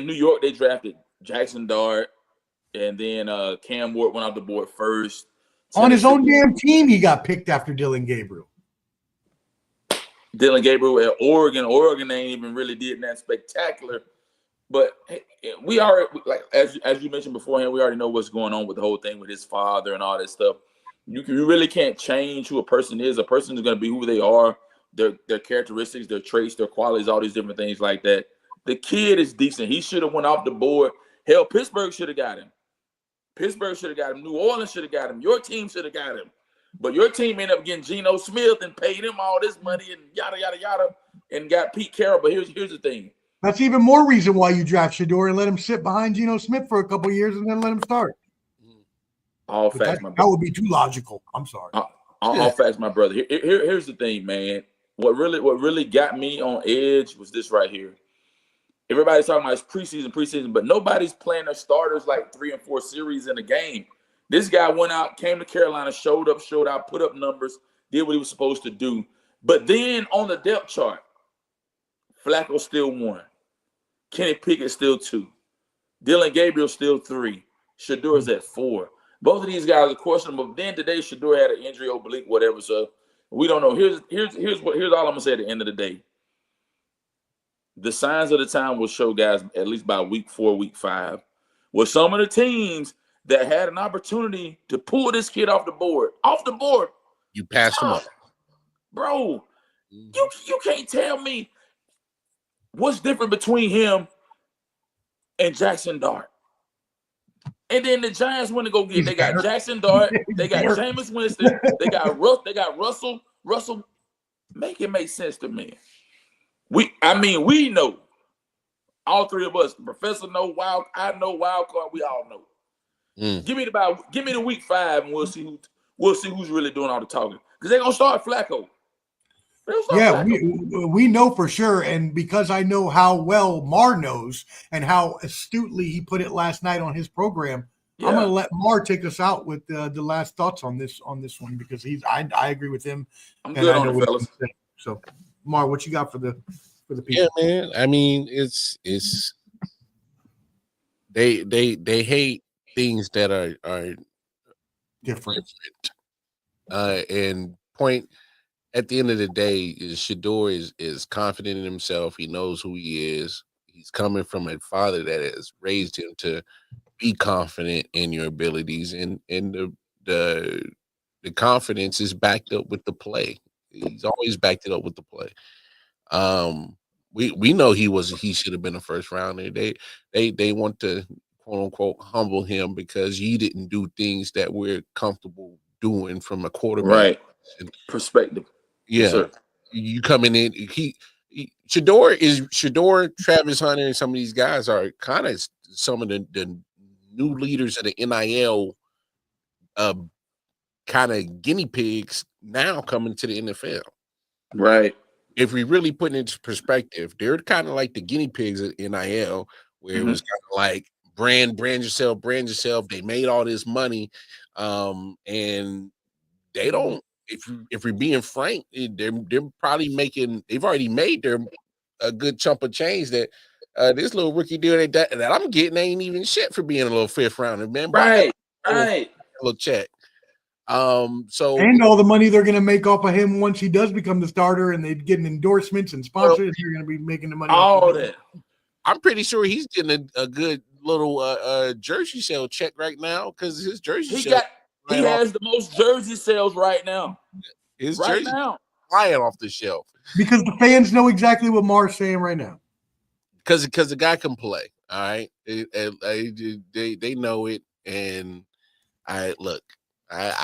New York, they drafted Jackson Dart, and then Cam Ward went off the board first. On his own damn team, he got picked after Dylan Gabriel. Dylan Gabriel at Oregon. Oregon ain't even really did that spectacular. But we already, like as you mentioned beforehand, we already know what's going on with the whole thing with his father and all that stuff. You really can't change who a person is. A person is going to be who they are, their characteristics, their traits, their qualities, all these different things like that. The kid is decent. He should have went off the board. Hell, Pittsburgh should have got him. New Orleans should have got him. Your team should have got him. But your team ended up getting Geno Smith and paid him all this money and yada, yada, yada, and got Pete Carroll. But here's the thing. That's even more reason why you draft Shedeur and let him sit behind Geno Smith for a couple of years and then let him start. All facts, my brother. That would be too logical. I'm sorry. All facts, my brother. Here's the thing, man. What really got me on edge was this right here. Everybody's talking about it's preseason, but nobody's playing their starters like 3 and 4 series in a game. This guy went out, came to Carolina, showed out, put up numbers, did what he was supposed to do. But then on the depth chart, Flacco still 1. Kenny Pickett still 2. Dylan Gabriel still 3. Shedeur's at 4. Both of these guys are questionable. But then today, Shedeur had an injury, oblique, whatever. So we don't know. Here's all I'm gonna say at the end of the day. the signs of the time will show guys at least by week 4, week 5, were some of the teams that had an opportunity to pull this kid off the board. You passed him up. Bro, you can't tell me what's different between him and Jackson Dart. And then the Giants went to go get. They got Jackson Dart. They got Jameis Winston. They got Russell. Russell, make it make sense to me. We know. All three of us. The professor know wild. I know wild card. We all know. Give me the week 5, and we'll see who's really doing all the talking. Because they're gonna start Flacco. Yeah, we know for sure, and because I know how well Mar knows and how astutely he put it last night on his program, I'm going to let Mar take us out with the last thoughts on this one, because I agree with him. I'm good on it, fellas. So, Mar, what you got for the people? Yeah, man. I mean, it's they hate things that are different. And point. At the end of the day, Shador is confident in himself. He knows who he is. He's coming from a father that has raised him to be confident in your abilities, and the confidence is backed up with the play. He's always backed it up with the play. We know he should have been a first rounder. They want to quote unquote humble him because he didn't do things that we're comfortable doing from a quarterback perspective. Yeah, sir. You coming in. Shador, Travis Hunter, and some of these guys are kind of some of the new leaders of the NIL, kind of guinea pigs now coming to the NFL. Right. If we really put it into perspective, they're kind of like the guinea pigs at NIL, where it was kind of like brand yourself. They made all this money, and they don't. If we're being frank, they're probably they've already made a good chunk of change that this little rookie deal that I'm getting ain't even shit for being a little 5th rounder, man. Right. Little check. So and all the money they're going to make off of him once he does become the starter, and they get endorsements and sponsors, you're going to be making the money. All that. I'm pretty sure he's getting a good little jersey sale check right now, because his jersey he has the most jersey sales right now. His jersey flying off the shelf. Because the fans know exactly what Mar's saying right now. Because the guy can play. All right. They know it. And I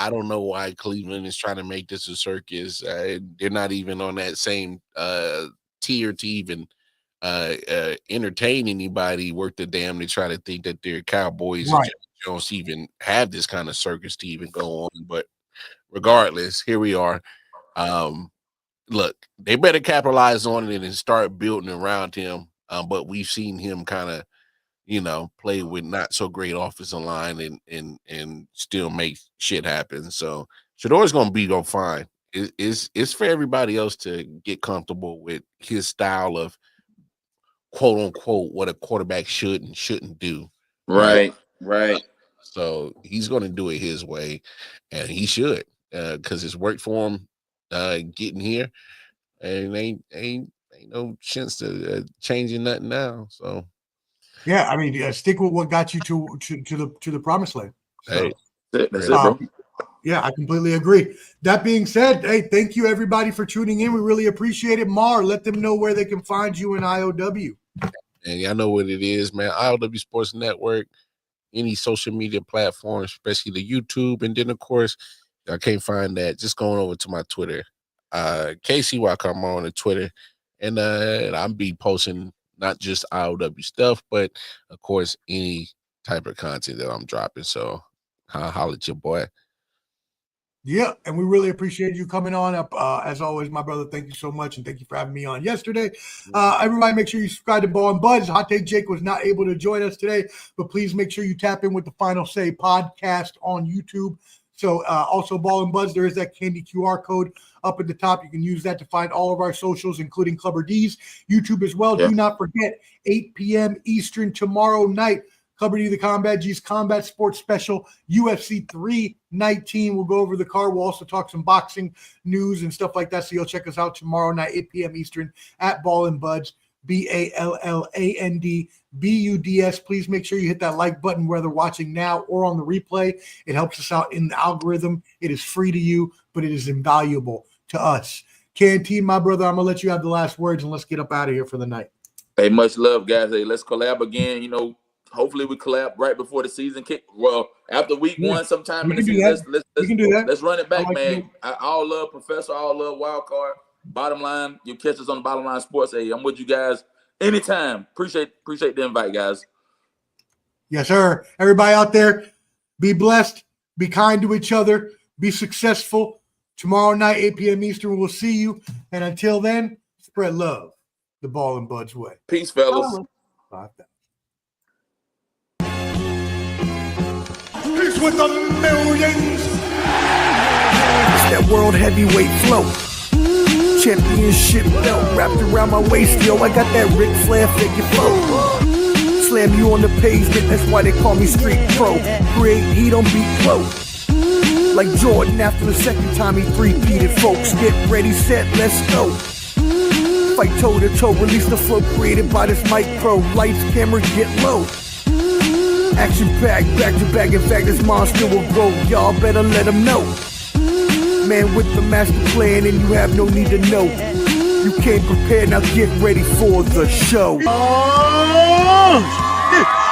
don't know why Cleveland is trying to make this a circus. They're not even on that same tier to even entertain anybody worth the damn. They try to think that they're Cowboys and Jones even have this kind of circus to even go on. But regardless, here we are. Look, they better capitalize on it and start building around him. But we've seen him kind of, play with not so great offensive line and still make shit happen. So Shador's gonna be fine. It's for everybody else to get comfortable with his style of quote unquote what a quarterback should and shouldn't do. Right. So he's going to do it his way, and he should, because it's worked for him getting here, and ain't no chance to changing nothing now. So yeah, I mean, stick with what got you to the promised land. So, hey, that's it, bro. Yeah, I completely agree. That being said, hey, thank you everybody for tuning in. We really appreciate it. Mar, let them know where they can find you in IOW. And y'all know what it is, man. IOW Sports Network, any social media platform, especially the YouTube. And then, of course, y'all can't find that. Just going over to my Twitter, KCY on the Twitter. And I'll be posting not just IOW stuff, but, of course, any type of content that I'm dropping. So holla at your boy. Yeah, and we really appreciate you coming on up. As always, my brother, thank you so much, and thank you for having me on yesterday. Everybody, make sure you subscribe to Ball and Buds. Hot Take Jake was not able to join us today, but please make sure you tap in with the Final Say podcast on YouTube. So also Ball and Buds, there is that candy QR code up at the top. You can use that to find all of our socials, including Clubber D's, YouTube as well. Yeah. Do not forget, 8 p.m. Eastern tomorrow night, Clubber D, the Combat G's Combat Sports Special, UFC 319. We'll go over the card. We'll also talk some boxing news and stuff like that. So you'll check us out tomorrow night, 8 p.m. Eastern at Ball and Buds. BALLANDBUDS. Please make sure you hit that like button, whether watching now or on the replay. It helps us out in the algorithm. It is free to you, but it is invaluable to us. Canteen, my brother, I'm going to let you have the last words, and let's get up out of here for the night. Hey, much love, guys. Hey, let's collab again. You know, hopefully we collab right before the season kick. Well, after week one, sometime in the season. We can do that. Let's run it back, man. I all love Professor. I all love Wild Card. Bottom line, you catch us on the Bottom Line Sports. Hey, I'm with you guys anytime. Appreciate the invite, guys. Yes, sir. Everybody out there, be blessed, be kind to each other, be successful. Tomorrow night, 8 p.m. Eastern, we'll see you. And until then, spread love the Ball and Buds way. Peace, fellas. He's with the millions. It's that world heavyweight flow. Championship belt wrapped around my waist, yo. I got that Ric Flair figure four. Slam you on the pavement, that's why they call me Street Pro. Create heat on beat flow. Like Jordan after the second time he three-peated, folks. Get ready, set, let's go. Fight toe to toe, release the flow created by this mic pro. Lights, camera, get low. Action packed, back to back. In fact, this monster will grow. Y'all better let him know. Man with the master plan, and you have no need to know. You came prepared, now get ready for the show.